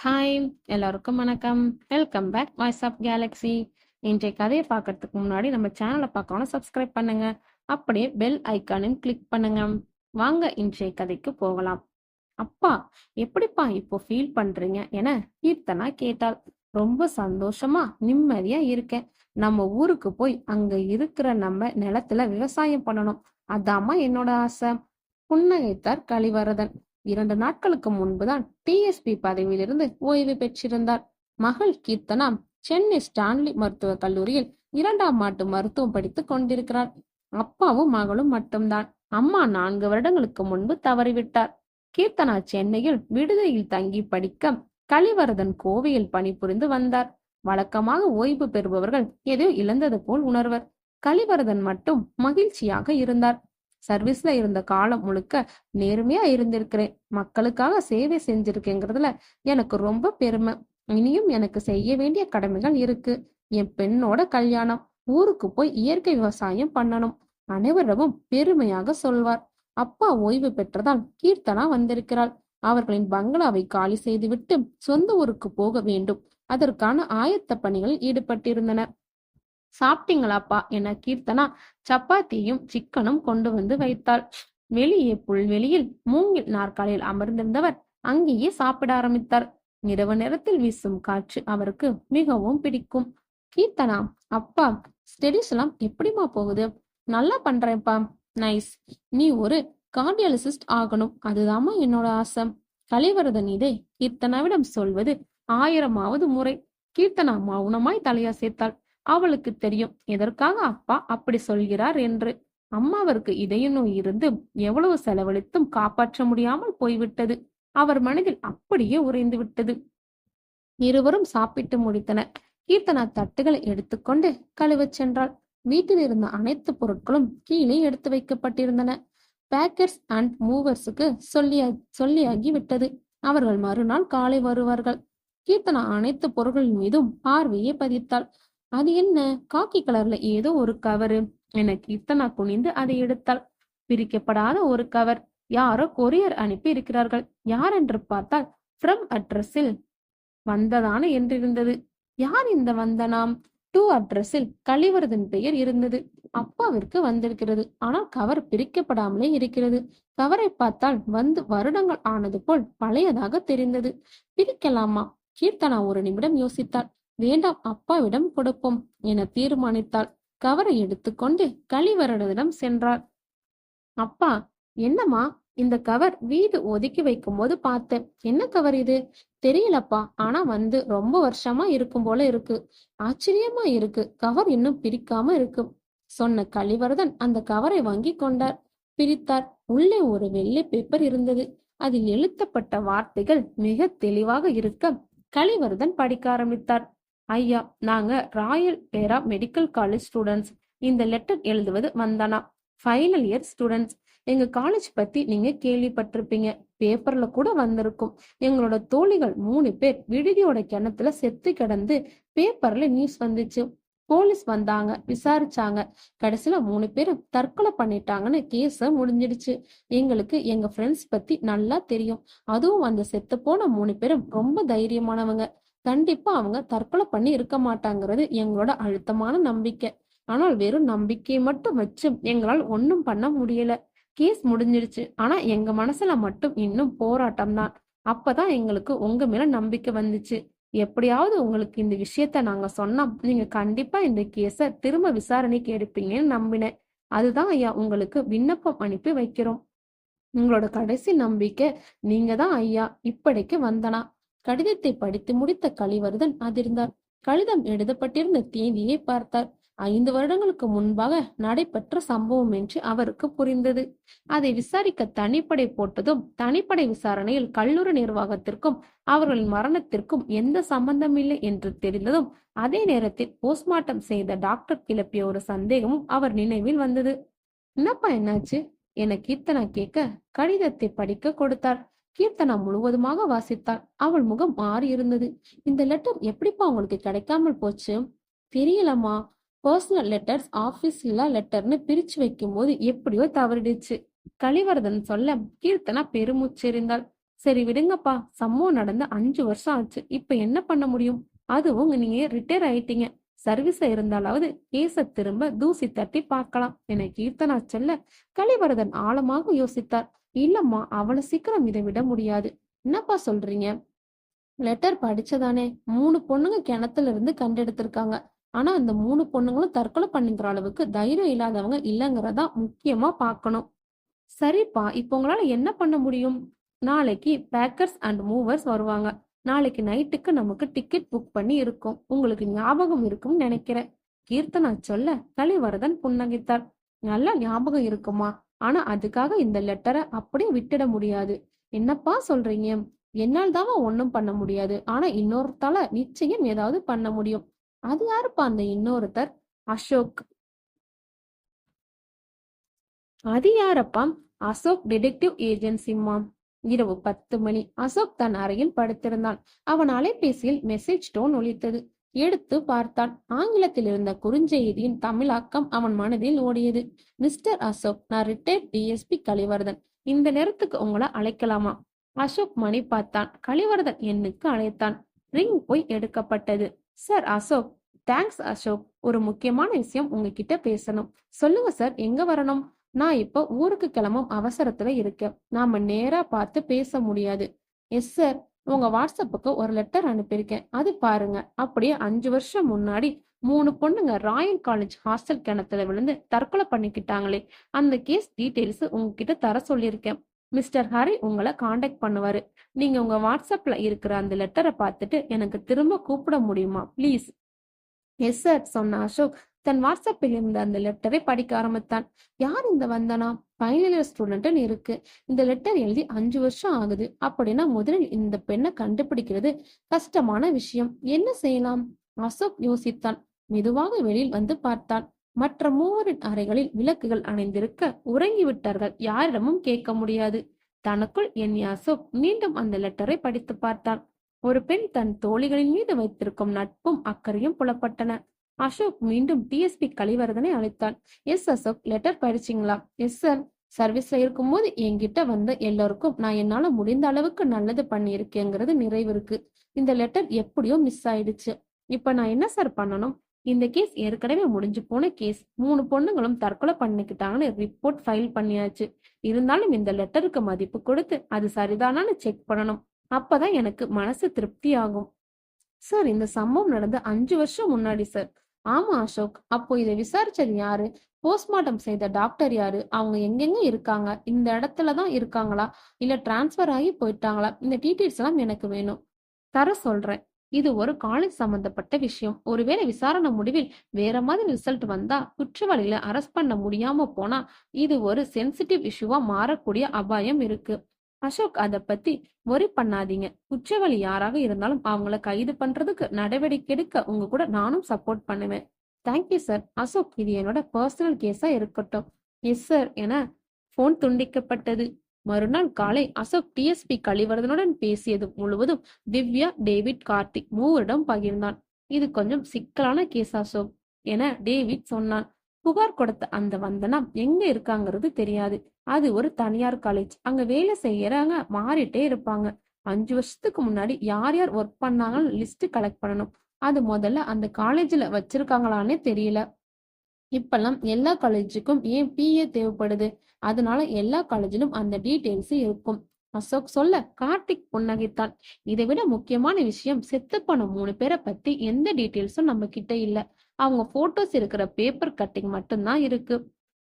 Hi, எல்லாருக்கும் வணக்கம். Welcome back voice of galaxy. இன்றைய கதையை பார்க்கறதுக்கு முன்னாடி நம்ம சேனலை பார்க்கணும் சப்ஸ்கிரைப் பண்ணுங்க. அப்படியே பெல் ஐக்கானையும் கிளிக் பண்ணுங்க. வாங்க இன்றைய கதைக்கு போகலாம். அப்பா, எப்படிப்பா இப்போ ஃபீல் பண்றீங்க என கீர்த்தனா கேட்டாள். ரொம்ப சந்தோஷமா நிம்மதியா இருக்கேன். நம்ம ஊருக்கு போய் அங்க இருக்கிற நம்ம நிலத்துல விவசாயம் பண்ணணும். அதாம்மா என்னோட ஆசை. புன்னகைத்தார் கலிவரதன். 2 நாட்களுக்கு முன்புதான் டிஎஸ்பி பதவியிலிருந்து ஓய்வு பெற்றிருந்தார். மகள் கீர்த்தனா சென்னை ஸ்டான்லி மருத்துவக் கல்லூரியில் 2ஆம் ஆண்டு மருத்துவம் படித்துக் கொண்டிருக்கிறார். அப்பாவும் மகளும் மட்டும்தான். அம்மா 4 வருடங்களுக்கு முன்பு தவறிவிட்டார். கீர்த்தனா சென்னையில் விடுதியில் தங்கி படிக்க கலிவரதன் கோவையில் பணிபுரிந்து வந்தார். வழக்கமாக ஓய்வு பெறுபவர்கள் ஏதோ இழந்தது போல் உணர்வர். கலிவரதன் மட்டும் மகிழ்ச்சியாக இருந்தார். சர்வீஸ்ல இருந்த காலம் முழுக்க நேர்மையா இருந்திருக்கிறேன். மக்களுக்காக சேவை செஞ்சிருக்கேங்கிறதுல எனக்கு ரொம்ப பெருமை. இனியும் எனக்கு செய்ய வேண்டிய கடமைகள் இருக்கு. என் பெண்ணோட கல்யாணம், ஊருக்கு போய் இயற்கை விவசாயம் பண்ணணும். அனைவரிடமும் பெருமையாக சொல்வார். அப்பா ஓய்வு பெற்றதால் கீர்த்தனா வந்திருக்கிறாள். அவர்களின் பங்களாவை காலி செய்துவிட்டு சொந்த ஊருக்கு போக வேண்டும். அதற்கான ஆயத்த பணிகளில் ஈடுபட்டிருந்தனர். சாப்பிட்டீங்களாப்பா என கீர்த்தனா சப்பாத்தியும் சிக்கனும் கொண்டு வந்து வைத்தாள். வெளியே புல்வெளியில் மூங்கில் நாற்காலியில் அமர்ந்திருந்தவர் அங்கேயே சாப்பிட ஆரம்பித்தார். இரவு நேரத்தில் வீசும் காற்று அவருக்கு மிகவும் பிடிக்கும். கீர்த்தனா, அப்பா, ஸ்டடிஸ் எல்லாம் எப்படிமா போகுது? நல்லா பண்றேன்ப்பா. நைஸ். நீ ஒரு கார்டியாலஜிஸ்ட் ஆகணும், அதுதாம்மா என்னோட ஆசை. கலிவரதன் இதை கீர்த்தனாவிடம் சொல்வது 1000வது முறை. கீர்த்தனா மௌனமாய் தலையசைத்தாள். அவளுக்கு தெரியும் எதற்காக அப்பா அப்படி சொல்கிறார் என்று. அம்மாவிற்கு இதய நோய் இருந்து எவ்வளவு செலவழித்தும் காப்பாற்ற முடியாமல் போய்விட்டது. அவர் மனதில் அப்படியே உறைந்து விட்டது. இருவரும் சாப்பிட்டு முடித்தனர். கீர்த்தனா தட்டுகளை எடுத்துக்கொண்டு கழுவச் சென்றாள். வீட்டில் இருந்த அனைத்து பொருட்களும் கீழே எடுத்து வைக்கப்பட்டிருந்தன. பேக்கர்ஸ் அண்ட் மூவர்ஸுக்கு சொல்லியாகி விட்டது. அவர்கள் மறுநாள் காலை வருவார்கள். கீர்த்தனா அனைத்து பொருட்களின் மீதும் பார்வையை பதித்தாள். அது என்ன, காக்கி கலர்ல ஏதோ ஒரு கவரு என கீர்த்தனா குனிந்து அதை எடுத்தாள். பிரிக்கப்படாத ஒரு கவர். யாரோ கொரியர் அனுப்பி இருக்கிறார்கள். யார் என்று பார்த்தால் ஃப்ரம் அட்ரஸில் வந்ததான என்றிருந்தது. யார் இந்த வந்தனாம்? டூ அட்ரஸில் கலிவரதன் பெயர் இருந்தது. அப்பாவிற்கு வந்திருக்கிறது. ஆனால் கவர் பிரிக்கப்படாமலே இருக்கிறது. கவரை பார்த்தால் வந்து வருடங்கள் ஆனது போல் பழையதாக தெரிந்தது. பிரிக்கலாமா? கீர்த்தனா ஒரு நிமிடம் யோசித்தாள். வேண்டாம், அப்பாவிடம் கொடுப்போம் என தீர்மானித்தாள். கவரை எடுத்துக்கொண்டு கலிவரனிடம் சென்றாள். அப்பா, என்னம்மா இந்த கவர்? வீடு ஒதுக்கி வைக்கும் போது பார்த்தேன். என்ன கவர் இது? தெரியலப்பா, ஆனா வந்து ரொம்ப வருஷமா இருக்கும் போல இருக்கு. ஆச்சரியமா இருக்கு. கவர் இன்னும் பிரிக்காம இருக்கு சொன்ன கலிவரதன் அந்த கவரை வாங்கி கொண்டார். பிரித்தார். உள்ளே ஒரு வெள்ளை பேப்பர் இருந்தது. அதில் எழுத்தப்பட்ட வார்த்தைகள் மிக தெளிவாக இருக்க கலிவரதன் படிக்க ஆரம்பித்தார். ஐயா, நாங்க ராயல் பேரா மெடிக்கல் காலேஜ் ஸ்டூடெண்ட்ஸ். இந்த லெட்டர் எழுதுவது வந்தனா. Final year students. எங்க காலேஜ் பத்தி நீங்க கேள்விப்பட்டிருப்பீங்க. பேப்பர்ல கூட வந்திருக்கும். எங்களோட தோழிகள் 3 பேர் விடுதியோட கிணத்துல செத்து கிடந்து பேப்பர்ல நியூஸ் வந்துச்சு. போலீஸ் வந்தாங்க, விசாரிச்சாங்க. கடைசியில 3 பேரும் தற்கொலை பண்ணிட்டாங்கன்னு கேஸ முடிஞ்சிடுச்சு. எங்களுக்கு எங்க ஃப்ரெண்ட்ஸ் பத்தி நல்லா தெரியும். அதுவும் அந்த செத்து போன 3 பேரும் ரொம்ப தைரியமானவங்க. கண்டிப்பா அவங்க தற்கொலை பண்ணி இருக்க மாட்டாங்கிறது எங்களோட அழுத்தமான நம்பிக்கை. ஆனால் வெறும் நம்பிக்கையை மட்டும் வச்சு எங்களால் ஒன்னும் பண்ண முடியல. கேஸ் முடிஞ்சிருச்சு. ஆனா எங்க மனசுல மட்டும் இன்னும் போராட்டம் தான். அப்பதான் எங்களுக்கு உங்க மேல நம்பிக்கை வந்துச்சு. எப்படியாவது உங்களுக்கு இந்த விஷயத்த நாங்க சொன்னா நீங்க கண்டிப்பா இந்த கேஸ திரும்ப விசாரணைக்கு எடுப்பீங்கன்னு நம்பினேன். அதுதான் ஐயா உங்களுக்கு விண்ணப்பம் அனுப்பி வைக்கிறோம். உங்களோட கடைசி நம்பிக்கை நீங்க தான் ஐயா. இப்படிக்கு வந்தனா. கடிதத்தை படித்து முடித்த கலிவரதன் அதிர்ந்தார். கடிதம் எழுதப்பட்டிருந்த தேதியை பார்த்தார். 5 வருடங்களுக்கு முன்பாக நடைபெற்ற சம்பவம் என்று அவருக்கு புரிந்தது. அதை விசாரிக்க தனிப்படை போட்டதும் தனிப்படை விசாரணையில் கல்லூரி நிர்வாகத்திற்கும் அவர்களின் மரணத்திற்கும் எந்த சம்பந்தம் இல்லை என்று தெரிந்ததும் அதே நேரத்தில் போஸ்ட்மார்ட்டம் செய்த டாக்டர் கிளப்பிய ஒரு சந்தேகமும் அவர் நினைவில் வந்தது. என்னப்பா, என்னாச்சு என கீர்த்தனா கேட்க கடிதத்தை படிக்க கொடுத்தார். கீர்த்தனா முழுவதுமாக வாசித்தாள். அவள் முகம் மாறி இருந்தது. இந்த லெட்டர் எப்படிப்பா உங்களுக்கு கிடைக்காமல் போச்சு? தெரியலம்மா. பர்சனல் லெட்டர்ஸ், ஆபீஸ்ல லெட்டர்னு பிரிச்சு வைக்கும் போது எப்படியோ தவறிடுச்சு. கலிவரதன் சொல்ல கீர்த்தனா பெருமூச்செறிந்தாள். சரி விடுங்கப்பா, சம்பவம் நடந்து 5 வருஷம் ஆச்சு. இப்ப என்ன பண்ண முடியும்? அதுவும் நீங்க ரிட்டையர் ஆயிட்டீங்க. சர்வீஸ்ல இருந்தாலாவது கேஸ திரும்ப தூசி தட்டி பார்க்கலாம் என கீர்த்தனா சொல்ல, கலிவரதன் ஆழமாக யோசித்தார். இல்லம்மா, அவ்வளவு சீக்கிரம் இதை விட முடியாது. என்னப்பா சொல்றீங்க? லெட்டர் படிச்சதானே? 3 பொண்ணுங்க கிணத்துல இருந்து கண்டெடுத்திருக்காங்க. ஆனா அந்த 3 பொண்ணுங்களும் தற்கொலை பண்ணிக்கிற அளவுக்கு தைரியம் இல்லாதவங்க இல்லைங்கிறதா முக்கியமா பார்க்கணும். சரிப்பா, இப்போ உங்களால என்ன பண்ண முடியும்? நாளைக்கு பேக்கர்ஸ் அண்ட் மூவர்ஸ் வருவாங்க. நாளைக்கு நைட்டுக்கு நமக்கு டிக்கெட் புக் பண்ணி இருக்கோம். உங்களுக்கு ஞாபகம் இருக்கும்னு நினைக்கிறேன். கீர்த்தனா சொல்ல கலிவரதன் புன்னகைத்தார். நல்லா ஞாபகம் இருக்குமா? ஆனா அதுக்காக இந்த லெட்டரை அப்படியே விட்டுட முடியாது. என்னப்பா சொல்றீங்க? என்னால் தாமா ஒண்ணும் பண்ண முடியாது. ஆனா இன்னொருத்தால நிச்சயம் ஏதாவது பண்ண முடியும். அது யாருப்பா அந்த இன்னொருத்தர்? அசோக். அது யாரப்பா? அசோக் டிடெக்டிவ் ஏஜென்சிம்மா. இரவு 10 மணி. அசோக் தன் அறையில் படுத்திருந்தான். அவன் அலைபேசியில் மெசேஜ் டோன் ஒலித்தது. எடுத்து பார்த்தான். ஆங்கிலத்தில் இருந்த குறுஞ்செய்தியின் தமிழாக்கம் அவன் மனதில் ஓடியது. மிஸ்டர் அசோக், நான் ரிட்டையர்ட் டிஎஸ்பி கலிவர்தன். இந்த நேரத்துக்கு உங்களை அழைக்கலாமா? அசோக் மணி பார்த்தான். கலிவர்தன் எண்ணுக்கு அழைத்தான். ரிங் போய் எடுக்கப்பட்டது. சார் அசோக். தேங்க்ஸ் அசோக். ஒரு முக்கியமான விஷயம் உங்ககிட்ட பேசணும். சொல்லுங்க சார், எங்க வரணும்? நான் இப்போ ஊருக்கு கிளம்பும் அவசரத்துல இருக்கேன். நாம நேரா பார்த்து பேச முடியாது. Yes sir. உங்க வாட்ஸ்அப்புக்கு ஒரு லெட்டர் அனுப்பியிருக்கேன், அது பாருங்க. அப்படியே 5 வருஷம் முன்னாடி 3 பொண்ணுங்க ராயல் காலேஜ் ஹாஸ்டல் கிணத்துல விழுந்து தற்கொலை பண்ணிக்கிட்டாங்களே, அந்த கேஸ் டீட்டெயில்ஸ் உங்ககிட்ட தர சொல்லியிருக்கேன். மிஸ்டர் ஹரி உங்களை காண்டாக்ட் பண்ணுவாரு. நீங்க உங்க வாட்ஸ்அப்ல இருக்கிற அந்த லெட்டரை பார்த்துட்டு எனக்கு திரும்ப கூப்பிட முடியுமா ப்ளீஸ்? எஸ் சார் சொன்ன அசோக் தன் வாட்ஸ்அப்பில் இருந்த அந்த லெட்டரை படிக்க ஆரம்பித்தான். யார் இந்த வந்தனா? ஃபைனல் இயர் ஸ்டூடெண்ட்னு இருக்கு. இந்த லெட்டர் எழுதி 5 வருஷம் ஆகுது. அப்படின்னா முதலில் இந்த பெண்ணை கண்டுபிடிக்கிறது கஷ்டமான விஷயம். என்ன செய்யலாம்? அசோக் யோசித்தான். மெதுவாக வெளியில் வந்து பார்த்தான். மற்ற மூவரின் அறைகளில் விளக்குகள் அணைந்திருக்க உறங்கிவிட்டார்கள். யாரிடமும் கேட்க முடியாது. தனக்குள் எண்ணிய அசோக் மீண்டும் அந்த லெட்டரை படித்து பார்த்தான். ஒரு பெண் தன் தோழிகளின் மீது வைத்திருக்கும் நட்பும் அக்கறையும் புலப்பட்டன. அசோக் மீண்டும் டிஎஸ்பி கலிவர்தனை அழைத்தான். எஸ் அசோக், லெட்டர் படிச்சிங்களா? Yes sir. சர்வீஸ்ல இருக்கும்போது என்கிட்ட வந்த எல்லாருக்கும் நான் என்னால முடிந்த அளவுக்கு நல்லது பண்ணியிருக்கேங்கிறது நிறைவு இருக்கு. இந்த லெட்டர் எப்படியோ மிஸ் ஆயிடுச்சு. இப்ப நான் என்ன சார் பண்ணணும்? இந்த கேஸ் ஏற்கனவே முடிஞ்சு போன கேஸ். 3 பொண்ணுங்களும் தற்கொலை பண்ணிக்கிட்டாங்கன்னு ரிப்போர்ட் ஃபைல் பண்ணியாச்சு. இருந்தாலும் இந்த லெட்டருக்கு மதிப்பு கொடுத்து அது சரிதானான்னு செக் பண்ணணும். அப்பதான் எனக்கு மனசு திருப்தி ஆகும். சார், இந்த சம்பவம் நடந்து 5 வருஷம் முன்னாடி சார். ஆமா அசோக். அப்போ இதை விசாரிச்சது யாரு? போஸ்ட்மார்ட்டம் செய்த டாக்டர் யாரு? அவங்க எங்கெங்க இருக்காங்க? இந்த இடத்துலதான் இருக்காங்களா? இல்ல டிரான்ஸ்பர் ஆகி போயிட்டாங்களா? இந்த டீட்டெயில்ஸ் எல்லாம் எனக்கு வேணும். தர சொல்றேன். இது ஒரு காலேஜ் சம்பந்தப்பட்ட விஷயம். ஒருவேளை விசாரணை முடிவில் வேற மாதிரி ரிசல்ட் வந்தா குற்றவாளிகளை அரெஸ்ட் பண்ண முடியாம போனா இது ஒரு சென்சிட்டிவ் இஷ்யூவா மாறக்கூடிய அபாயம் இருக்கு. அசோக், அத பத்தி worry பண்ணாதீங்க. குற்றவாளி யாராக இருந்தாலும் அவங்கள கைது பண்றதுக்கு நடவடிக்கை எடுக்க உங்க கூட நானும் சப்போர்ட் பண்ணுவேன். Thank you sir. அசோக், இது என்னோட பர்சனல் கேஸா இருக்கட்டும். எஸ் சார் என போன் துண்டிக்கப்பட்டது. மறுநாள் காலை அசோக் டிஎஸ்பி கலிவர்தனுடன் பேசியது முழுவதும் திவ்யா, டேவிட், கார்த்திக் மூவரிடம் பகிர்ந்தான். இது கொஞ்சம் சிக்கலான கேஸ் அசோக் என டேவிட் சொன்னான். புகார் கொடுத்த அந்த வந்தனா எங்க இருக்காங்கிறது தெரியாது. அது ஒரு தனியார் காலேஜ். அங்க வேலை செய்யறவங்க மாறிட்டே இருப்பாங்க. 5 வருஷத்துக்கு முன்னாடி யார் யார் ஒர்க் பண்ணாங்கன்னு லிஸ்ட் கலெக்ட் பண்ணணும். அது முதல்ல அந்த காலேஜ்ல வச்சிருக்காங்களான்னே தெரியல. இப்பெல்லாம் எல்லா காலேஜுக்கும் ஏன் பிஏ தேவைப்படுது. அதனால எல்லா காலேஜிலும் அந்த டீட்டெயில்ஸ் இருக்கும். அசோக் சொல்ல கார்த்திக் புன்னகைத்தான். இதை விட முக்கியமான விஷயம், செத்து போன 3 பேரை பத்தி எந்த டீட்டெயில்ஸும் நம்ம கிட்ட இல்ல. அவங்க போட்டோஸ் இருக்கிற பேப்பர் கட்டிங் மட்டும்தான் இருக்கு.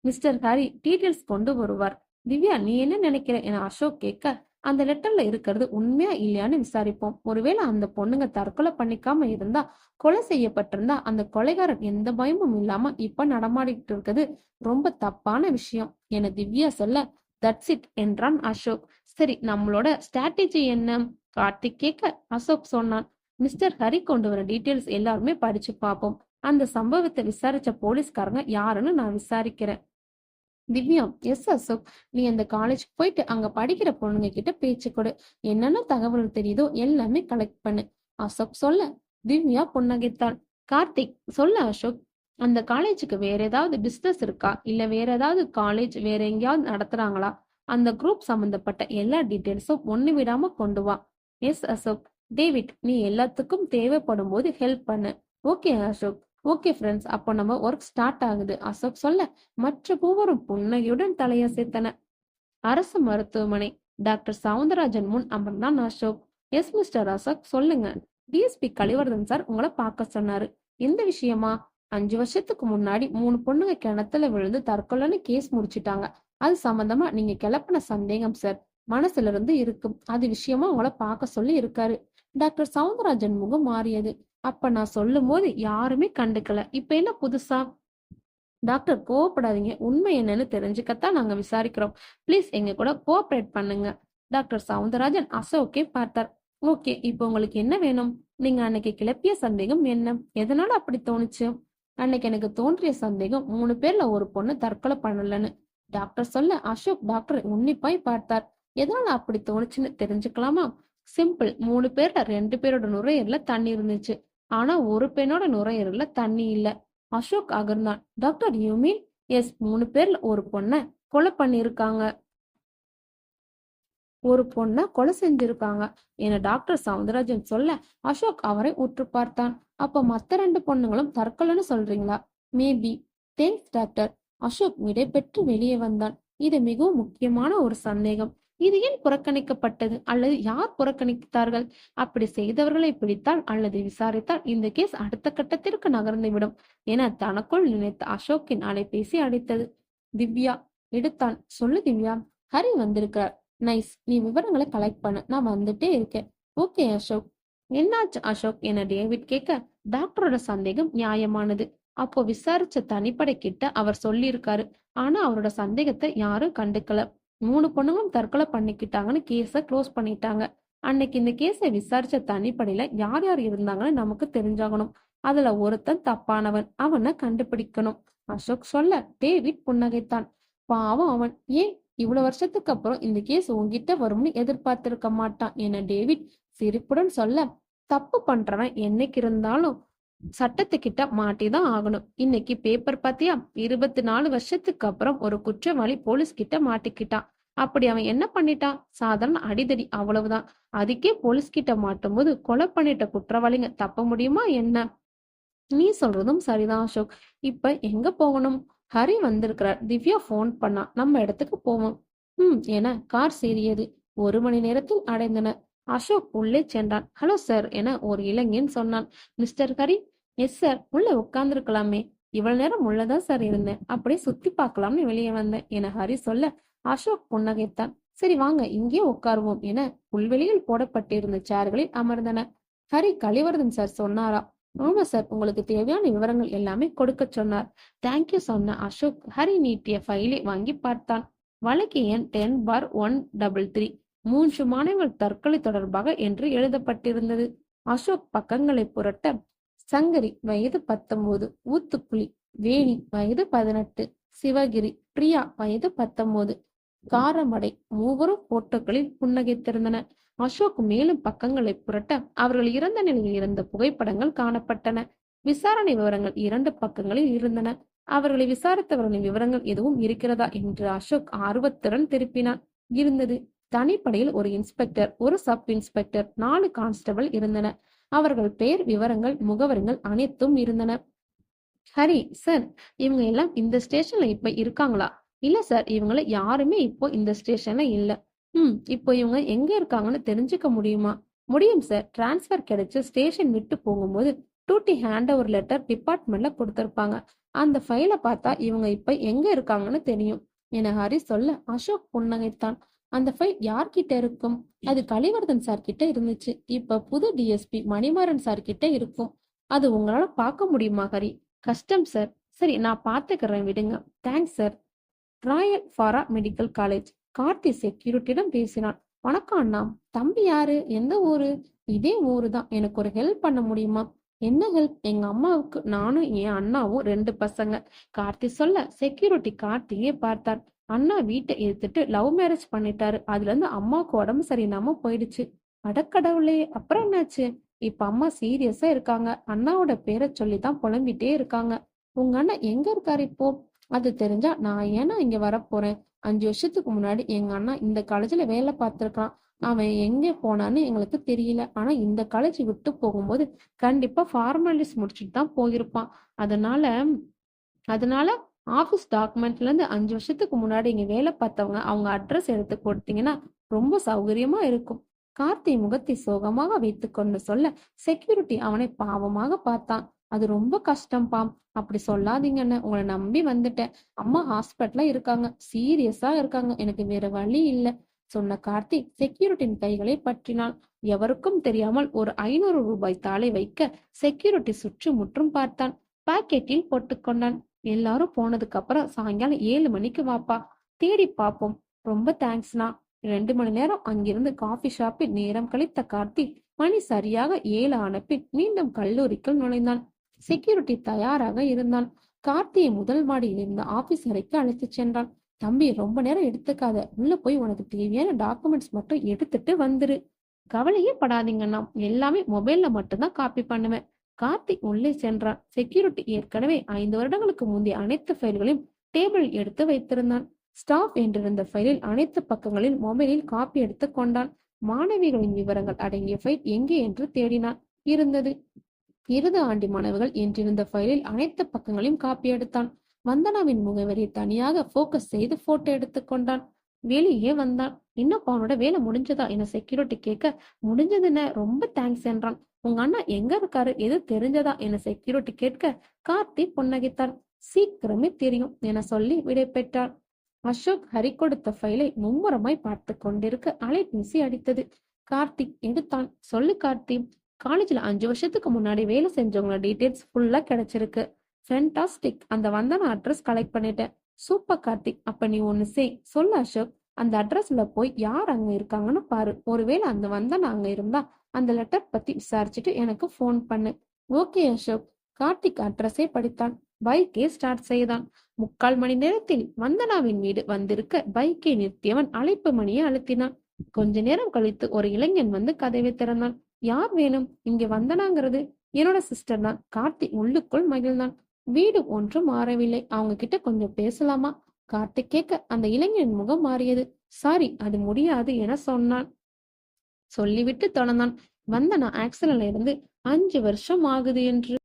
மிஸ்டர் ஹரி டீட்டெயில்ஸ் கொண்டு வருவார். திவ்யா, நீ என்ன நினைக்கிற என அசோக் கேட்க, அந்த லெட்டர்ல இருக்கிறது உண்மையா இல்லையான்னு விசாரிப்போம். ஒருவேளை அந்த பொண்ணுங்க தற்கொலை பண்ணிக்காம இருந்தா, கொலை செய்யப்பட்டிருந்தா, அந்த கொலைகாரன் எந்த பயமும் இல்லாம இப்ப நடமாடிட்டு இருக்கிறது ரொம்ப தப்பான விஷயம் என திவ்யா சொல்ல, தட்ஸ் இட் என்றான் அசோக். சரி, நம்மளோட ஸ்ட்ராட்டஜி என்ன? கார்த்திக் கேட்க அசோக் சொன்னான். மிஸ்டர் ஹரி கொண்டு வர டீட்டெயில்ஸ் எல்லாருமே படிச்சு பார்ப்போம். அந்த சம்பவத்தை விசாரிச்ச போலீஸ்காரங்க யாருன்னு நான் விசாரிக்கிறேன். திவ்யா, எஸ் அசோக். நீ அந்த காலேஜ்க்கு போயிட்டு அங்க படிக்கிற பொண்ணுங்க கிட்ட பேச்சு கொடு. என்னென்ன தகவல் தெரியுதோ எல்லாமே கலெக்ட் பண்ணு. அசோக் சொல்ல திவ்யா புன்னகைத்தாள். கார்த்திக் சொல்ல அசோக். அந்த காலேஜுக்கு வேற ஏதாவது பிசினஸ் இருக்கா? இல்ல வேற ஏதாவது காலேஜ் வேற எங்கேயாவது நடத்துறாங்களா? அந்த குரூப் சம்பந்தப்பட்ட எல்லா டீட்டெயில்ஸும் ஒண்ணு விடாம கொண்டு வா. எஸ் அசோக். டேவிட், நீ எல்லாத்துக்கும் தேவைப்படும் போது ஹெல்ப் பண்ணு. ஓகே அசோக். ஓகே ஃப்ரெண்ட்ஸ், அப்போ நம்ம ஒர்க் ஸ்டார்ட் ஆகுது அசோக் சொல்ல மற்ற மூவரும் புன்னகையுடன் தலையசைத்தனர். அரசு மருத்துவமனை. டாக்டர் சவுந்தரராஜன் முன் அமர்ந்தான் அசோக். எஸ் மிஸ்டர் அசோக், சொல்லுங்க. டிஎஸ்பி கலிவர்தன் சார் உங்களை பார்க்க சொன்னாரு. எந்த விஷயமா? 5 வருஷத்துக்கு முன்னாடி 3 பொண்ணுங்க கிணத்துல விழுந்து தற்கொலைன்னு கேஸ் முடிச்சிட்டாங்க. அது சம்பந்தமா நீங்க கிளப்பின சந்தேகம் சார் மனசுல இருந்து இருக்கு. அது விஷயமா உங்களை பார்க்க சொல்லி இருக்காரு. டாக்டர் சவுந்தரராஜன் முகம் மாறியது. அப்ப நான் சொல்லும் போது யாருமே கண்டுக்கல, இப்ப என்ன புதுசா? டாக்டர், கோவப்படாதீங்க. உண்மை என்னன்னு தெரிஞ்சுக்கத்தான் நாங்க விசாரிக்கிறோம். ப்ளீஸ் எங்க கூட கோஆபரேட் பண்ணுங்க. டாக்டர் சவுந்தரராஜன் அசோக்கை பார்த்தார். ஓகே, இப்போ உங்களுக்கு என்ன வேணும்? நீங்க அன்னைக்கு கிளப்பிய சந்தேகம் என்ன? எதனால அப்படி தோணுச்சு? அன்னைக்கு எனக்கு தோன்றிய சந்தேகம் 3 பேர்ல ஒரு பொண்ணு தற்கொலை பண்ணலன்னு டாக்டர் சொல்ல அசோக் டாக்டர் உன்னிப்பாய் பார்த்தார். எதனால அப்படி தோணுச்சுன்னு தெரிஞ்சுக்கலாமா? சிம்பிள். 3 பேர்ல 2 பேரோட நுரையீரல்ல தண்ணி இருந்துச்சு. ஆனா ஒரு பெண்ணோட நுரையீரல்ல தண்ணி இல்ல. அசோக் அகர்ந்தான். Doctor, you mean? எஸ், 3 பேர்ல ஒரு பொண்ணை கொலை செஞ்சிருக்காங்க என டாக்டர் சவுந்தரராஜன் சொல்ல அசோக் அவரை உற்று பார்த்தான். அப்ப மத்த 2 பொண்ணுங்களும் தற்கொலைன்னு சொல்றீங்களா? மேபி. Thanks doctor. அசோக் விடை பெற்று வெளியே வந்தான். இது மிகவும் முக்கியமான ஒரு சந்தேகம். இது ஏன் புறக்கணிக்கப்பட்டது அல்லது யார் புறக்கணித்தார்கள்? அப்படி செய்தவர்களை பிடித்தால் அல்லது விசாரித்தால் இந்த கேஸ் அடுத்த கட்டத்திற்கு நகர்ந்துவிடும் என தனக்குள் நினைத்த அசோக்கின் அலைபேசி அடித்தது. திவ்யா எடுத்தான். சொல்லு திவ்யா. ஹரி வந்திருக்கிறார். நைஸ். நீ விவரங்களை கலெக்ட் பண்ணு, நான் வந்துட்டே இருக்கேன். ஓகே அசோக். என்னாச்சு அசோக் என டேவிட் கேட்க டாக்டரோட சந்தேகம் நியாயமானது. அப்போ விசாரிச்ச தனிப்படை கிட்ட அவர் சொல்லியிருக்காரு. ஆனா அவரோட சந்தேகத்தை யாரும் கண்டுக்கல. 3 பொண்ணுங்களும் தற்கொலை பண்ணிக்கிட்டாங்கன்னு கேஸ க்ளோஸ் பண்ணிட்டாங்க. அன்னைக்கு இந்த கேஸை விசாரிச்ச தனிப்படையில யார் யார் இருந்தாங்கன்னு நமக்கு தெரிஞ்சாகணும். அதுல ஒருத்தன் தப்பானவன், அவனை கண்டுபிடிக்கணும் அசோக் சொல்ல டேவிட் புன்னகைத்தான். பாவம் அவன். ஏன் இவ்வளவு வருஷத்துக்கு அப்புறம் இந்த கேஸ் உன்கிட்ட வரும்னு எதிர்பார்த்திருக்க மாட்டான் என டேவிட் சிரிப்புடன் சொல்ல, தப்பு பண்றவன் என்னைக்கு இருந்தாலும் சட்டத்துக்கிட்ட மாட்டிதான் ஆகணும். இன்னைக்கு பேப்பர் பாத்தியா? 24 வருஷத்துக்கு அப்புறம் ஒரு குற்றவாளி போலீஸ் கிட்ட மாட்டிக்கிட்டான். அப்படி அவன் என்ன பண்ணிட்டான்? சாதாரண அடிதடி, அவ்வளவுதான். அதுக்கே போலீஸ் கிட்ட மாட்டும் போது கொலை பண்ணிட்ட குற்றவாளிங்க தப்ப முடியுமா என்ன? நீ சொல்றதும் சரிதான் அசோக். இப்ப எங்க போகணும்? ஹரி வந்திருக்கிறார். திவ்யா போன் பண்ணா. நம்ம இடத்துக்கு போவோம். என கார் சீறியது. 1 மணி நேரத்தில் அடைந்தனர். அசோக் உள்ளே சென்றான். ஹலோ சார் என ஒரு இளைஞன் சொன்னான். மிஸ்டர் ஹரி? Yes sir. உள்ள உட்கார்ந்துருக்கலாமே. இவ்வளவு நேரம் உள்ளதான் சார் இருந்தேன். அப்படியே சுத்தி பார்க்கலாம்னு வெளியே வந்தேன் என ஹரி சொல்ல அசோக் புன்னகைத்தான். சரி வாங்க இங்கே உட்காருவோம் என புல்வெளியில் போடப்பட்டிருந்த சேர்களில் அமர்ந்தனர். ஹரி கலிவர்தன் சார் சொன்னாரா? ஆமா சார், உங்களுக்கு தேவையான விவரங்கள் எல்லாமே கொடுக்க சொன்னார். தேங்க்யூ சொன்ன அசோக் ஹரி நீட்டிய ஃபைலை வாங்கி பார்த்தான். வழக்கு எண் 10/133. 3 மாணவர்கள் தற்கொலை தொடர்பாக என்று எழுதப்பட்டிருந்தது. அசோக் பக்கங்களை புரட்ட சங்கரி வயது 19, ஊத்துக்குளி, வேணி வயது 18, சிவகிரி, பிரியா வயது 19, காரமடை மூவரும் போட்டோக்களில் புன்னகைத்திருந்தன. அசோக் மேலும் பக்கங்களை புரட்ட அவர்கள் இறந்த நிலையில் இருந்த புகைப்படங்கள் காணப்பட்டன. விசாரணை விவரங்கள் 2 பக்கங்களில் இருந்தன. அவர்களை விசாரித்தவர்களின் விவரங்கள் எதுவும் இருக்கிறதா என்று அசோக் ஆர்வத்துடன் திருப்பினான். இருந்தது. தனிப்படையில் ஒரு இன்ஸ்பெக்டர், ஒரு சப் இன்ஸ்பெக்டர், 4 கான்ஸ்டபிள் இருந்தனர். அவர்கள் பெயர், விவரங்கள், முகவரிகள் அனைத்தும் இருந்தன. ஹரி சார், இவங்க எல்லாம் இந்த ஸ்டேஷன்ல இப்ப இருக்காங்களா? இல்ல சார், இவங்கள யாருமே இப்போ இந்த ஸ்டேஷன்ல இல்ல. இப்போ இவங்க எங்க இருக்காங்கன்னு தெரிஞ்சுக்க முடியுமா? முடியும் சார். டிரான்ஸ்பர் கிடைச்சு ஸ்டேஷன் விட்டு போகும்போது டூட்டி ஹேண்ட் ஓவர் லெட்டர் டிபார்ட்மெண்ட்ல கொடுத்திருப்பாங்க. அந்த ஃபைல பார்த்தா இவங்க இப்ப எங்க இருக்காங்கன்னு தெரியும் என ஹரி சொல்ல அசோக் புன்னகைத்தான். அந்த ஃபைல் யார்கிட்ட இருக்கும்? அது கலிவர்தன் சார் கிட்ட இருந்துச்சு. இப்ப புது டிஎஸ்பி மணிமாறன் சார் கிட்ட இருக்கும். அது உங்களால பார்க்க முடியுமா ஹரி? கஷ்டம் சார். சரி, நான் பாத்துக்கிறேன், விடுங்க. Thanks sir. ராயல் ஃபாரா மெடிக்கல் காலேஜ். கார்த்தி செக்யூரிட்டியிடம் பேசினான். வணக்கம் அண்ணா. தம்பி யாரு? எந்த ஊரு? இதே ஊரு தான். எனக்கு ஒரு ஹெல்ப் பண்ண முடியுமா? என்ன ஹெல்ப்? எங்க அம்மாவுக்கு நானும் என் அண்ணாவும் 2 பசங்க. கார்த்தி சொல்ல செக்யூரிட்டி கார்த்தியே பார்த்தார். அண்ணா வீட்டை எடுத்துட்டு லவ் மேரேஜ் பண்ணிட்டாரு. அதுல இருந்து அம்மாவுக்கு உடம்பு சரியில்லாம போயிடுச்சு. அடக்கடவுளே, அப்புறம் என்னாச்சு? இப்ப அம்மா சீரியஸா இருக்காங்க. அண்ணாவோட பேரை சொல்லிதான் புலம்பிட்டே இருக்காங்க. உங்க அண்ணன் எங்க இருக்காரு இப்போ? அது தெரிஞ்சா நான் ஏன்னா இங்க வரப்போறேன்? 5 வருஷத்துக்கு முன்னாடி எங்க அண்ணா இந்த காலேஜ்ல வேலை பார்த்திருக்கான். அவன் எங்க போனான்னு எங்களுக்கு தெரியல. ஆனா இந்த காலேஜ் விட்டு போகும்போது கண்டிப்பா ஃபார்மாலிட்டிஸ் முடிச்சுட்டு தான் போயிருப்பான். அதனால அதனால ஆஃபீஸ் டாக்குமெண்ட்ல இருந்து 5 வருஷத்துக்கு முன்னாடி இங்க வேலை பார்த்தவங்க அவங்க அட்ரஸ் எடுத்து கொடுத்தீங்கன்னா ரொம்ப சௌகரியமா இருக்கும். கார்த்தி முகத்தை சோகமாக வைத்துக்கொண்டு சொல்ல செக்யூரிட்டி அவனை பாவமாக பார்த்தான். அது ரொம்ப கஷ்டம்பாம். அப்படி சொல்லாதீங்கன்னு உங்களை நம்பி வந்துட்டேன். அம்மா ஹாஸ்பிட்டல்ல இருக்காங்க, சீரியஸா இருக்காங்க, எனக்கு வேற வழி இல்ல சொன்ன கார்த்தி செக்யூரிட்டியின் கைகளை பற்றினான். எவருக்கும் தெரியாமல் ஒரு 500 ரூபாய் தாளை வைக்க செக்யூரிட்டி சுற்றி முற்றும் பார்த்தான். பாக்கெட்டில் போட்டுக்கொண்டான். எல்லாரும் போனதுக்கு அப்புறம் சாயங்காலம் 7 மணிக்கு வாப்பா, தேடி பார்ப்போம். ரொம்ப தேங்க்ஸ்ண்ணா. 2 மணி நேரம் அங்கிருந்து காஃபி ஷாப்பில் நேரம் கழித்த கார்த்தி மணி சரியாக 7 ஆனபின் மீண்டும் கல்லூரிக்குள் நுழைந்தான். செக்யூரிட்டி தயாராக இருந்தான். கார்த்தியை முதல் மாடியில் இருந்த ஆபீஸ் அறைக்கு அழைத்துச் சென்றான். தம்பி, ரொம்ப நேரம் எடுத்துக்காத, உள்ள போய் உனக்கு தேவையான டாக்குமெண்ட்ஸ் மட்டும் எடுத்துட்டு வந்துரு. கவலையே படாதீங்கண்ணா, எல்லாமே மொபைல்ல மட்டும்தான் காப்பி பண்ணுவேன். கார்த்திக் உள்ளே சென்றான். செக்யூரிட்டி ஏற்கனவே 5 வருடங்களுக்கு முந்தைய அனைத்து ஃபைல்களையும் டேபிளில் எடுத்து வைத்திருந்தான். ஸ்டாஃப் என்றிருந்த ஃபைலில் அனைத்து பக்கங்களில் மொபைலில் காப்பி எடுத்து கொண்டான். மாணவிகளின் விவரங்கள் அடங்கிய ஃபைல் எங்கே என்று தேடினான். இருந்தது. இறுதி ஆண்டு மாணவர்கள் என்றிருந்த ஃபைலில் அனைத்து பக்கங்களையும் காப்பி எடுத்தான். வந்தனாவின் முகவரியை தனியாக போக்கஸ் செய்து போட்டோ எடுத்துக்கொண்டான். வெளியே வந்தான். இன்னும் அவனோட வேலை முடிஞ்சதா என செக்யூரிட்டி கேட்க, முடிஞ்சதுன்னு ரொம்ப தேங்க்ஸ் என்றான். உங்க அண்ணா எங்க இருக்காரு, எது தெரிஞ்சதா என செக்யூரிட்டி கேட்க, கார்த்தி புன்னகைத்தான். சீக்கிரமே தெரியும் என சொல்லி விடை பெற்றார். அசோக் ஹரி கொடுத்த ஃபைலை மும்முரமாய் பார்த்து கொண்டிருக்க அலைபேசி அடித்தது. கார்த்திக் எடுத்தான். சொல்லு கார்த்தி. காலேஜ்ல 5 வருஷத்துக்கு முன்னாடி வேலை செஞ்சவங்க டீடைல்ஸ் ஃபுல்லா கிடைச்சிருக்கு. ஃபென்டாஸ்டிக். அந்த வந்தன அட்ரஸ் கலெக்ட் பண்ணிட்டேன். சூப்பர் கார்த்திக். அப்ப நீ ஒண்ணு சொல்லு அசோக். அந்த அட்ரஸ்ல போய் யார் அங்க இருக்காங்கன்னு பாரு. ஒருவேளை அந்த வந்தன அங்க இருந்தா அந்த லெட்டர் பத்தி விசாரிச்சுட்டு எனக்கு போன் பண்ணு. ஓகே அசோக். கார்த்திக் அட்ரஸை படித்தான். பைக்கை ஸ்டார்ட் செய்தான். 3/4 மணி நேரத்தில் வந்தனாவின் வீடு வந்திருக்க பைக்கை நிறுத்தியவன் அழைப்பு மணியை அழுத்தினான். கொஞ்ச நேரம் கழித்து ஒரு இளைஞன் வந்து கதவை திறந்தான். யார் வேணும்? இங்க வந்தனாங்கிறது என்னோட சிஸ்டர் தான். கார்த்திக் உள்ளுக்குள் மகிழ்ந்தான். வீடு ஒன்றும் மாறவில்லை. அவங்க கிட்ட கொஞ்சம் பேசலாமா? கார்த்திக் கேட்க அந்த இளைஞனின் முகம் மாறியது. சாரி, அது முடியாது என சொன்னான். சொல்லிவிட்டு தொடர்ந்தான். வந்தனா ஆக்சிடென்ட்ல இருந்து 5 வருஷம் ஆகுது என்று.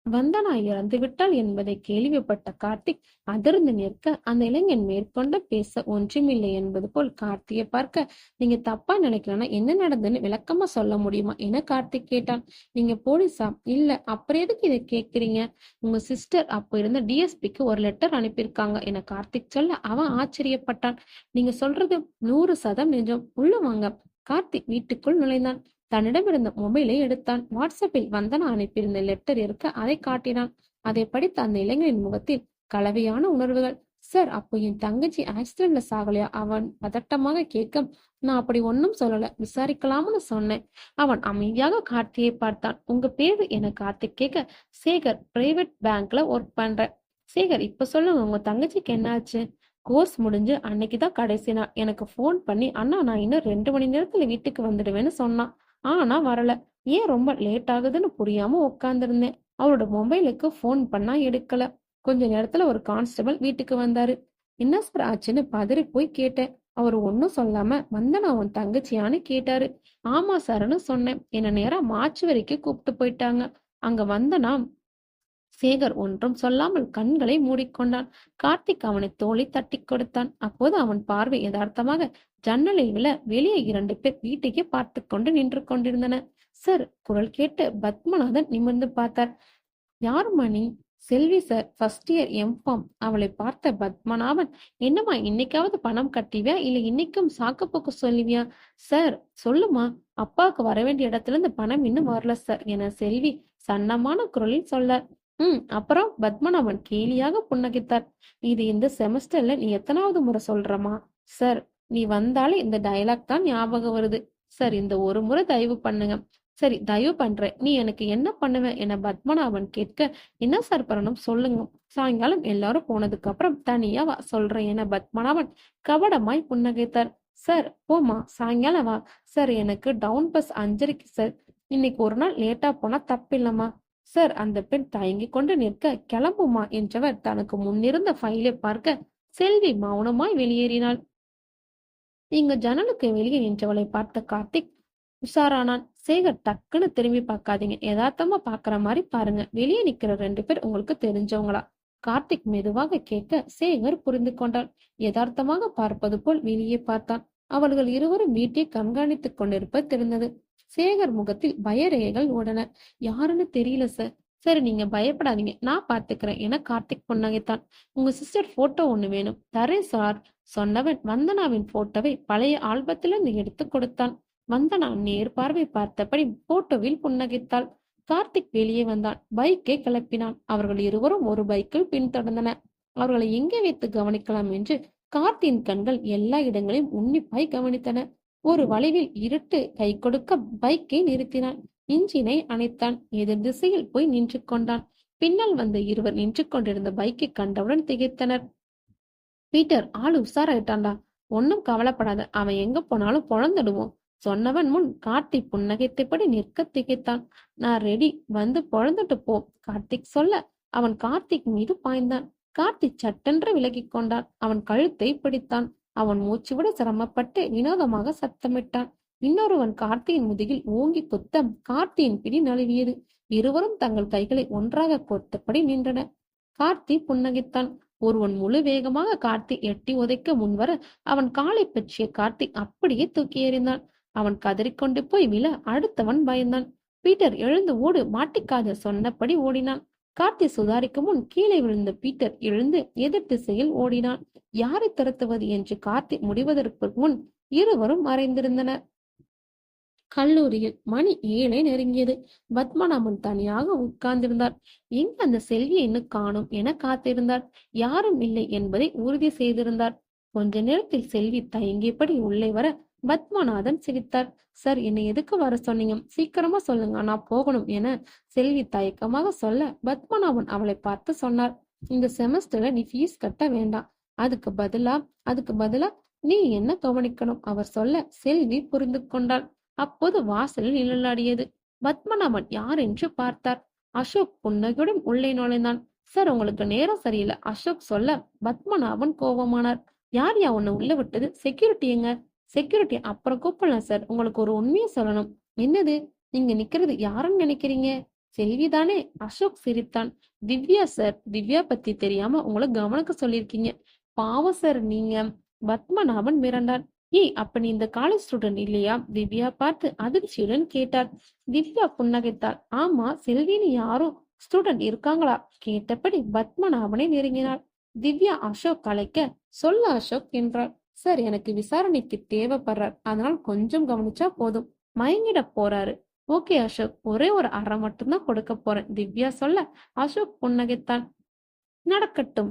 வந்தனா இறந்து விட்டாள் என்பதை கேள்விப்பட்ட கார்த்திக் அதிர்ந்து நிற்க, அந்த இளைஞன் மேற்கொண்டு பேச ஒன்றுமில்லை என்பது போல் கார்த்தியை பார்க்க, நீங்க தப்பா நினைக்கலன்னா என்ன நடந்ததுன்னு விளக்கமா சொல்ல முடியுமா என கார்த்திக் கேட்டான். நீங்க போலீஸா? இல்ல. அப்புறம் எதுக்கு இதை கேக்குறீங்க? உங்க சிஸ்டர் அப்போ இருந்த டிஎஸ்பிக்கு ஒரு லெட்டர் அனுப்பியிருக்காங்க என கார்த்திக் சொல்ல அவன் ஆச்சரியப்பட்டான். நீங்க சொல்றது 100% நிஜம். உள்ள வாங்க. கார்த்திக் வீட்டுக்குள் நுழைந்தான். தன்னிடமிருந்த மொபைலை எடுத்தான். வாட்ஸ்அப்பில் வந்தனா அனுப்பியிருந்த லெட்டர் இருக்க அதை காட்டினான். அதை படித்த அந்த இளைஞனின் முகத்தில் கலவையான உணர்வுகள். சார், அப்போ என் தங்கச்சி ஆக்சிடென்ட்ல சாகலையா? அவன் பதட்டமாக கேட்க, நான் அப்படி ஒன்னும் சொல்லல, விசாரிக்கலாம்னு சொன்னேன். அவன் அமைதியாக கார்த்தியை பார்த்தான். உங்க பேரு என கார்த்திக் கேட்க, சேகர், பிரைவேட் பேங்க்ல ஒர்க் பண்றேன். சேகர், இப்ப சொல்லுங்க, உங்க தங்கச்சிக்கு என்னாச்சு? கோர்ஸ் முடிஞ்சு அன்னைக்குதான் கடைசி நாள். எனக்கு போன் பண்ணி, அண்ணா நான் இன்னும் 2 மணி நேரத்துல வீட்டுக்கு வந்துடுவேன்னு சொன்னான். ஆனா வரல. ஏன் ரொம்ப லேட் ஆகுதுன்னு புரியாம உட்கார்ந்திருந்தேன். அவரோட மொபைலுக்கு போன் பண்ணா எடுக்கல. கொஞ்ச நேரத்துல ஒரு கான்ஸ்டபிள் வீட்டுக்கு வந்தாரு. என்ன சார் ஆச்சுன்னு பதறி போய் கேட்டேன். அவர் ஒன்னும் சொல்லாம, வந்தனா உன் தங்கச்சியான்னு கேட்டாரு. ஆமா சார்ன்னு சொன்னேன். என்ன நேரா மார்ச் வரைக்கும் கூப்பிட்டு போயிட்டாங்க. அங்க வந்தனா. சேகர் ஒன்றும் சொல்லாமல் கண்களை மூடிக்கொண்டான். கார்த்திக் அவனை தோளை தட்டி கொடுத்தான். அப்போது அவன் பார்வை யதார்த்தமாக ஜன்னலில் விழ வெளியே 2 பேர் வீட்டையே பார்த்து கொண்டு நின்று கொண்டிருந்தனர். சார், குரல் கேட்டு பத்மநாதன் நிமிர்ந்து பார்த்தார். யார் மணி? செல்வி சார், ஃபர்ஸ்ட் இயர் எம்ஃபார்ம். அவளை பார்த்த பத்மநாபன், என்னம்மா இன்னைக்காவது பணம் கட்டிவியா இல்ல இன்னைக்கும் சாக்குப்போக்கு சொல்லுவியா? சார் சொல்லுமா, அப்பாவுக்கு வர வேண்டிய இடத்துல இருந்து பணம் இன்னும் வரல சார் என செல்வி சன்னமான குரலில் சொல்ல. அப்புறம் பத்மநாபன் கேலியாக புன்னகைத்தார். இது இந்த செமஸ்டர்ல நீ எத்தனாவது முறை சொல்றமா? சார், நீ வந்தாலே இந்த டயலாக் தான் ஞாபகம் வருது. சார், இந்த ஒரு முறை தயவு பண்ணுங்க. சரி, தயவு பண்றேன். நீ எனக்கு என்ன பண்ணுவ என பத்மநாபன் கேட்க, என்ன சார் பண்ணணும் சொல்லுங்க. சாயங்காலம் எல்லாரும் போனதுக்கு அப்புறம் தனியா வா சொல்றேன் என பத்மநாபன் கபடமாய் புன்னகைத்தார். சார் போமா, சாயங்காலம் வா. சார், எனக்கு டவுன் பஸ் 5:30 சார். இன்னைக்கு ஒரு நாள் லேட்டா போனா தப்பில்லம்மா. சார், அந்த பெண் தயங்கிக் கொண்டு நிற்க, கிளம்புமா என்றவர் தனக்கு முன்னிருந்த ஃபைலை பார்க்க செல்வி மௌனமாய் வெளியேறினாள். இங்க ஜன்னலுக்கு வெளியே நின்றவளை பார்த்த கார்த்திக் உஷாரானான். சேகர், டக்குன்னு திரும்பி பார்க்காதீங்க, யதார்த்தமா பாக்குற மாதிரி பாருங்க. வெளியே நிக்கிற 2 பேர் உங்களுக்கு தெரிஞ்சவங்களா? கார்த்திக் மெதுவாக கேட்க சேகர் புரிந்து கொண்டான். யதார்த்தமாக பார்ப்பது போல் வெளியே பார்த்தான். அவர்கள் இருவரும் வீட்டை கண்காணித்துக் கொண்டிருப்பது தெரிந்தது. சேகர் முகத்தில் பயரேகைகள் ஓடன. யாருன்னு தெரியல சார். சரி, நீங்க பயப்படாதீங்க, நான் பாத்துக்கிறேன் என கார்த்திக் புன்னகைத்தான். உங்க சிஸ்டர் போட்டோ ஒண்ணு வேணும். தரேன் சார் சொன்னவன் வந்தனாவின் போட்டோவை பழைய ஆல்பத்திலிருந்து எடுத்து கொடுத்தான். வந்தனா நேர்பார்வை பார்த்தபடி போட்டோவில் புன்னகைத்தாள். கார்த்திக் வெளியே வந்தான். பைக்கை கிளப்பினான். அவர்கள் இருவரும் ஒரு பைக்கில் பின்தொடர்ந்தனர். அவர்களை எங்கே வைத்து கவனிக்கலாம் என்று கார்த்தியின் கண்கள் எல்லா இடங்களையும் உன்னிப்பாய் கவனித்தன. ஒரு வளைவில் இருட்டு கை கொடுக்க பைக்கை நிறுத்தினான். இன்ஜினை அணைத்தான். எதிர் திசையில் போய் நின்று கொண்டான். பின்னால் வந்த இருவர் நின்று கொண்டிருந்த பைக்கை கண்டவுடன் திகைத்தனர். பீட்டர், ஆளு உஷாராயிட்டான்டா, ஒன்னும் கவலைப்படாத, அவன் எங்க போனாலும் பொழந்துடுவோம் சொன்னவன் முன் கார்த்திக் புன்னகைத்தபடி நிற்க திகைத்தான். நான் ரெடி, வந்து பொழந்துட்டு போ கார்த்திக் சொல்ல அவன் கார்த்திக் மீது பாய்ந்தான். கார்த்திக் சட்டென்று விலகி கொண்டான். அவன் கழுத்தை பிடித்தான். அவன் மூச்சு விட சிரமப்பட்டு வினோதமாக சத்தமிட்டான். இன்னொருவன் கார்த்தியின் முதுகில் ஓங்கி குத்த கார்த்தியின் பிடி நழுவியது. இருவரும் தங்கள் கைகளை ஒன்றாக கோர்த்தபடி நின்றனர். கார்த்தி புன்னகைத்தான். ஒருவன் முழு வேகமாக கார்த்தி எட்டி உதைக்க முன்வர அவன் காலை பற்றிய கார்த்தி அப்படியே தூக்கி எறிந்தான். அவன் கதறிக்கொண்டு போய் விழ அடுத்தவன் பயந்தான். பீட்டர், எழுந்து ஓடு, மாட்டிக்காத சொன்னபடி ஓடினான். கார்த்தி சுதாரிக்கும் முன் கீழே விழுந்த பீட்டர் எழுந்து எதிர் திசையில் ஓடினான். யாரை துரத்துவது என்று கார்த்தி முடிவதற்கு முன் இருவரும் மறைந்திருந்தனர். கல்லூரியில் மணி 7 நெருங்கியது. பத்மநாபன் தனியாக உட்கார்ந்திருந்தார். எங்க அந்த செல்வியை இன்னும் காணும் என காத்திருந்தார். யாரும் இல்லை என்பதை உறுதி செய்திருந்தார். கொஞ்ச நேரத்தில் செல்வி தயங்கியபடி உள்ளே வர பத்மநாதன் சிரித்தார். சார், என்னை எதுக்கு வர சொன்னீங்க? சீக்கிரமா சொல்லுங்க, நான் போகணும் என செல்வி தயக்கமாக சொல்ல பத்மநாபன் அவளை பார்த்து சொன்னார். இந்த செமஸ்டர்ல நீ ஃபீஸ் கட்ட வேண்டாம். அதுக்கு பதிலா நீ என்ன கவனிக்கணும் அவர் சொல்ல செல்வி புரிந்து கொண்டாள். அப்போது வாசலில் நிழலாடியது. பத்மநாபன் யார் என்று பார்த்தார். அசோக் புன்னகையுடன் உள்ளே நுழைந்தான். சார், உங்களுக்கு நேரம் சரியில்லை அசோக் சொல்ல பத்மநாபன் கோபமானார். யார் உன்னை உள்ள விட்டது? செக்யூரிட்டி எங்க? செக்யூரிட்டி அப்புறம் கூப்பிடலாம் சார், உங்களுக்கு ஒரு உண்மையை சொல்லணும். என்னது? நீங்க நிக்கிறது யாருன்னு நினைக்கிறீங்க? செல்விதானே? அசோக் சிரித்தான். திவ்யா சார், திவ்யா பத்தி தெரியாம உங்களை கவனிக்க சொல்லியிருக்கீங்க. பாவம் சார் நீங்க. பத்மநாபன் மிரண்டான். ஏய், அப்ப நீ இந்த காலேஜ் ஸ்டூடெண்ட் இல்லையா? திவ்யா பார்த்து அதிர்ச்சியுடன் கேட்டார். திவ்யா புன்னகைத்தாள். ஆமா, செல்வின்னு யாரும் ஸ்டூடெண்ட் இருக்காங்களா கேட்டபடி பத்மநாபனை நெருங்கினாள். திவ்யா அசோக் அழைக்க, சொல்ல அசோக் என்றாள். சார், எனக்கு விசாரணைக்கு தேவைப்படுறார், அதனால் கொஞ்சம் கவனிச்சா போதும், மயங்கிட போறாரு. ஓகே அசோக், ஒரே ஒரு அறை மட்டும்தான் கொடுக்க போறேன் திவ்யா சொல்ல அசோக் புன்னகைத்தான். நடக்கட்டும்.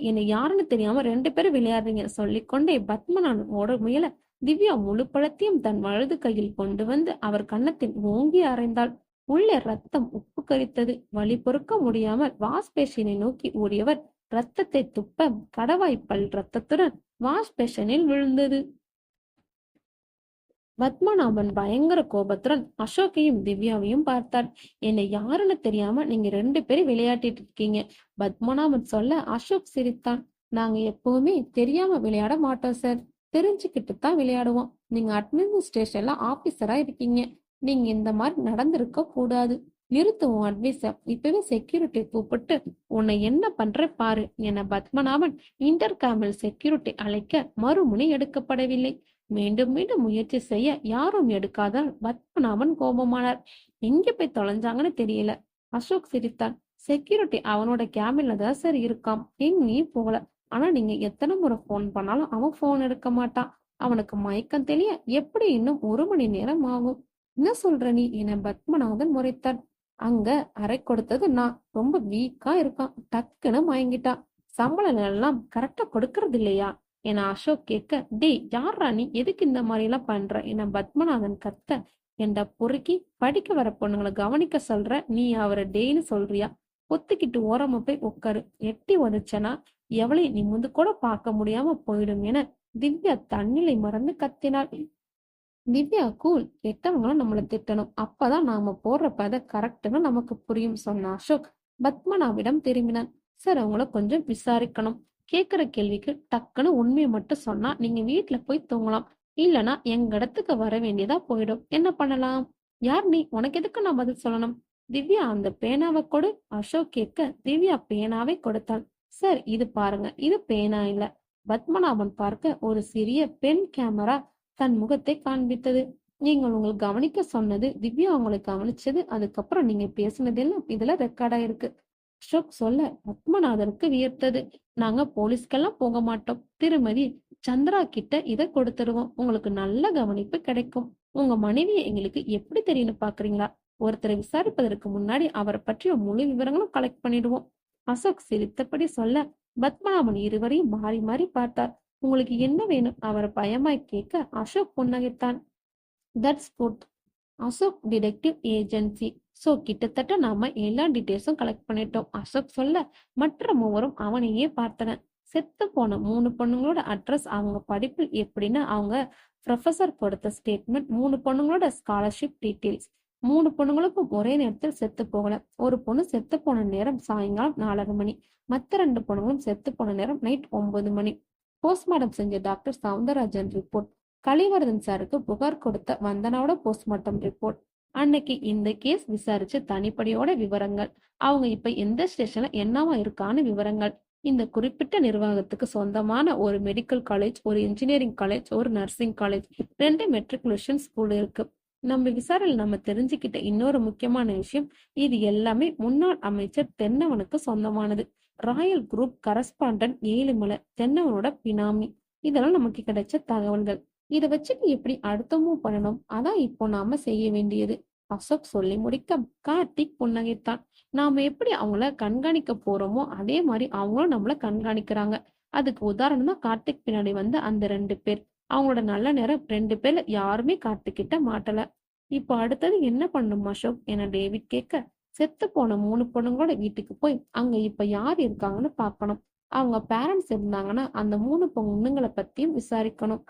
என்னை யாருன்னு தெரியாம 2 பேரும் விளையாடுறீங்க சொல்லிக்கொண்டே பத்மநாபன் ஓட முயல திவ்யா முழு பழத்தையும் தன் வலது கையில் கொண்டு வந்து அவர் கன்னத்தில் ஓங்கி அறைந்தாள். உள்ளே ரத்தம் உப்பு கரித்தது. வலி பொறுக்க முடியாமல் வாஷ் பேஷனை நோக்கி ஓடியவர் ரத்தத்தை துப்ப கடவாய்ப்பல் ரத்தத்துடன் வாஷ் பேஷனில் விழுந்தது. பத்மநாபன் பயங்கர கோபத்துடன் அசோக்கையும் திவ்யாவையும் பார்த்தார். என்னை யாருன்னு தெரியாம நீங்க 2 பேரும் விளையாட்டிட்டு இருக்கீங்க பத்மநாபன் சொல்ல அசோக் சிரித்தான். நாங்க எப்பவுமே தெரியாம விளையாட மாட்டோம் சார், தெரிஞ்சுக்கிட்டு தான் விளையாடுவோம். நீங்க அட்மினிஸ்ட்ரேஷன்ல ஆபீசரா இருக்கீங்க, நீங்க இந்த மாதிரி நடந்திருக்க கூடாது. நிறுத்துவோம் அட்வைஸ, இப்பவே செக்யூரிட்டி கூப்பிட்டு உன்னை என்ன பண்ற பாரு என பத்மநாபன் இன்டர்காமில் செக்யூரிட்டி அழைக்க மறுமுனை எடுக்கப்படவில்லை. மீண்டும் மீண்டும் முயற்சி செய்ய யாரும் எடுக்காதால் பத்மநாபன் கோபமானார். எங்க போய் தொலைஞ்சாங்கன்னு தெரியல. அசோக் சிரித்தான். செக்யூரிட்டி அவனோட கேபின்ல தான் சார் இருக்கான், எங்கேயும் போகல. ஆனா நீங்க எத்தனை முறை போன் பண்ணாலும் அவன் போன் எடுக்க மாட்டான். அவனுக்கு மயக்கம் தெரிய எப்படி இன்னும் 1 மணி நேரம் ஆகும். என்ன சொல்ற நீ என பத்மநாதன் முறைத்தார். அங்க அறை கொடுத்தது நான், ரொம்ப வீக்கா இருக்கான், டக்குன்னு மயங்கிட்டான். சம்பளம் எல்லாம் கரெக்டா கொடுக்கறது இல்லையா என அசோக் கேட்க, டேய் யாரா நீ, எதுக்கு இந்த மாதிரி எல்லாம் பண்ற என பத்மநாதன் கத்த, என்ற பொறுக்கி படிக்க வர பொண்ணுங்களை கவனிக்க சொல்ற, நீ அவரை டேன்னு சொல்றியா? ஒத்துக்கிட்டு ஓரமா போய் உட்காரு, எட்டி உதச்சனா எவளை நிமிந்து கூட பார்க்க முடியாம போயிடும் என திவ்யா தன்னிலை மறந்து கத்தினாள். திவ்யா கூல், கெட்டவங்களும் நம்மள திட்டணும், அப்பதான் நாம போடுற பத கரெக்ட்னு நமக்கு புரியும் சொன்ன அசோக் பத்மனாவிடம் திரும்பினான். சார், அவங்கள கொஞ்சம் விசாரிக்கணும். கேக்குற கேள்விக்கு டக்குன்னு உண்மையை மட்டும் சொன்னா நீங்க வீட்டுல போய் தூங்கலாம், இல்லனா எங்க இடத்துக்கு வர வேண்டியதா போயிடும். என்ன பண்ணலாம்? யார் நீ? உனக்கு எதுக்கு நான் பதில் சொல்லணும்? திவ்யா, அந்த பேனாவை கொடு. அசோக் கேட்க திவ்யா பேனாவை கொடுத்தாள். சார், இது பாருங்க, இது பேனா இல்ல. பத்மநாபன் பார்க்க ஒரு சிறிய பென் கேமரா தன் முகத்தை காண்பித்தது. நீங்கள் உங்களை கவனிக்க சொன்னது, திவ்யா உங்களை கவனிச்சது, அதுக்கப்புறம் நீங்க பேசினதெல்லாம் இதுல ரெக்கார்ட் ஆயிருக்கு. அசோக் சொல்ல பத்மநாதனுக்கு வியர்த்தது. நாங்க போலீஸ்க்கெல்லாம் போக மாட்டோம். திருமதி சந்திரா கிட்ட இதை கொடுத்துருவோம். உங்களுக்கு நல்ல கவனிப்பு கிடைக்கும். உங்க மனைவியை எங்களுக்கு எப்படி தெரியும்னு பாக்குறீங்களா? ஒருத்தரை விசாரிப்பதற்கு முன்னாடி அவரை பற்றிய முழு விவரங்களும் கலெக்ட் பண்ணிடுவோம். அசோக் சிரித்தபடி சொல்ல பத்மநாபன் இருவரையும் மாறி மாறி பார்த்தார். உங்களுக்கு என்ன வேணும்? அவரை பயமாய் கேட்க அசோக் புன்னகைத்தான். That's good. Ashok detective agency. So கிட்டத்தட்ட நாம எல்லா டீட்டெயில்ஸும் கலெக்ட் பண்ணிட்டோம். அசோக் சொல்ல மற்ற மூவரும் அவனையே பார்த்தனர். செத்து போன 3 பொண்ணுங்களோட அட்ரஸ், அவங்க படிப்பில் எப்படின்னா அவங்க ப்ரொஃபசர் கொடுத்த ஸ்டேட்மெண்ட், 3 பொண்ணுங்களோட ஸ்காலர்ஷிப் டீட்டெயில்ஸ். 3 பொண்ணுங்களுக்கும் ஒரே நேரத்தில் செத்து போகல. ஒரு பொண்ணு செத்து போன நேரம் சாயங்காலம் 4:30 மணி. மற்ற 2 பொண்ணுங்களும் செத்து போன நேரம் நைட் 9 மணி. போஸ்ட்மார்டம் செஞ்ச டாக்டர் சவுந்தரராஜன் ரிப்போர்ட், கலிவர்தன் சாருக்கு புகார் கொடுத்த வந்தனாவோட போஸ்ட்மார்ட்டம் ரிப்போர்ட், அன்னைக்கு இந்த கேஸ் விசாரிச்ச தனிப்படையோட விவரங்கள், அவங்க இப்ப எந்த ஸ்டேஷன்ல என்னவா இருக்கான்னு விவரங்கள், இந்த குறிப்பிட்ட நிர்வாகத்துக்கு சொந்தமான ஒரு மெடிக்கல் காலேஜ், ஒரு இன்ஜினியரிங் காலேஜ், ஒரு நர்சிங் காலேஜ், 2 மெட்ரிகுலேஷன் ஸ்கூல் இருக்கு. நம்ம விசாரணையில் நம்ம தெரிஞ்சுக்கிட்ட இன்னொரு முக்கியமான விஷயம், இது எல்லாமே முன்னாள் அமைச்சர் தென்னவனுக்கு சொந்தமானது. ராயல் குரூப் கரஸ்பாண்டன்ட் ஏழுமலை தென்னவனோட பினாமி. இதெல்லாம் நமக்கு கிடைச்ச தகவல்கள். இதை வச்சுட்டு எப்படி அடுத்த மூவ் பண்ணணும், அதான் இப்போ நாம செய்ய வேண்டியது. அசோக் சொல்லி முடிக்க கார்த்திக் புன்னகைத்தான். நாம எப்படி அவங்கள கண்காணிக்க போறோமோ அதே மாதிரி அவங்களும் நம்மள கண்காணிக்கிறாங்க. அதுக்கு உதாரணம் தான் கார்த்திக் பின்னாடி வந்த அந்த 2 பேர். அவங்களோட நல்ல நேரம் 2 பேர்ல யாருமே கார்த்திக் கிட்ட மாட்டல. இப்போ அடுத்தது என்ன பண்ணும் அசோக் என டேவிட் கேட்க, செத்து போன 3 பொண்ணுங்களோட வீட்டுக்கு போய் அங்க இப்ப யார் இருக்காங்கன்னு பாக்கணும். அவங்க பேரண்ட்ஸ் இருந்தாங்கன்னா அந்த 3 பொண்ணுங்களை பத்தியும் விசாரிக்கணும்.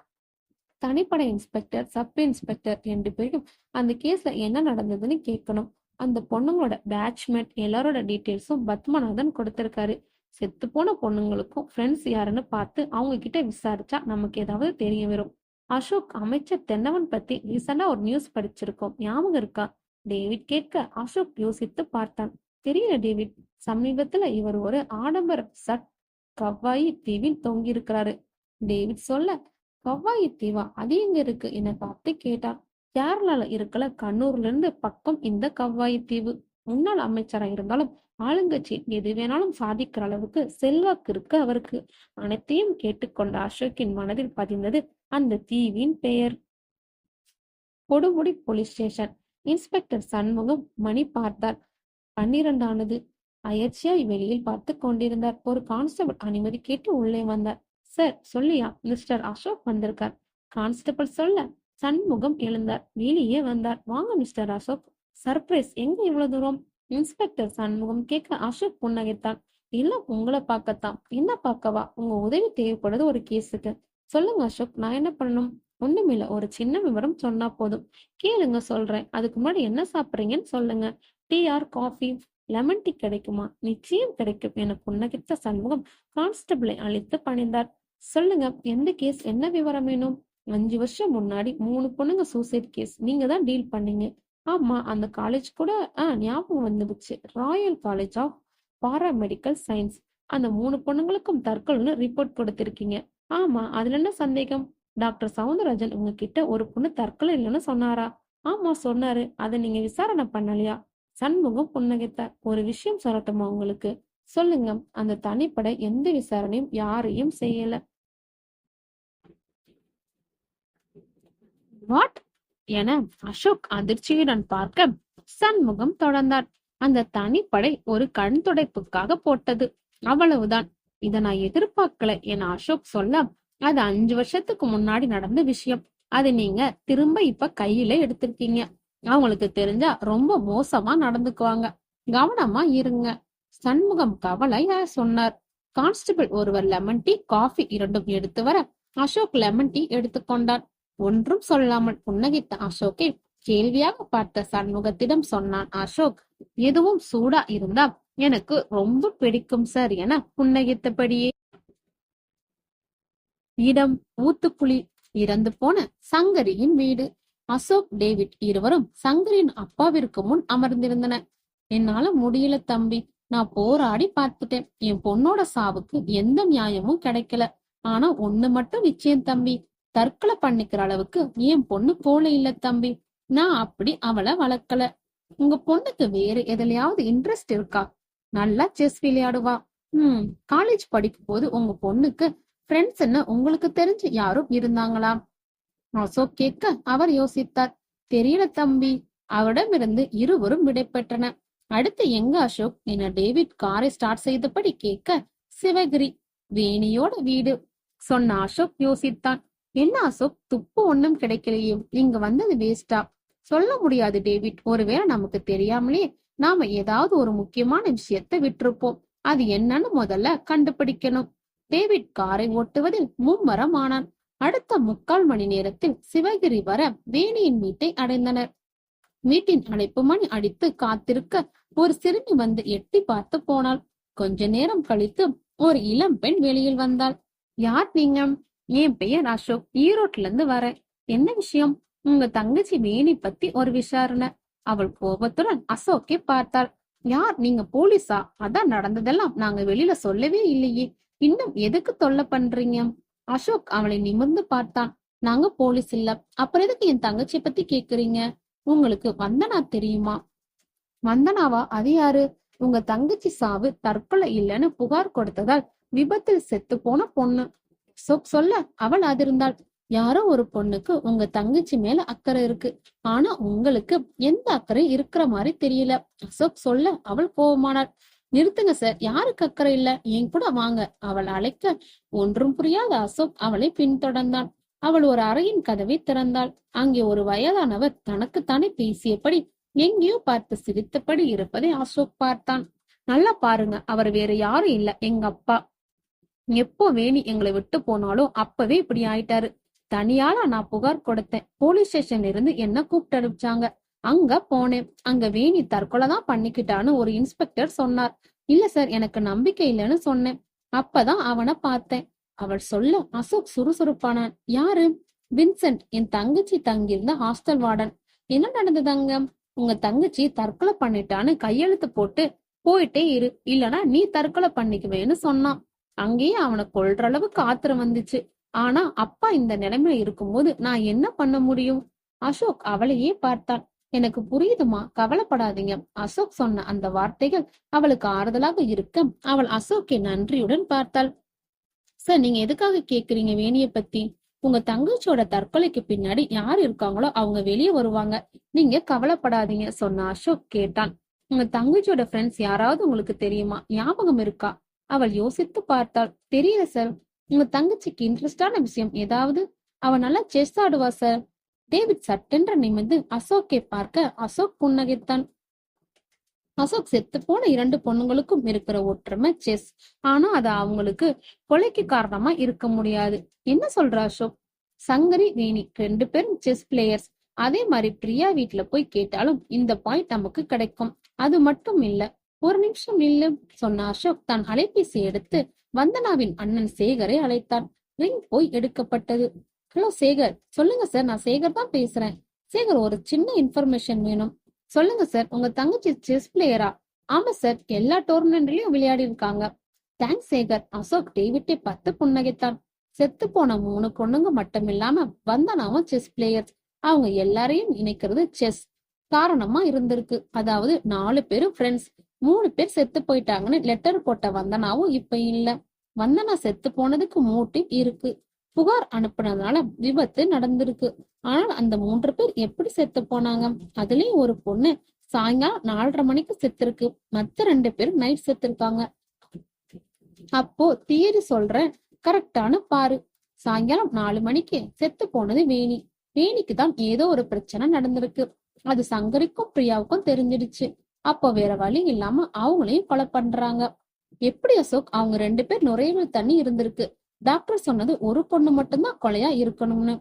தனிப்படை இன்ஸ்பெக்டர், சப் இன்ஸ்பெக்டர் 2 பேரும் அந்த கேஸ்ல என்ன நடந்ததுன்னு கேட்கணும். அந்த பொண்ணுங்களோட பேட்ச்மேட் எல்லாரோட டீட்டெயில்ஸும் பத்மநாதன் கொடுத்திருக்காரு. செத்து போன பொண்ணுங்களுக்கும் ஃப்ரெண்ட்ஸ் யாருன்னு பார்த்து அவங்க கிட்ட விசாரிச்சா நமக்கு ஏதாவது தெரிய வரும். அசோக், அமைச்சர் தென்னவன் பத்தி ரீசெண்டா ஒரு நியூஸ் படிச்சிருக்கோம், ஞாபகம் இருக்கா? டேவிட் கேட்க அசோக் யோசித்து பார்த்தான். தெரியல டேவிட், சமீபத்துல இவர் ஒரு ஆடம்பர சட் கவ்வாயி தீவில் தொங்கி இருக்கிறாரு. டேவிட் சொல்ல, கவ்வாயி தீவா, அது எங்க இருக்கு என பார்த்து கேட்டார். கேரளால இருக்கல, கண்ணூர்ல இருந்து பக்கம் இந்த கவ்வாயி தீவு. முன்னாள் அமைச்சரா இருந்தாலும் ஆளுங்கட்சி எது வேணாலும் சாதிக்கிற அளவுக்கு செல்வாக்கு இருக்கு அவருக்கு. அனைத்தையும் கேட்டுக்கொண்ட அசோக்கின் மனதில் பதிந்தது அந்த தீவின் பெயர். Kodumudi police station. Inspector Shanmugam மணி பார்த்தார். 12 ஆனது. அயற்சியாய் வெளியில் பார்த்து கொண்டிருந்தார். ஒரு கான்ஸ்டபிள் அனுமதி கேட்டு உள்ளே வந்தார். சார், சொல்லியா? மிஸ்டர் அசோக் வந்திருக்கார். கான்ஸ்டபிள் சொல்ல சண்முகம் எழுந்தார். வெளியே வந்தார். வாங்க மிஸ்டர் அசோக். சர்ப்ரைஸ், எங்க இவ்வளவு தூரம்? இன்ஸ்பெக்டர் சண்முகம் கேட்க அசோக் புன்னகைத்தான். எல்லாம் உங்களை பார்க்கத்தான். என்ன பார்க்கவா? உங்க உதவி தேவைப்படுது ஒரு கேஸுக்கு. சொல்லுங்க அசோக், நான் என்ன பண்ணணும்? ஒண்ணுமில்ல, ஒரு சின்ன விவரம் சொன்னா போதும். கேளுங்க, சொல்றேன். அதுக்கு முன்னாடி என்ன சாப்பிடுறீங்கன்னு சொல்லுங்க. Tea R coffee? Lemon tea கிடைக்குமா? நிச்சயம் கிடைக்கும் என புன்னகித்த சண்முகம் கான்ஸ்டபிளை அழைத்து பணிந்தார். சொல்லுங்க, எந்த கேஸ், என்ன விவரம் வேணும்? 5 வருஷம் முன்னாடி 3 பொண்ணுங்க சூசைட் கேஸ் நீங்க தான் டீல் பண்ணீங்க. ஆமா, அந்த காலேஜ் கூட ஞாபகம் வந்துடுச்சு. Royal college of paramedical science. அந்த 3 பொண்ணுங்களுக்கும் தற்கொலைன்னு ரிப்போர்ட் கொடுத்திருக்கீங்க. ஆமா, அதுல என்ன சந்தேகம்? டாக்டர் சவுந்தரராஜன் உங்ககிட்ட ஒரு பொண்ணு தற்கொலை இல்லைன்னு சொன்னாரா? ஆமா சொன்னாரு. அதை நீங்க விசாரணை பண்ணலையா? சண்முகம் புன்னகைத்தார். ஒரு விஷயம் சொல்லட்டுமா உங்களுக்கு? சொல்லுங்க. அந்த தனிப்படை எந்த விசாரணையும் யாரையும் செய்யல. வாட் என அசோக் அதிர்ச்சியுடன் பார்க்க சண்முகம் தொடர்ந்தார். அந்த தனிப்படை ஒரு கண் துடைப்புக்காக போட்டது, அவ்வளவுதான். இத நான் எதிர்பார்க்கல என அசோக் சொல்ல, அது 5 வருஷத்துக்கு முன்னாடி நடந்த விஷயம். அது நீங்க திரும்ப இப்ப கையில எடுத்திருக்கீங்க. அவங்களுக்கு தெரிஞ்சா ரொம்ப மோசமா நடந்துக்குவாங்க. கவனமா இருங்க. சண்முகம் கவலையா சொன்னார். கான்ஸ்டபிள் ஒருவர் லெமன் டீ, காஃபி இரண்டும் எடுத்து வர அசோக் லெமன் டீ எடுத்துக்கொண்டார். ஒன்றும் சொல்லாமல் புன்னகைத்த அசோக்கை கேள்வியாக பார்த்த சண்முகத்திடம் சொன்னான் அசோக். எதுவும் சூடா இருந்தா எனக்கு ரொம்ப பிடிக்கும் சார் என புன்னகைத்தபடியே. இடம் ஊத்துக்குளி. இறந்து போன சங்கரியின் வீடு. அசோக், டேவிட் இருவரும் சங்கரியின் அப்பாவிற்கு முன் அமர்ந்திருந்தனர். என்னால முடியல தம்பி, நான் போராடி பார்த்துட்டேன். என் பொண்ணோட சாவுக்கு எந்த நியாயமும் கிடைக்கல. ஆனா ஒண்ணு மட்டும் நிச்சயம் தம்பி, தற்கொலை பண்ணிக்கிற அளவுக்கு என் பொண்ணு கோழை இல்ல தம்பி. நான் அப்படி அவளை வளர்க்கல. உங்க பொண்ணுக்கு வேற எதுலயாவது இன்ட்ரெஸ்ட் இருக்கா? நல்லா செஸ் விளையாடுவா. காலேஜ் படிக்கும் போது உங்க பொண்ணுக்கு ஃப்ரெண்ட்ஸ்ன்னு உங்களுக்கு தெரிஞ்சு யாரும் இருந்தாங்களா? அசோக் கேட்க அவர் யோசித்தார். தெரியல தம்பி. அவரிடமிருந்து இருவரும் விடை பெற்றனர். அடுத்து எங்க அசோக் என டேவிட் காரை ஸ்டார்ட் செய்தபடி கேட்க, சிவகிரி, வேணியோட வீடு சொன்ன அசோக் யோசித்தான். என்ன அசோக், துப்பு ஒண்ணும் கிடைக்கலையே, இங்க வந்தது வேஸ்டா? சொல்ல முடியாது டேவிட். ஒருவேளை நமக்கு தெரியாமலே நாம ஏதாவது ஒரு முக்கியமான விஷயத்த விட்டிருப்போம். அது என்னன்னு முதல்ல கண்டுபிடிக்கணும். டேவிட் காரை ஓட்டுவதில் மும்மரம் ஆனான். அடுத்த 3/4 மணி நேரத்தில் சிவகிரி வர வேணியின் வீட்டை அடைந்தனர். வீட்டின் அழைப்பு மணி அடித்து காத்திருக்க ஒரு சிறுமி வந்து எட்டி பார்த்து போனாள். கொஞ்ச நேரம் கழித்து ஒரு இளம் பெண் வெளியில் வந்தாள். யார் நீங்க? என் பெயர் அசோக், ஈரோட்ல இருந்து வரேன். என்ன விஷயம்? உங்க தங்கச்சி வேணி பத்தி ஒரு விசாரணை. அவள் கோபத்துடன் அசோக்கை பார்த்தாள். யார் நீங்க? போலீஸா? அதான் நடந்ததெல்லாம் நாங்க வெளியில சொல்லவே இல்லையே, இன்னும் எதுக்கு தொல்லை பண்றீங்க? அசோக் அவளை நிமிர்ந்து பார்த்தான். நாங்க போலீஸ் இல்ல. அப்புறம் எதுக்கு என் தங்கச்சியை பத்தி கேக்குறீங்க? உங்களுக்கு வந்தனா தெரியுமா? வந்தனாவா? அது யாரு? உங்க தங்கச்சி சாவு தற்கொலை இல்லைன்னு புகார் கொடுத்ததால் விபத்தில் செத்து போன பொண்ணு. அசோக் சொல்ல அவள் அதிர்ந்தாள். யாரோ ஒரு பொண்ணுக்கு உங்க தங்கச்சி மேல அக்கறை இருக்கு, ஆனா உங்களுக்கு எந்த அக்கறை இருக்கிற மாதிரி தெரியல. அசோக் சொல்ல அவள் கோபமானாள். நிறுத்துங்க சார், யாருக்கு அக்கறை இல்ல, என் கூட வாங்க அவள் அழைக்க. ஒன்றும் புரியாத அசோக் அவளை பின்தொடர்ந்தான். அவள் ஒரு அறையின் கதவை திறந்தாள். அங்கே ஒரு வயதானவர் தனக்குத்தானே பேசியபடி எங்கேயோ பார்த்து சிரித்தபடி இருப்பதை அசோக் பார்த்தான். நல்லா பாருங்க, அவர் வேற யாரும் இல்ல, எங்க அப்பா. எப்போ வேணி எங்களை விட்டு போனாலோ அப்பவே இப்படி ஆயிட்டாரு. தனியால நான் புகார் கொடுத்தேன். போலீஸ் ஸ்டேஷன்ல இருந்து என்ன கூப்பிட்டு அனுப்பிச்சாங்க. அங்க போனேன். அங்க வேணி தற்கொலை தான் பண்ணிக்கிட்டான்னு ஒரு இன்ஸ்பெக்டர் சொன்னார். இல்ல சார், எனக்கு நம்பிக்கை இல்லைன்னு சொன்னேன். அப்பதான் அவனை பார்த்தேன். அவள் சொல்ல அசோக் சுறுசுறுப்பானான். யாரு? வின்சென்ட், என் தங்கச்சி தங்கியிருந்த ஹாஸ்டல் வார்டன். என்ன நடந்ததாங்க? உங்க தங்கச்சி தற்கொலை பண்ணிட்டான்னு கையெழுத்து போட்டு போயிட்டே இரு, இல்லனா நீ தற்கொலை பண்ணிக்குவேன்னு சொன்னான். அங்கேயே அவனை கொல்ற அளவுக்கு ஆத்திரம் வந்துச்சு. ஆனா அப்பா இந்த நிலைமையில இருக்கும்போது நான் என்ன பண்ண முடியும்? அசோக் அவளையே பார்த்தான். எனக்கு புரியுதுமா, கவலைப்படாதீங்க. அசோக் சொன்ன அந்த வார்த்தைகள் அவளுக்கு ஆறுதலாக இருக்க அவள் அசோக்கை நன்றியுடன் பார்த்தாள். சார், நீங்க எதுக்காக கேக்குறீங்க வேணிய பத்தி? உங்க தங்கச்சியோட தற்கொலைக்கு பின்னாடி யார் இருக்காங்களோ அவங்க வெளியே வருவாங்க. நீங்க கவலைப்படாதீங்க சொன்ன அசோக் கேட்டான். உங்க தங்கச்சியோட ஃப்ரெண்ட்ஸ் யாராவது உங்களுக்கு தெரியுமா? ஞாபகம் இருக்கா? அவள் யோசித்து பார்த்தாள். தெரியல சார். உங்க தங்கச்சிக்கு இன்ட்ரெஸ்டான விஷயம் ஏதாவது? அவன் நல்லா செஸ் ஆடுவா சார். டேவிட் சட்டென்று நிமிர்ந்து அசோக்கை பார்க்க அசோக் புன்னகைத்தான். அசோக், செத்து போன 2 பொண்ணுங்களுக்கும் இருக்கிற ஒற்றுமை செஸ். ஆனா அது அவங்களுக்கு கொலைக்கு காரணமா இருக்க முடியாது. என்ன சொல்ற அசோக்? சங்கரி, வேணி 2 பேரும் செஸ் பிளேயர்ஸ். அதே மாதிரி பிரியா வீட்டுல போய் கேட்டாலும் இந்த பாயிண்ட் நமக்கு கிடைக்கும். அது மட்டும் இல்ல. ஒரு நிமிஷம் இல்ல சொன்ன அசோக் தன் அலைபேசி எடுத்து வந்தனாவின் அண்ணன் சேகரை அழைத்தான். ரிங் போய் எடுக்கப்பட்டது. ஹலோ சேகர். சொல்லுங்க சார், நான் சேகர் தான் பேசுறேன். சேகர், ஒரு சின்ன இன்ஃபர்மேஷன் வேணும். சொல்லுங்க சார், உங்க தங்கச்சி செஸ் பிளேயரா? ஆமா சார், எல்லா டோர்னமெண்ட்லயும் விளையாடி இருக்காங்க. தேங்க்ஸ் சேகர். அசோக் டேவிட்டை பார்த்து புன்னகைத்தான். செத்து போன 3 பொண்ணுங்க மட்டும் இல்லாம வந்தனாவும் செஸ் பிளேயர். அவங்க எல்லாரையும் இணைக்கிறது செஸ் காரணமா இருந்திருக்கு. அதாவது 4 பேரும் ஃப்ரெண்ட்ஸ், 3 பேர் செத்து போயிட்டாங்கன்னு லெட்டர் போட்ட வந்தனாவும் இப்ப இல்ல. வந்தனா செத்து போனதுக்கு மோட்டிவ் இருக்கு. புகார் அனுப்புனதுனால விபத்து நடந்திருக்கு. ஆனால் அந்த 3 பேர் எப்படி செத்து போனாங்க? அதுலயும் ஒரு பொண்ணு சாயங்காலம் 4:30 மணிக்கு செத்துருக்கு. மத்த 2 பேரும் நைட் செத்துருக்காங்க. அப்போ தியரி சொல்றேன், கரெக்டான பாரு. சாயங்காலம் 4 மணிக்கு செத்து போனது வேணி. வேணிக்கு தான் ஏதோ ஒரு பிரச்சனை நடந்திருக்கு. அது சங்கரிக்கும் பிரியாவுக்கும் தெரிஞ்சிடுச்சு. அப்போ வேற வழி இல்லாம அவங்களையும் கொலை பண்றாங்க. எப்படி அசோக்? அவங்க 2 பேர் நுரையீரல் தண்ணி இருந்திருக்கு. டாக்டர் சொன்னது ஒரு பொண்ணு மட்டும்தான் கொலையா இருக்கணும்னு.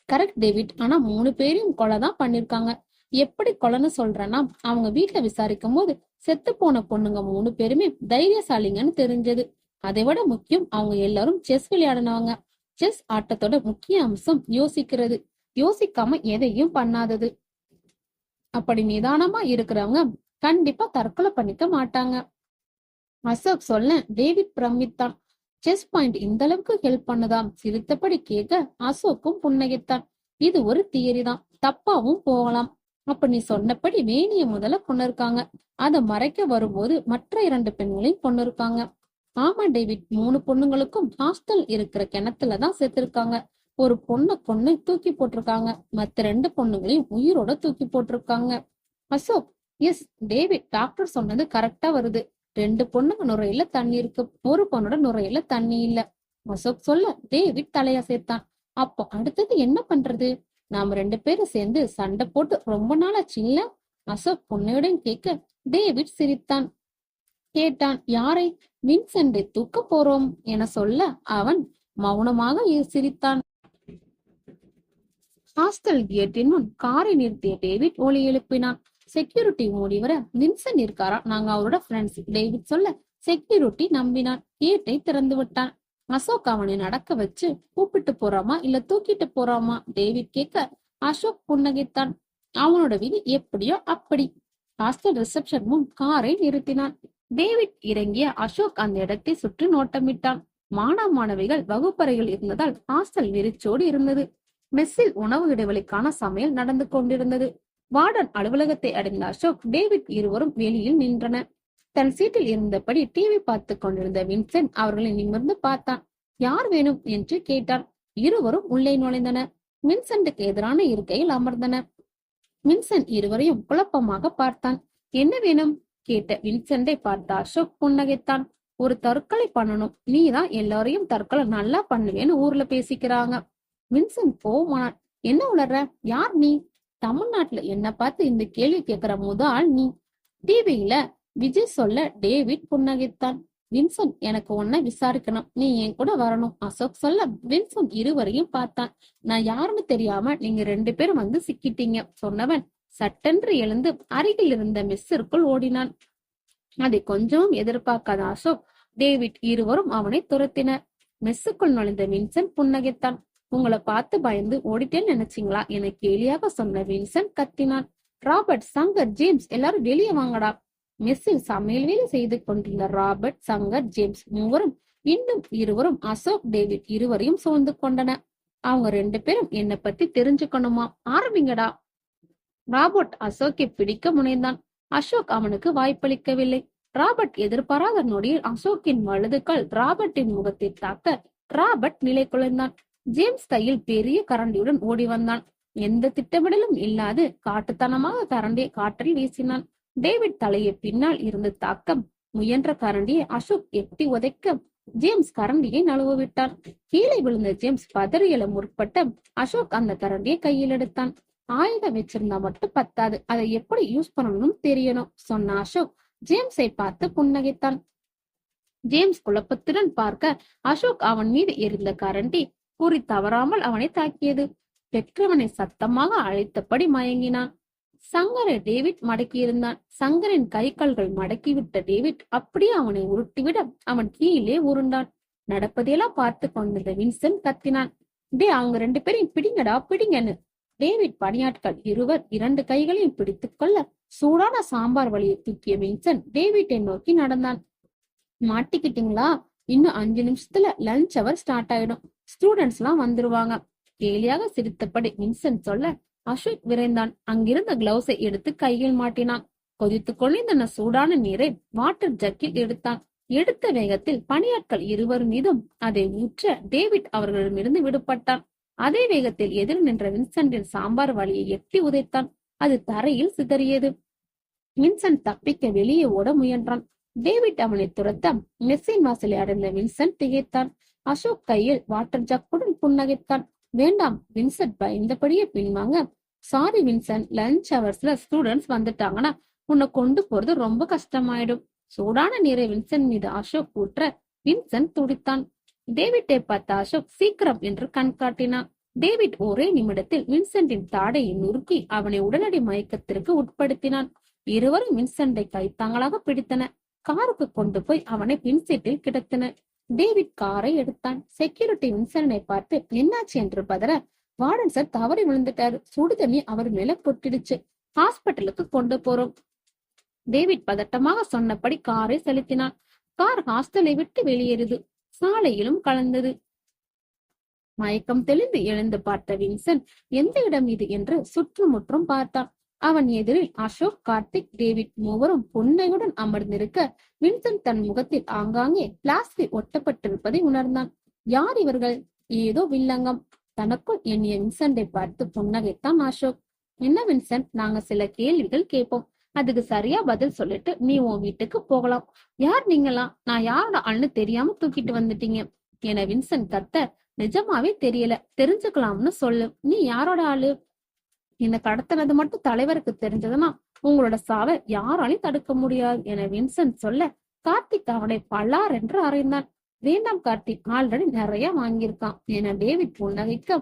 கரெக்ட் டேவிட், ஆனா 3 பேரையும் கொலை தான் பண்ணிருக்காங்க. எப்படி கொலைன்னு சொல்றேன்னா, அவங்க வீட்டுல விசாரிக்கும் போது செத்து போன பொண்ணுங்க 3 பேருமே தைரியசாலிங்கன்னு தெரிஞ்சது. அதை விட முக்கியம், அவங்க எல்லாரும் செஸ் விளையாடினவங்க. செஸ் ஆட்டத்தோட முக்கிய அம்சம் யோசிக்கிறது, யோசிக்காம எதையும் பண்ணாதது. அப்படி நிதானமா இருக்கிறவங்க கண்டிப்பா தற்கொலை பண்ணிக்க மாட்டாங்க. அசோக் சொல்ல டேவிட் பிரமித்தான். செஸ் பாயிண்ட் இந்த அளவுக்கு ஹெல்ப் பண்ணுதாம் சிரித்தபடி கேட்க அசோக்கும் புன்னகைத்தான். இது ஒரு தியரி தான், தப்பாவும் போகலாம். அப்ப நீ சொன்னபடி வேணிய முதல்ல கொண்டிருக்காங்க, அதை மறைக்க வரும்போது மற்ற 2 பெண்களையும் கொண்டிருக்காங்க. ஆமா டேவிட், 3 பொண்ணுங்களுக்கும் ஹாஸ்டல் இருக்கிற கிணத்துலதான் செத்துருக்காங்க. ஒரு பொண்ணை கொன்னு தூக்கி போட்டிருக்காங்க, மத்த 2 பொண்ணுங்களையும் உயிரோட தூக்கி போட்டிருக்காங்க. அசோக், எஸ் டேவிட், டாக்டர் சொன்னது கரெக்டா வருது. 2 பொண்ணுங்க நுரையில தண்ணி இருக்கு, ஒரு பொண்ணோட நுரையில தண்ணி இல்ல. அசோக் சொல்ல டேவிட் தலையசைத்தான். அப்போ அடுத்தது என்ன பண்றது? நாம 2 பேரும் சேர்ந்து சண்டை போட்டு ரொம்ப நாளாச்சு இல்ல? அசோக் பொண்ணையுடன் கேட்க டேவிட் சிரித்தான். கேட்டான், யாரை? வின்சென்டை தூக்க போறோம் என சொல்ல அவன் மௌனமாக சிரித்தான். ஹாஸ்டல் கேட்டின் முன் காரை நிறுத்திய டேவிட் ஒலி எழுப்பினான். செக்யூரிட்டி மூடி வர வின்சென்ட் இருக்காரா, நாங்க அவரோட ஃப்ரெண்ட்ஸ், டேவிட் சொல்ல செக்யூரிட்டி நம்பினான். கேட்டை திறந்து விட்டான். அசோக் அவனை நடக்க வச்சு கூப்பிட்டு போறாமா இல்ல தூக்கிட்டு போறாமா டேவிட் கேட்க அசோக் புன்னகைத்தான். அவனோட விதி எப்படியோ அப்படி. ஹாஸ்டல் ரிசப்ஷன் முன் காரை நிறுத்தினான். டேவிட் இறங்கிய அசோக் அந்த இடத்தை சுற்றி நோட்டமிட்டான். மாணவிகள் வகுப்பறைகள் இருந்ததால் ஹாஸ்டல் வெறிச்சோடு இருந்தது. மெஸ்ஸில் உணவு இடைவெளிக்கான சமையல் நடந்து கொண்டிருந்தது. வார்டன் அலுவலகத்தை அடைந்த அசோக், டேவிட் இருவரும் வெளியில் நின்றனர். தன் சீட்டில் இருந்தபடி டிவி பார்த்து கொண்டிருந்த வின்சென்ட் அவர்களை நிமிர்ந்து பார்த்தான். யார் வேணும் என்று கேட்டான். இருவரும் உள்ளே நுழைந்தனர். வின்சென்ட்டுக்கு எதிரான இருக்கையில் அமர்ந்தனர். வின்சென்ட் இருவரையும் குழப்பமாக பார்த்தான். என்ன வேணும் கேட்ட வின்சென்டை பார்த்த அசோக் புன்னகைத்தான். ஒரு தற்கொலை பண்ணணும், நீதான் எல்லாரையும் தற்கொலை நல்லா பண்ணுவேன்னு ஊர்ல பேசிக்கிறாங்க. வின்சென்ட் கோவமானான். என்ன உளற? யார் நீ? தமிழ்நாட்டுல என்ன பார்த்து இந்த கேள்வி கேட்கிற முதல் நீ. டிவியில விஜய் சொல்ல டேவிட் புன்னகைத்தான். வின்சென்ட், எனக்கு உன்னை விசாரிக்கணும், நீ என் கூட வரணும் அசோக் சொல்ல வின்சென்ட் இருவரையும் பார்த்தான். நான் யாருன்னு தெரியாம நீங்க 2 பேரும் வந்து சிக்கிட்டீங்க சொன்னவன் சட்டென்று எழுந்து அருகில் இருந்த மெஸ்ஸிற்குள் ஓடினான். அதை கொஞ்சமும் எதிர்பார்க்காத அசோக், டேவிட் இருவரும் அவனை துரத்தினர். மெஸ்ஸுக்குள் நுழைந்த வின்சென்ட் புன்னகைத்தான். உங்களை பார்த்து பயந்து ஓடிட்டேன்னு நினைச்சீங்களா என கேலியாக சொன்ன வின்சென்ட் கத்தினான். ராபர்ட், சங்கர், ஜேம்ஸ் எல்லாரும் வெளியே வாங்கடா. மெஸ்ஸில் சமையல் வேலை செய்து கொண்டிருந்த ராபர்ட், சங்கர், ஜேம்ஸ் மூவரும் இன்னும் இருவரும் அசோக், டேவிட் இருவரையும் சூழ்ந்து கொண்டனர். அவங்க 2 பேரும் என்னை பத்தி தெரிஞ்சுக்கணுமா, ஆரம்பிங்கடா. ராபர்ட் அசோக்கை பிடிக்க முனைந்தான். அசோக் அவனுக்கு வாய்ப்பளிக்கவில்லை. ராபர்ட் எதிர்பாராத நொடியில் அசோக்கின் வலதுகால் ராபர்ட்டின் முகத்தை தாக்க ராபர்ட் நிலை குலைந்தான். ஜேம்ஸ் கையில் பெரிய கரண்டியுடன் ஓடி வந்தான். எந்த திட்டமிடலும் இல்லாது காட்டுத்தனமாக கரண்டியை காற்றில் வீசினான். டேவிட் தலையை பின்னால் இருந்து தாக்க முயன்ற கரண்டியை அசோக் எட்டி உதைக்க ஜேம்ஸ் கரண்டியை நழுவ விட்டான். கீழே விழுந்த ஜேம்ஸ் பதறி எழ முற்பட்ட அசோக் அந்த கரண்டியை கையில் எடுத்தான். ஆயுதம் வச்சிருந்தா மட்டும் பத்தாது, அதை எப்படி யூஸ் பண்ணணும்னு தெரியணும் சொன்ன அசோக் ஜேம்ஸை பார்த்து புன்னகைத்தான். ஜேம்ஸ் குழப்பத்துடன் பார்க்க அசோக் அவன் மீது எரிந்த கரண்டி கூறி தவறாமல் அவனை தாக்கியது. பெற்றவனை சத்தமாக அழைத்தபடி மயங்கினான். சங்கரை டேவிட் மடக்கியிருந்தான். சங்கரின் கை கால்கள் மடக்கிவிட்ட டேவிட் அப்படியே அவனை உருட்டிவிட அவன் கீழே உருண்டான். நடப்பதையெல்லாம் பார்த்து கொண்டிருந்த வின்சென்ட் கத்தினான். அவங்க 2 பேரையும் பிடிங்கடா, பிடிங்கன்னு. டேவிட் பணியாட்கள் இருவர் 2 கைகளையும் பிடித்துக் கொள்ள சூடான சாம்பார் வழியை தூக்கிய வின்சென்ட் டேவிட்டை நோக்கி நடந்தான். மாட்டிக்கிட்டீங்களா? இன்னும் 5 நிமிஷத்துல லஞ்ச் அவர் ஸ்டார்ட் ஆயிடும், ஸ்டூடெண்ட்ஸ் எல்லாம் வந்துருவாங்க. கேலியாக சிரித்தபடி வின்சென்ட் சொல்ல அசோக் விரைந்தான். அங்கிருந்த கிளவுஸை எடுத்து கையில் மாட்டினான். கொதித்து கொண்டிருந்த சூடான நீரை வாட்டர் ஜக்கில் எடுத்தான். எடுத்த வேகத்தில் பணியாட்கள் இருவர் மீதும் அதை ஊற்ற டேவிட் அவர்களிடமிருந்து விடுபட்டான். அதே வேகத்தில் எதிர் நின்ற வின்சென்டின் சாம்பார் வழியை எட்டி உதைத்தான். அது தரையில் சிதறியது. வின்சென்ட் தப்பிக்க வெளியே ஓட முயன்றான். டேவிட் அவனை துரத்த மெஸ்ஸின் வாசலை அடைந்த வின்சென்ட் திகைத்தான். அசோக் கையில் வாட்டர் ஜக்குடன் புன்னகைத்தான். வேண்டாம், வின்சென்ட் பயந்தபடியே பின்வாங்க. சாரி வின்சென்ட், லஞ்ச் அவர்ஸ்ல ஸ்டூடெண்ட்ஸ் வந்துட்டாங்கன்னா உன்னை கொண்டு போறது ரொம்ப கஷ்டமாயிடும். சூடான நீரை வின்சென்ட் மீது அசோக் ஊற்ற வின்சென்ட் துடித்தான். டேவிட்டை பார்த்த அசோக் சீக்கிரம் என்று கண் காட்டினான். டேவிட் ஒரே நிமிடத்தில் வின்சென்டின் தாடையை நுறுக்கி அவனை உடனடி மயக்கத்திற்கு உட்படுத்தினான். இருவரும் வின்சென்டை கைத்தாங்களாக பிடித்தன. காருக்கு கொண்டு போய் அவனை பின்சீட்டில் கிடத்தின. டேவிட் காரை எடுத்தான். செக்யூரிட்டி வின்சென்டை பார்த்து என்னாச்சு என்று பதற, வார்டன் சார் தவறி விழுந்துட்டாரு, சுடுதண்ணி அவர் மேல கொட்டிடுச்சு, ஹாஸ்பிட்டலுக்கு கொண்டு போறோம். டேவிட் பதட்டமாக சொன்னபடி காரை செலுத்தினான். கார் ஹாஸ்டலை விட்டு வெளியேறுது. சாலையிலும் கலந்தது. மயக்கம் தெளிந்து எழுந்து பார்த்த வின்சென்ட் எந்த இடம் இது என்று சுற்றுமுற்றும் பார்த்தான். அவன் எதிரில் அசோக், கார்த்திக், டேவிட் மூவரும் புன்னையுடன் அமர்ந்திருக்க வின்சென்ட் தன் முகத்தில் ஆங்காங்கே பிளாஸ்டிக் ஒட்டப்பட்டிருப்பதை உணர்ந்தான். யார் இவர்கள்? ஏதோ வில்லங்கம். தனக்குள் எண்ணிய வின்சென்டை பார்த்து புன்னகைத்தான் அசோக். என்ன வின்சென்ட், நாங்க சில கேள்விகள் கேட்போம், அதுக்கு சரியா பதில் சொல்லிட்டு நீ உன் வீட்டுக்கு போகலாம். யார் நீங்களா? நான் யாரோட ஆள்னு தெரியாம தூக்கிட்டு வந்துட்டீங்க என வின்சென்ட் கத்த, நிஜமாவே தெரியல, தெரிஞ்சுக்கலாம்னு சொல்லு. நீ யாரோட ஆளு? இந்த கடத்தினது மட்டும் தலைவருக்கு தெரிஞ்சதுன்னா உங்களோட சாவை யாராலையும் தடுக்க முடியாது என வின்சென்ட் சொல்ல, கார்த்திக் அவனை பல்லார் என்று அறைந்தான். வேண்டாம் கார்த்திக், ஆல்ரெடி நிறைய வாங்கியிருக்கான் என டேவிட் புன்னகைக்க,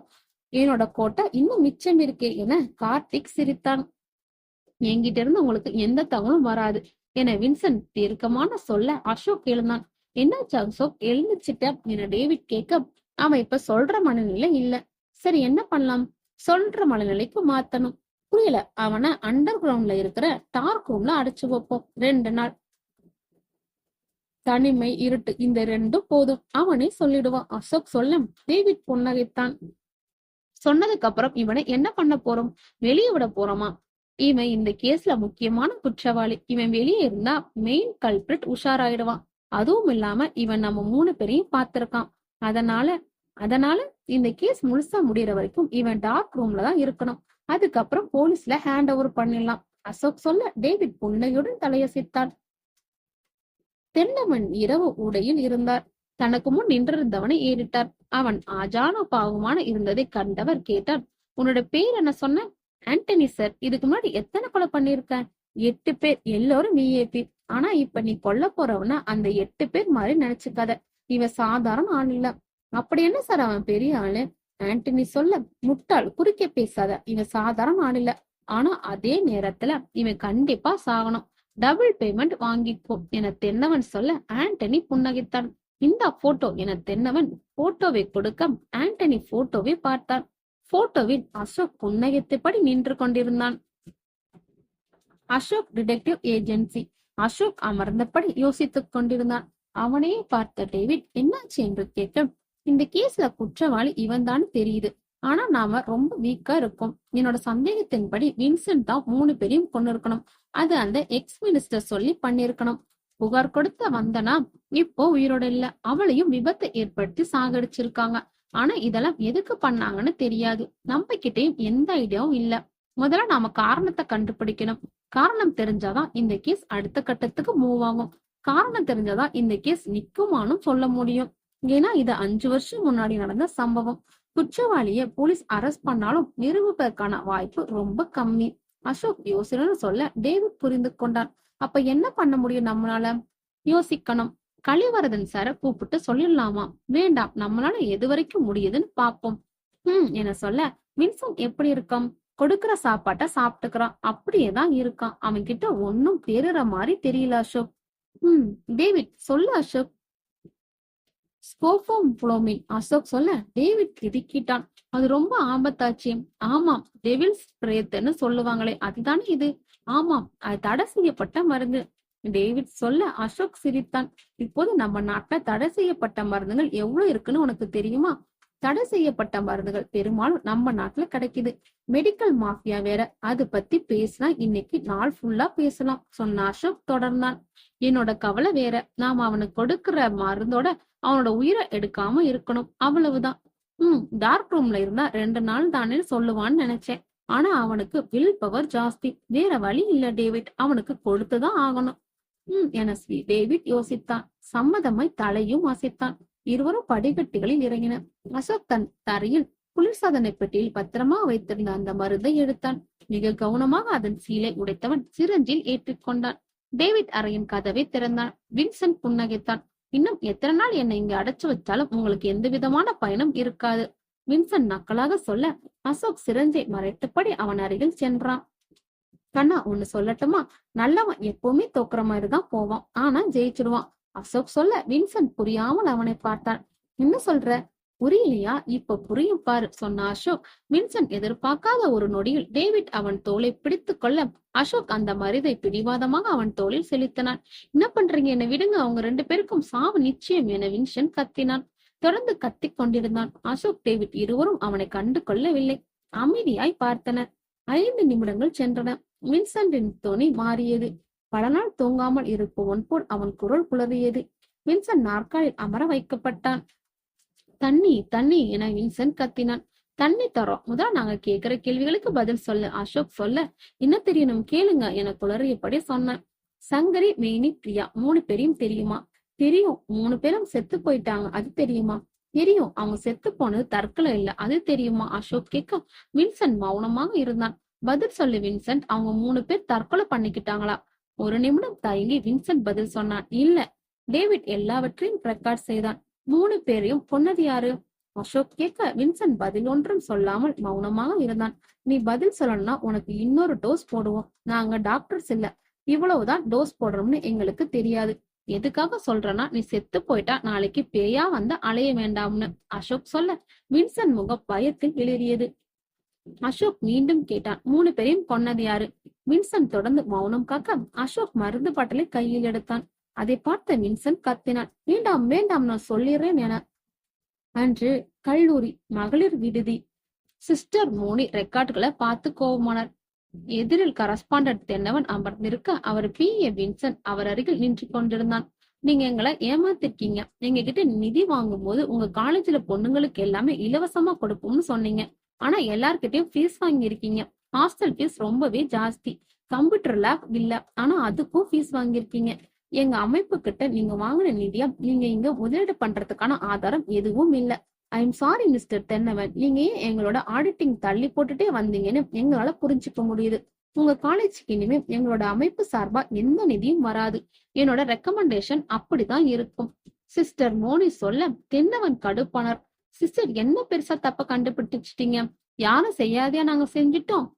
என்னோட கோட்டை இன்னும் மிச்சம் இருக்கே என கார்த்திக் சிரித்தான். என்கிட்ட இருந்து உங்களுக்கு எந்த தகவலும் வராது என வின்சென்ட் தீர்க்கமான சொல்ல அசோக் எழுந்தான். என்னாச்சு அசோக், எழுந்துச்சிட்ட என டேவிட் கேட்க, அவன் இப்ப சொல்ற மனநிலை இல்ல. சரி, என்ன பண்ணலாம்? சொல்ற மனநிலைக்கு மாத்தணும். புரியல. அவனை அண்டர் கிரவுண்ட்ல இருக்கிற டார்க் ரூம்ல அடைச்சு வைப்போம் 2 நாள். தனிமை, இருட்டு, இந்த 2 போதும், அவனே சொல்லிடுவான் அசோக் சொல்ல டேவிட் புன்னகைத்தான். சொன்னதுக்கு அப்புறம் இவனை என்ன பண்ண போறோம்? வெளியே விட போறோமா? இவன் இந்த கேஸ்ல முக்கியமான குற்றவாளி. இவன் வெளியே இருந்தா மெயின் கல்பிரிட் உஷாராயிடுவான். அதுவும் இல்லாம இவன் நம்ம 3 பேரையும் பார்த்திருக்கான். அதனால இந்த கேஸ் முழுசா முடியற வரைக்கும் இவன் டார்க் ரூம்ல தான் இருக்கணும். அதுக்கப்புறம் போலீஸ்ல ஹேண்ட் ஓவர் பண்ணிடலாம் அசோக் சொல்ல டேவிட் புன்னையுடன் தலையசித்தான். தென்னவன் இரவு உடையில் இருந்தார். தனக்கு முன் நின்றிருந்தவனை ஏறிட்டார். அவன் ஆஜான பாவமான இருந்ததை கண்டவர் கேட்டார், உன்னோட பேர் என்ன சொன்ன? ஆண்டனி சார். இதுக்கு முன்னாடி எத்தனை கொலை பண்ணிருக்க? 8 பேர், எல்லாரும் விஐபி. ஆனா இப்ப நீ கொல்ல போறவனா அந்த 8 பேர் மாதிரி நினைச்சுக்காத. இவன் சாதாரண ஆள் இல்ல. அப்படி என்ன சார் அவன் பெரிய ஆளு? ஆண்டனி சொல்ல, முட்டாள், குறுக்கே பேசாத. இவன் சாதாரண ஆள் இல்ல. ஆனா அதே நேரத்துல இவன் கண்டிப்பா சாகணும். டபுள் பேமெண்ட் வாங்கிக்கோ என தென்னவன் சொல்ல ஆண்டனி புன்னகைத்தான். இந்த போட்டோ என தென்னவன் போட்டோவை கொடுக்க ஆண்டனி போட்டோவை பார்த்தான். போட்டோவில் அசோக் புன்னகைத்தபடி நின்று கொண்டிருந்தான். Ashok detective agency. அசோக் அமர்ந்தபடி யோசித்துக் கொண்டிருந்தான். அவனையே பார்த்த டேவிட் என்னாச்சு என்று கேட்க, இந்த கேஸ்ல குற்றவாளி இவன் தான் தெரியுது. ஆனா நாம ரொம்ப வீக்கா இருக்கோம். என்னோட சந்தேகத்தின்படி வின்சென்ட் தான் 3 பேரையும் கொண்டு இருக்கணும். அது அந்த எக்ஸ் மினிஸ்டர் சொல்லி பண்ணிருக்கணும். புகார் கொடுத்த வந்தனா இப்போ உயிரோட இல்ல. அவளையும் விபத்தை ஏற்படுத்தி சாகடிச்சிருக்காங்க. ஆனா இதெல்லாம் எதுக்கு பண்ணாங்கன்னு தெரியாது. நம்ம கிட்டயும் எந்த ஐடியாவும் இல்ல. முதல்ல நாம காரணத்தை கண்டுபிடிக்கணும். காரணம் தெரிஞ்சாதான் இந்த கேஸ் அடுத்த கட்டத்துக்கு மூவ் ஆகும். காரணம் தெரிஞ்சாதான் இந்த கேஸ் நிக்குமானும் சொல்ல முடியும். ஏன்னா இது 5 வருஷம் முன்னாடி நடந்த சம்பவம். குற்றவாளிய போலீஸ் அரெஸ்ட் பண்ணாலும் நிரூபிப்பதற்கான வாய்ப்பு ரொம்ப கம்மி. அசோக் யோசனை சொல்ல டேவிட் புரிந்து கொண்டான். அப்ப என்ன பண்ண முடியும் நம்மளால? யோசிக்கணும். கலிவரதன் சார கூப்பிட்டு சொல்லிடலாமா? வேண்டாம், நம்மளால எது வரைக்கும் முடியுதுன்னு பாப்போம் என சொல்ல, வின்சென்ட் எப்படி இருக்கான்? கொடுக்கற சாப்பாட்ட சாப்பிட்டுக்கிறான். அப்படியேதான் இருக்கான். அவன் கிட்ட ஒன்னும் தேறுற மாதிரி தெரியல அசோக். டேவிட் சொல்லு அசோக். ஸ்கோபோஃப்ளோமின் அசோக் சொல்ல டேவிட் திடுக்கிட்டான். அது ரொம்ப ஆபத்தாச்சு. ஆமாம், டெவில்ஸ் பிரேத்துன்னு சொல்லுவாங்களே, அதுதானே இது? ஆமாம், அது தடை செய்யப்பட்ட மருந்து. டேவிட் சொல்ல அசோக் சிரித்தான். இப்போது நம்ம நாட்டுல தடை செய்யப்பட்ட மருந்துகள் எவ்வளவு இருக்குன்னு உனக்கு தெரியுமா? தடை செய்யப்பட்ட மருந்துகள் பெரும்பாலும் நம்ம நாட்டுல கிடைக்குது. மெடிக்கல் மாஃபியா வேற. அது பத்தி பேசினா இன்னைக்கு நாள் ஃபுல்லா பேசலாம் சொன்ன அசோக் தொடர்ந்தான். என்னோட கவலை வேற. நாம அவனுக்கு கொடுக்கிற மருந்தோட அவனோட உயிரை எடுக்காம இருக்கணும், அவ்வளவுதான். டார்க் ரூம்ல இருந்தா 2 நாள் தானே சொல்லுவான்னு நினைச்சேன். ஆனா அவனுக்கு வில் பவர் ஜாஸ்தி. வேற வழி இல்ல டேவிட், அவனுக்கு கொடுத்துதான் ஆகணும் என டேவிட் யோசித்தான். சம்மதமாய் தலையும் அசைத்தான். இருவரும் படிக்கட்டுகளில் இறங்கினர். அசோக் தன் தரையில் குளிர்சாதனை பெட்டியில் பத்திரமா வைத்திருந்த அந்த மருந்தை எடுத்தான். மிக கவனமாக அதன் சீலை உடைத்தவன் சிரஞ்சில் ஏற்றிக்கொண்டான். டேவிட் அறையின் கதவை திறந்தான். வின்சென்ட் புன்னகைத்தான். இன்னும் எத்தனை நாள் என்னை இங்க அடைச்சு வச்சாலும் உங்களுக்கு எந்த விதமான பயனும் இருக்காது. வின்சென்ட் நக்கலாக சொல்ல அசோக் சிரஞ்சை மறைத்தபடி அவன் அருகில் சென்றான். கண்ணா, ஒண்ணு சொல்லட்டுமா? நல்லவன் எப்பவுமே தோக்குற மாதிரிதான் போவான், ஆனா ஜெயிச்சிடுவான். அசோக் சொல்ல வின்சென்ட் புரியாமல் அவனை பார்த்தான். என்ன சொல்ற? புரியலையா? இப்ப புரியும் பாரு, சொன்ன அசோக். வின்சென்ட் எதிர்பார்க்காத ஒரு நொடியில் டேவிட் அவன் தோலை பிடித்து கொள்ள அசோக் அந்த மரிதை பிடிவாதமாக அவன் தோளில் செலுத்தினான். என்ன பண்றீங்க? என்ன விடுங்க, அவங்க 2 பேருக்கும் சாவு நிச்சயம் என வின்சென்ட் கத்தினான். தொடர்ந்து கத்திக் கொண்டிருந்தான். அசோக், டேவிட் இருவரும் அவனை கண்டு கொள்ளவில்லை. அமைதியாய் பார்த்தனர். 5 நிமிடங்கள் சென்றன. வின்சென்டின் தொனி மாறியது. பல நாள் தூங்காமல் இருப்பவன் போல் அவன் குரல் குளறியது. வின்சென்ட் நாற்காலில் அமர வைக்கப்பட்டான். தண்ணி தண்ணி என வின்சென்ட் கத்தினான். தண்ணி தரோம், முதல்ல நாங்க கேட்கிற கேள்விகளுக்கு பதில் சொல்லு, அசோக் சொல்ல. என்ன தெரியணும் கேளுங்க என குளறியபடி சொன்னான். சங்கரி, மேனி, பிரியா 3 பேரையும் தெரியுமா? தெரியும். 3 பேரும் செத்து போயிட்டாங்க, அது தெரியுமா? தெரியும். அவங்க செத்து போனது தற்கொலை இல்ல, அது தெரியுமா? அசோக் கேட்க வின்சென்ட் மௌனமாக இருந்தான். பதில் சொல்லு வின்சென்ட், அவங்க 3 பேர் தற்கொலை பண்ணிக்கிட்டாங்களா? ஒரு நிமிடம் தயங்கி வின்சென்ட் பதில் சொன்னான். இல்ல, டேவிட் எல்லாவற்றையும் ரெக்கார்ட் செய்தான். 3 பேரையும் கொன்னது யாரு? அசோக் கேட்க வின்சென்ட் பதில் ஒன்றும் சொல்லாமல் மௌனமாக இருந்தான். நீ பதில் சொல்லணும்னா உனக்கு இன்னொரு டோஸ் போடுவோம். நாங்க டாக்டர்ஸ் இல்ல, இவ்வளவுதான் டோஸ் போடுறோம்னு எங்களுக்கு தெரியாது. எதுக்காக சொல்றனா, நீ செத்து போயிட்டா நாளைக்கு பேயா வந்து அலைய வேண்டாம்னு அசோக் சொல்ல வின்சென்ட் முகம் பயத்தில் வெளியேறியது. அசோக் மீண்டும் கேட்டான். 3 பேரையும் கொன்னது யாரு? வின்சென்ட் தொடர்ந்து மௌனம் காக்க அசோக் மருந்து பாட்டலை கையில் எடுத்தான். அதை பார்த்த வின்சென்ட் கத்தினான். வேண்டாம் வேண்டாம், நான் சொல்லிடுறேன் என. அன்று கல்லூரி மகளிர் விடுதி. சிஸ்டர் மோனி ரெக்கார்டுகளை பார்த்து கோபமானார். எதிரில் கரஸ்பாண்டன்ட் தென்னவன் அமர்ந்திருக்க அவர் P.A. வின்சென்ட் அவர் அருகில் நின்று கொண்டிருந்தான். நீங்க எங்களை ஏமாத்திருக்கீங்க. எங்க கிட்ட நிதி வாங்கும் போது உங்க காலேஜ்ல பொண்ணுங்களுக்கு எல்லாமே இலவசமா கொடுப்போம்னு சொன்னீங்க. ஆனா எல்லார்கிட்டயும் ஃபீஸ் வாங்கி இருக்கீங்க. ஹாஸ்டல் ஃபீஸ் ரொம்பவே ஜாஸ்தி. கம்ப்யூட்டர் லேப் இல்ல, ஆனா அதுக்கும் ஃபீஸ் வாங்கியிருக்கீங்க. எங்க அமைப்பு கிட்ட நீங்க வாங்கின நிதியா நீங்க இங்க முதலீடு பண்றதுக்கான ஆதாரம் எதுவும் இல்ல. ஐ எம் சாரி மிஸ்டர் தென்னவன், நீங்க ஏன் எங்களோட ஆடிட்டிங் தள்ளி போட்டுட்டே வந்தீங்கன்னு எங்களால புரிஞ்சுக்க முடியுது. உங்க காலேஜுக்கு இனிமே எங்களோட அமைப்பு சார்பா எந்த நிதியும் வராது. என்னோட ரெக்கமெண்டேஷன் அப்படிதான் இருக்கும். சிஸ்டர் மோனி சொல்ல தென்னவன் கடுப்பானார். சிஸ்டர், என்ன பெருசா தப்ப கண்டுபிடிச்சிட்டீங்க? யாரும் செய்யாதையா நாங்க செஞ்சிட்டோம்?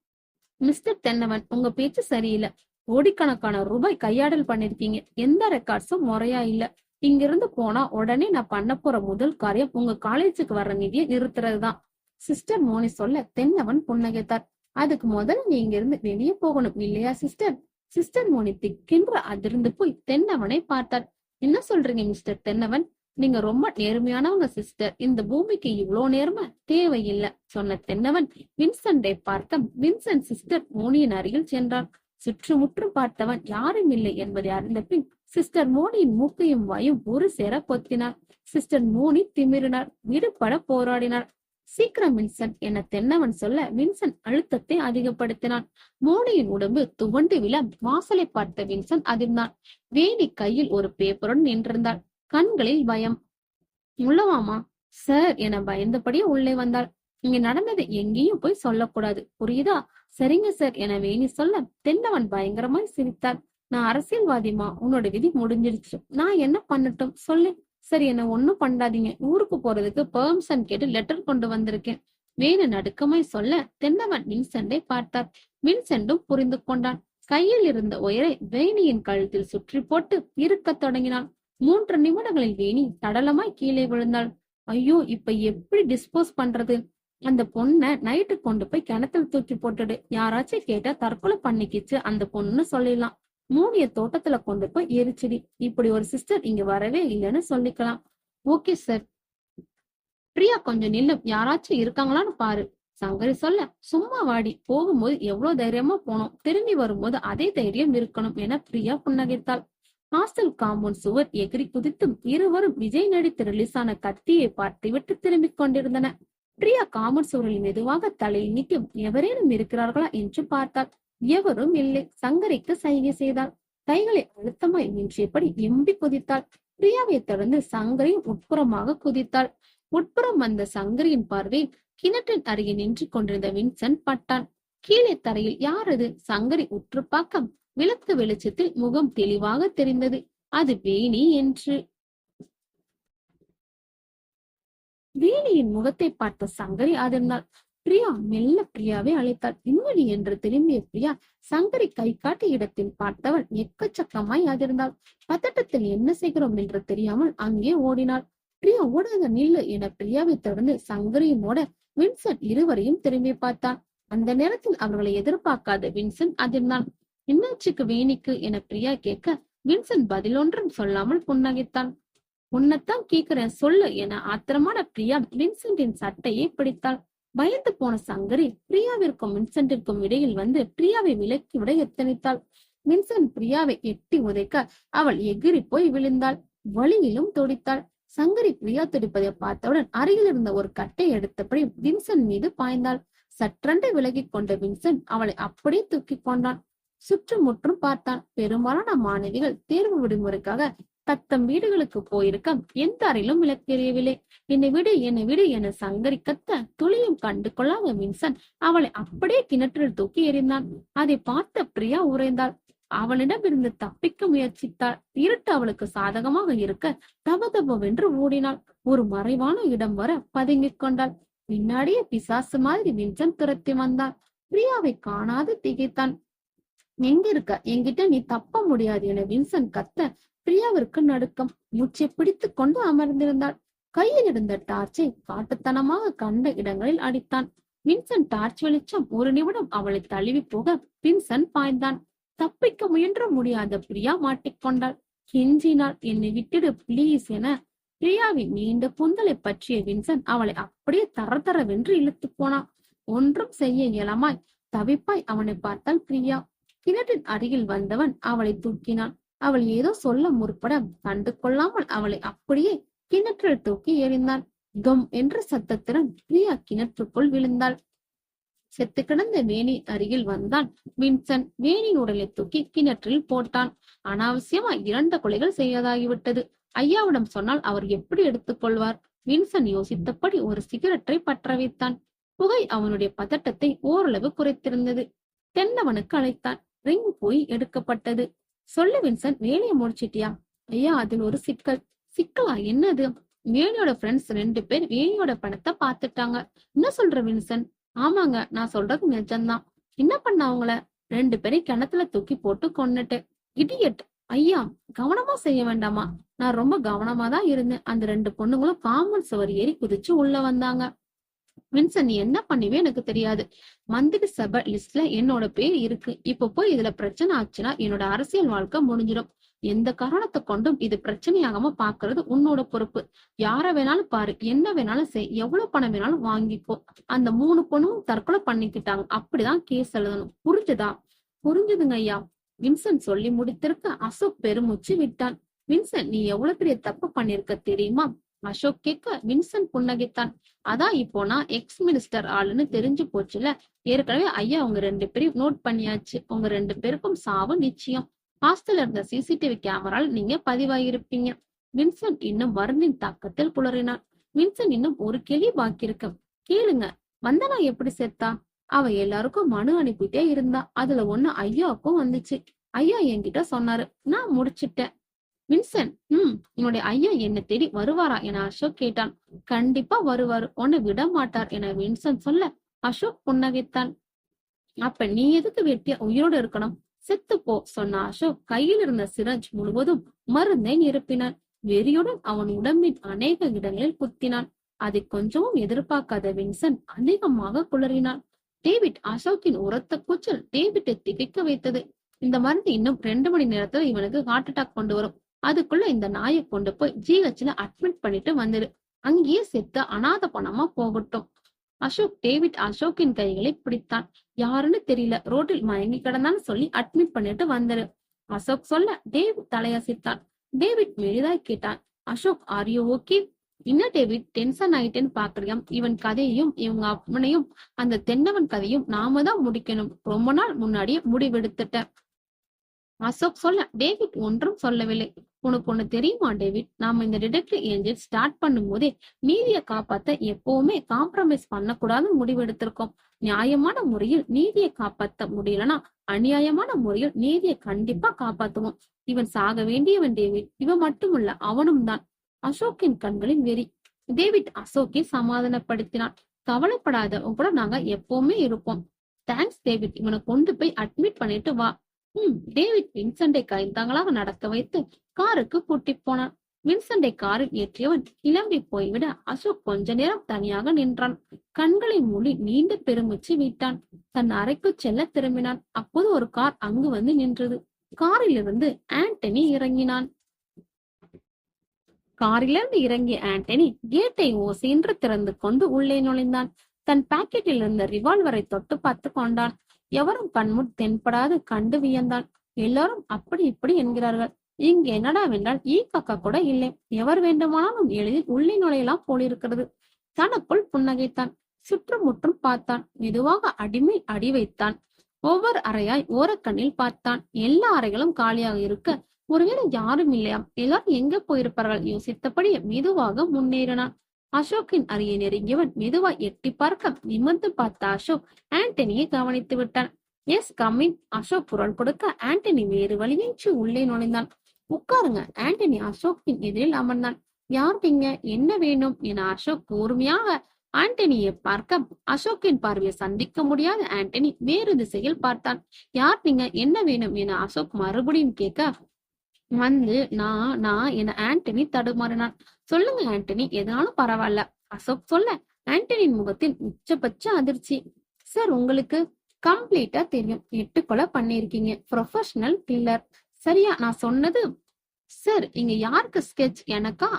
மிஸ்டர் தென்னவன், உங்க பேச்சு சரியில்லை. கோடிக்கணக்கான ரூபாய் கையாடல் பண்ணிருக்கீங்க. எந்த ரெக்கார்ட்ஸும் முறையா இல்ல. இங்கிருந்து போனா உடனே நான் பண்ண போற முதல் காரியம் உங்க காலேஜுக்கு வர்ற நிதியை நிறுத்துறதுதான். சிஸ்டர் மோனி சொல்ல தென்னவன் புன்னகைத்தார். அதுக்கு முதல்ல நீ இங்கிருந்து வெளியே போகணும் இல்லையா சிஸ்டர்? சிஸ்டர் மோனி திக்கென்று அதிர்ந்து போய் தென்னவனை பார்த்தார். என்ன சொல்றீங்க மிஸ்டர் தென்னவன்? நீங்க ரொம்ப நேர்மையானவங்க சிஸ்டர். இந்த பூமிக்கு இவ்வளோ நேர்மை தேவையில்லை, சொன்ன தென்னவன் வின்சென்டை பார்க்க வின்சென்ட் சிஸ்டர் மோனியின் அருகில் சென்றான். சுற்றுமுற்றும் பார்த்தவன் யாரும் இல்லை என்பதை அறிந்த பின் சிஸ்டர் மோனியின் மூக்கையும் வாயும் ஒரு சேர பொத்தினார். சிஸ்டர் மோனி திமிரினார். விடுபட போராடினார். சீக்கிரம் வின்சென்ட் என தென்னவன் சொல்ல வின்சென்ட் அழுத்தத்தை அதிகப்படுத்தினான். மோனியின் உடம்பு துவண்டு விழ வாசலை பார்த்த வின்சென்ட் அதிர்ந்தான். வேணி கையில் ஒரு பேப்பருடன் நின்றிருந்தாள். கண்களில் பயம். உள்ளவாமா சார் என பயந்தபடியே உள்ளே வந்தாள். இங்க நடந்ததை எங்கேயும் போய் சொல்லக்கூடாது, புரியுதா? சரிங்க சார் என வேணி சொல்ல தென்னவன் பயங்கரமாய் சிரித்தார். நான் அரசியல்வாதிமா, உன்னோட விதி முடிஞ்சிருச்சு. நான் என்ன பண்ணட்டும் சொல்லு? சரி, என்ன ஒண்ணும் பண்ணாதீங்க. ஊருக்கு போறதுக்கு பெர்மிஷன் கேட்டு லெட்டர் கொண்டு வந்திருக்கேன். வேணு நடுக்கமாய் சொல்ல தென்னவன் வின்சென்டை பார்த்தார். வின்சென்டும் புரிந்து கொண்டான். கையில் இருந்த ஒயரை வேணியின் கழுத்தில் சுற்றி போட்டு இருக்கத் தொடங்கினான். 3 நிமிடங்களில் வேணி தடலமாய் கீழே விழுந்தாள். ஐயோ, இப்ப எப்படி டிஸ்போஸ் பண்றது? அந்த பொண்ணை நைட்டு கொண்டு போய் கிணத்துல தூக்கி போட்டுடு. யாராச்சும் கேட்டா தற்கொலை பண்ணிக்கிச்சு அந்த பொண்ணுன்னு சொல்லிடலாம். மூடிய தோட்டத்துல கொண்டு போய் எரிச்சிடி. இப்படி ஒரு சிஸ்டர் இங்க வரவே இல்லைன்னு சொல்லிக்கலாம். Okay sir. பிரியா, கொஞ்சம் நில்லு, யாராச்சும் இருக்காங்களான்னு பாரு, சங்கரி சொல்ல. சும்மா வாடி, போகும்போது எவ்வளவு தைரியமா போனோம், திரும்பி வரும்போது அதே தைரியம் இருக்கணும் என பிரியா புன்னகைத்தாள். ஹாஸ்டல் காம்பவுண்ட் சுவர் எகிரி குதித்தும் இருவரும் விஜய் நடித்து ரிலீஸ் ஆன கத்தியை பார்த்துவிட்டு திரும்பிக் கொண்டிருந்தன. பிரியா காம்பவுண்ட் சுவரில் மெதுவாக தலையை நீட்டி எவரேனும் இருக்கிறார்களா என்று பார்த்தாள். எவரும் இல்லை. சங்கரிக்கு சைகை செய்தாள். கைகளை அழுத்தமாய் நின்றபடி எம்பி குதித்தாள். பிரியாவை தொடர்ந்து சங்கரியும் உட்புறமாக குதித்தாள். உட்புறம் வந்த சங்கரியின் பார்வை கிணற்றின் அருகே நின்று கொண்டிருந்த வின்சென்ட் பட்டான். கீழே தரையில் யாரது? சங்கரி உற்று பார்க்க விளக்கு வெளிச்சத்தில் முகம் தெளிவாக தெரிந்தது. அது வேணி என்று. வேணியின் முகத்தை பார்த்த சங்கரி அதிர்ந்தாள். பிரியா மெல்ல பிரியாவை அழைத்தாள். இன்னொடி என்று திரும்பிய பிரியா சங்கரி கை காட்டிய இடத்தில் பார்த்தவள் எக்கச்சக்கமாய் அதிர்ந்தாள். பதட்டத்தில் என்ன செய்கிறோம் என்று தெரியாமல் அங்கே ஓடினாள். பிரியா ஓடாத நில்லு என பிரியாவை தொடர்ந்து சங்கரியும் ஓட வின்சென்ட் இருவரையும் திரும்பி பார்த்தான். அந்த நேரத்தில் அவர்களை எதிர்பார்க்காத வின்சென்ட் அதிர்ந்தான். என்னாச்சுக்கு வேணிக்கு என பிரியா கேட்க வின்சென்ட் பதில் ஒன்றும் சொல்லாமல் புன்னகைத்தான். உன்னைத்தான் கேக்குறேன் சொல்லு என ஆத்திரமான பிரியா வின்சென்டின் சட்டையை பிடித்தாள். பயந்து போன சங்கரி பிரியாவிற்கும் வின்சென்டிற்கும் இடையில் வந்து பிரியாவை விலக்கி விட எத்தனித்தாள். வின்சென்ட் பிரியாவை எட்டி உதைக்க அவள் எகிரி போய் விழுந்தாள். வலியிலும் துடித்தாள். சங்கரி பிரியா துடிப்பதை பார்த்தவுடன் அருகில் இருந்த ஒரு கட்டை எடுத்தபடி வின்சென்ட் மீது பாய்ந்தாள். சற்றென்று விலகி கொண்ட வின்சென்ட் அவளை அப்படியே தூக்கி கொண்டான். சுற்றுமுற்றும் பார்த்தான். பெரும்பாலான மாணவிகள் தேர்வு விடுமுறைக்காக தத்தம் வீடுகளுக்கு போயிருக்க எந்த அறையிலும் விளக்கெறியவில்லை. என்னை விடு என்னை விடு என சங்கரி கத்த துளியும் கண்டு கொள்ளாத வின்சென்ட் அவளை அப்படியே கிணற்றில் தூக்கி எறிந்தான். அதை பார்த்த பிரியா உறைந்தாள். அவனிடமிருந்து தப்பிக்க முயற்சித்தாள். இருட்டு அவளுக்கு சாதகமாக இருக்க தபதபவென்று ஓடினாள். ஒரு மறைவான இடம் வர பதுங்கிக் கொண்டாள். பின்னாடியே பிசாசு மாதிரி வின்சென்ட் துரத்தி வந்தான். பிரியாவை காணாது திகைத்தான். எங்க இருக்க? என்கிட்ட நீ தப்ப முடியாது என வின்சென்ட் கத்த பிரியாவிற்கு நடுக்கம். மூச்சை பிடித்து கொண்டு அமர்ந்திருந்தாள். கையில் இருந்த டார்ச்சை காட்டுத்தனமாக கண்ட இடங்களில் அடித்தான். வின்சென்ட் டார்ச் வெளிச்சம் ஒரு நிமிடம் அவளை தழுவி போக வின்சென்ட் பாய்ந்தான். தப்பிக்க முயன்ற முடியாத பிரியா மாட்டிக்கொண்டாள். கெஞ்சினாள், என்னை விட்டுடு பிளீஸ் என. பிரியாவின் நீண்ட கூந்தலை பற்றிய வின்சென்ட் அவளை அப்படியே தரதரவென்று இழுத்து போனான். ஒன்றும் செய்ய இயலமாய் தவிப்பாய் அவனை பார்த்தாள் பிரியா. கிணற்றின் அருகில் வந்தவன் அவளை தூக்கினான். அவள் ஏதோ சொல்ல முற்பட கண்டு கொள்ளாமல் அவளை அப்படியே கிணற்றில் தூக்கி எறிந்தான். தொம் என்ற சத்தத்துடன் பிரியா கிணற்றுக்குள் விழுந்தாள். செத்து கிடந்த வேணி அருகில் வந்தான் வின்சென்ட். வேணியின் உடலை தூக்கி கிணற்றில் போட்டான். அனாவசியமா 2 கொலைகள் செய்வதாகிவிட்டது. ஐயாவிடம் சொன்னால் அவர் எப்படி எடுத்துக்கொள்வார்? வின்சென்ட் யோசித்தபடி ஒரு சிகரெட்டை பற்ற வைத்தான். புகை அவனுடைய பதட்டத்தை ஓரளவு குறைத்திருந்தது. தென்னவனுக்கு அழைத்தான். ரிங் போய் எடுக்கப்பட்டது. சொல்லு வின்சென்ட், வேலையை முடிச்சிட்டியா? ஐயா, அதில் ஒரு சிக்கல். சிக்கலா? என்னது? வேணியோட ஃப்ரெண்ட்ஸ் 2 பேர் வேணியோட பணத்தை பாத்துட்டாங்க. என்ன சொல்ற வின்சென்ட்? ஆமாங்க, நான் சொல்றது நிஜம்தான். என்ன பண்ண அவங்கள? 2 பேரை கிணத்துல தூக்கி போட்டு கொன்னுட்டேன். இடியட். ஐயா, கவனமா செய்ய வேண்டாமா? நான் ரொம்ப கவனமா தான் இருந்தேன். அந்த 2 பொண்ணுங்களும் காம்பவுண்ட் சுவர் ஏறி குதிச்சு உள்ள வந்தாங்க. வின்சென்ட், நீ என்ன பண்ணுவே எனக்கு தெரியாது. மந்திரி சபை லிஸ்ட்ல என்னோட பேர் இருக்கு. இப்ப போய் இதுல பிரச்சனை ஆச்சுன்னா என்னோட அரசியல் வாழ்க்கை முடிஞ்சிடும். எந்த காரணத்தை கொண்டும் இது பிரச்சனையாகாம பாக்குறது உன்னோட பொறுப்பு. யார வேணாலும் பாரு, என்ன வேணாலும் செய், எவ்வளவு பணம் வேணாலும் வாங்கிக்கோ. அந்த 3 பொண்ணும் தற்கொலை பண்ணிக்கிட்டாங்க. அப்படிதான் கேஸ் எழுதணும். புரிஞ்சுதா? புரிஞ்சுதுங்க ஐயா. வின்சென்ட் சொல்லி முடித்திருக்க அசோக் பெருமூச்சு விட்டான். வின்சென்ட், நீ எவ்வளவு பெரிய தப்பு பண்ணிருக்க தெரியுமா? அசோக் கேட்க வின்சென்ட் புன்னகைத்தான். அதான் இப்போ நான் எக்ஸ் மினிஸ்டர் ஆளுன்னு தெரிஞ்சு போச்சுல. ஏற்கனவே ஐயா உங்க 2 பேரையும் நோட் பண்ணியாச்சு. உங்க 2 பேருக்கும் சாவு நிச்சயம். ஹாஸ்டல்ல இருந்த சிசிடிவி கேமரால் நீங்க பதிவாயிருப்பீங்க. வின்சென்ட் இன்னும் மருந்தின் தாக்கத்தில் புலறினான். வின்சென்ட், இன்னும் ஒரு கேள்வி பாக்கி இருக்கு. கேளுங்க. வந்தனா எப்படி செத்தா? அவ எல்லாருக்கும் மனு அனுப்பிட்டே இருந்தா. அதுல ஒண்ணு ஐயாவுக்கும் வந்துச்சு. ஐயா என்கிட்ட சொன்னாரு. நான் முடிச்சிட்டேன். வின்சென்ட், என்னுடைய ஐயா என்ன தேடி வருவாரா என அசோக் கேட்டான். கண்டிப்பா வருவாரு, உன்னை விட மாட்டார் என வின்சென்ட் சொல்ல அசோக் புன்னகைத்தான். அப்ப நீ எதுக்கு வெட்டிய உயிரோடு இருக்கணும்? செத்து போ சொன்ன அசோக் கையில் இருந்த சிரஞ்ச் முழுவதும் மருந்தை நிரப்பினான். வெறியுடன் அவன் உடம்பின் அநேக இடங்களில் குத்தினான். அதை கொஞ்சமும் எதிர்பார்க்காத வின்சென்ட் அதிகமாக குளறினான். டேவிட். அசோக்கின் உரத்த கூச்சல் டேவிட்டை திகைக்க வைத்தது. இந்த மருந்து இன்னும் 2 மணி நேரத்துல இவனுக்கு ஹார்ட் அட்டாக் கொண்டு வரும். அதுக்குள்ள இந்த நாயை கொண்டு போய் ஜிஹெச்ல அட்மிட் பண்ணிட்டு வந்துரு. அங்கேயே செத்த அனாத பணமா போகட்டும். அசோக் அசோக்கின் கைகளை பிடித்தான். யாருன்னு தெரியல, ரோட்டில் மயங்கி கிடந்தான்னு சொல்லி அட்மிட் பண்ணிட்டு வந்துரு. அசோக் சொல்ல டேவிட் தலையசைத்தான். டேவிட் மெலிதாய் கேட்டான். Ashok, are you okay? என்ன டேவிட், டென்ஷன் ஆயிட்டேன்னு பாக்குறியா? இவன் கதையையும் இவங்க அப்பனையும் அந்த தென்னவன் கதையும் நாம தான் முடிக்கணும். ரொம்ப நாள் முன்னாடியே முடிவெடுத்துட்டேன். அசோக் சொல்ல டேவிட் ஒன்றும் சொல்லவில்லை. உனக்கு ஒண்ணு தெரியுமா டேவிட், நாம இந்த டிடெக்டிவ் ஏஞ்சல் ஸ்டார்ட் பண்ணும் போதே நீதியை காப்பாத்த எப்பவுமே காம்ப்ரமைஸ் பண்ணக்கூடாதுன்னு முடிவெடுத்திருக்கோம். நியாயமான முறையில் நீதியை காப்பாத்த முடியலன்னா அநியாயமான முறையில் நீதியை கண்டிப்பா காப்பாத்துவோம். இவன் சாக வேண்டியவன் டேவிட். இவன் மட்டுமல்ல, அவனும் தான். அசோக்கின் கண்களின் வெறி. டேவிட் அசோக்கை சமாதானப்படுத்தினான். கவலைப்படாத, உன் கூட நாங்க எப்பவுமே இருப்போம். தேங்க்ஸ் டேவிட், இவனை கொண்டு போய் அட்மிட் பண்ணிட்டு வா. டேவிட் வின்சென்டை கைத்தாங்களாக நடக்க வைத்து காருக்கு கூட்டி போனான். வின்சென்டை காரில் ஏற்றியவன் கிளம்பி போய்விட அசோக் கொஞ்ச நேரம் தனியாக நின்றான். கண்களை மூடி நீண்ட பெருமூச்சு விட்டான். தன் அறைக்கு செல்ல திரும்பினான். அப்போது ஒரு கார் அங்கு வந்து நின்றது. காரிலிருந்து ஆண்டனி இறங்கினான். காரிலிருந்து இறங்கிய ஆண்டனி கேட்டை ஓசையின்றி திறந்து கொண்டு உள்ளே நுழைந்தான். தன் பாக்கெட்டில் இருந்த ரிவால்வரை தொட்டு பார்த்து கொண்டான். எவரும் கண்முன் தென்படாது கண்டு வியந்தான். எல்லாரும் அப்படி இப்படி என்கிறார்கள். இங்கு என்னடா வென்றால் ஈ காக்கா கூட இல்லை. எவர் வேண்டுமானாலும் எளிதில் உள்ளே நுழையலாம் போலிருக்கிறது. தனக்குள் புன்னகைத்தான். சுற்றுமுற்றும் பார்த்தான். மெதுவாக அடிமேல் அடி வைத்தான். ஒவ்வொரு அறையாய் ஓரக்கண்ணில் பார்த்தான். எல்லா அறைகளும் காலியாக இருக்க ஒருவேளை யாரும் இல்லையாம், எல்லாரும் எங்க போயிருப்பார்கள் யோசித்தபடி மெதுவாக முன்னேறினான். அசோக்கின் அருகே நெருங்கியவன் மெதுவா எட்டி பார்க்க நிமிர்ந்து பார்த்த அசோக் ஆண்டனியை கவனித்து விட்டான். எஸ் கம்மின், அசோக் குரல் கொடுக்க ஆண்டனி வேறு வழியின்றி உள்ளே நுழைந்தான். உட்காருங்க. ஆண்டனி அசோக்கின் எதிரில் அமர்ந்தான். யார் நீங்க, என்ன வேணும் என அசோக் கூர்மையாக ஆண்டனியை பார்க்க அசோக்கின் பார்வையை சந்திக்க முடியாத ஆண்டனி வேறு திசையில் பார்த்தான். யார் நீங்க, என்ன வேணும் என அசோக் மறுபடியும் கேட்க நான் என ஆண்டனி தடுமாறினான். சொல்லுங்க ஆண்டனி, எதனாலும் பரவாயில்ல அசோக் சொல்ல ஆண்டனியின் முகத்தில் உச்சபட்ச அதிர்ச்சி. சார், உங்களுக்கு கம்ப்ளீட்டா தெரியும். 8 கொலை பண்ணிருக்கீங்க. Professional killer. சரியா நான் சொன்னது? சார், இங்க யாருக்கு ஸ்கெட்ச், எனக்கா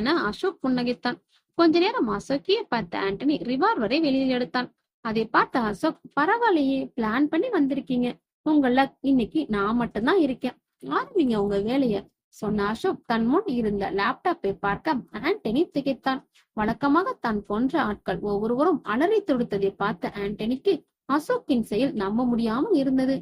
என அசோக் புன்னகைத்தான். கொஞ்ச நேரம் அசோக்கிய பார்த்த ஆண்டனி ரிவால்வரை வெளியில் எடுத்தான். அதை பார்த்த அசோக், பரவாயில்லையே, பிளான் பண்ணி வந்திருக்கீங்க. உங்கள இன்னைக்கு நான் மட்டும்தான் இருக்கேன். ஆரம்பிங்க உங்க வேலைய சொன்ன அசோக் தன் முன் இருந்த லேப்டாப்பை பார்க்க ஆண்டனி திகைத்தான். வழக்கமாக தான் கொன்ற ஆட்கள் ஒவ்வொருவரும் அலறி தொடுத்ததை பார்த்த ஆண்டனிக்கு அசோக்கின் செயல் நம்ப முடியாமல் இருந்தது.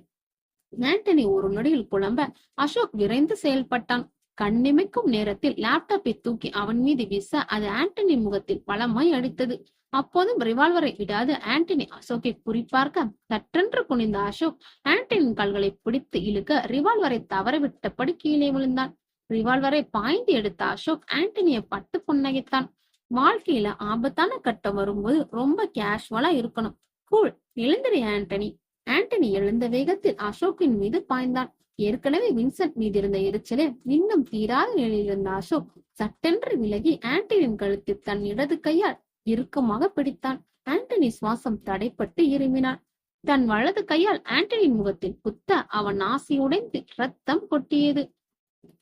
ஆண்டனி ஒரு நொடியில் குழம்ப அசோக் விரைந்து செயல்பட்டான். கண்ணிமைக்கும் நேரத்தில் லேப்டாப்பை தூக்கி அவன் மீது வீச அது ஆண்டனி முகத்தில் பலமாய் அடித்தது. அப்போதும் ரிவால்வரை விடாது ஆண்டனி அசோக்கை குறிப்பார்க்க சற்றென்று குனிந்த அசோக் ஆண்டனியின் கால்களை பிடித்து இழுக்க ரிவால்வரை தவறவிட்டபடி கீழே விழுந்தான். ரிவால்வரை பாய்ந்து எடுத்த அசோக் ஆண்டனியை பட்டு புன்னகைத்தான். வாழ்க்கையில ஆபத்தான கட்டம் வரும்போது ரொம்ப கேஷுவலா இருக்கணும். கூல், எழுந்திரி ஆண்டனி. ஆண்டனி எழுந்த வேகத்தில் அசோக்கின் மீது பாய்ந்தான். ஏற்கனவே வின்சென்ட் மீது இருந்த எரிச்சலே இன்னும் தீராத நிலையில் இருந்த அசோக் சட்டென்று விலகி ஆண்டனியின் கழுத்தில் தன் இடது கையால் இறுக்கமாக பிடித்தான். ஆண்டனி சுவாசம் தடைப்பட்டு இருமினான். தன் வலது கையால் ஆண்டனியின் முகத்தில் குத்த அவன் நாசி உடைந்து ரத்தம் கொட்டியது.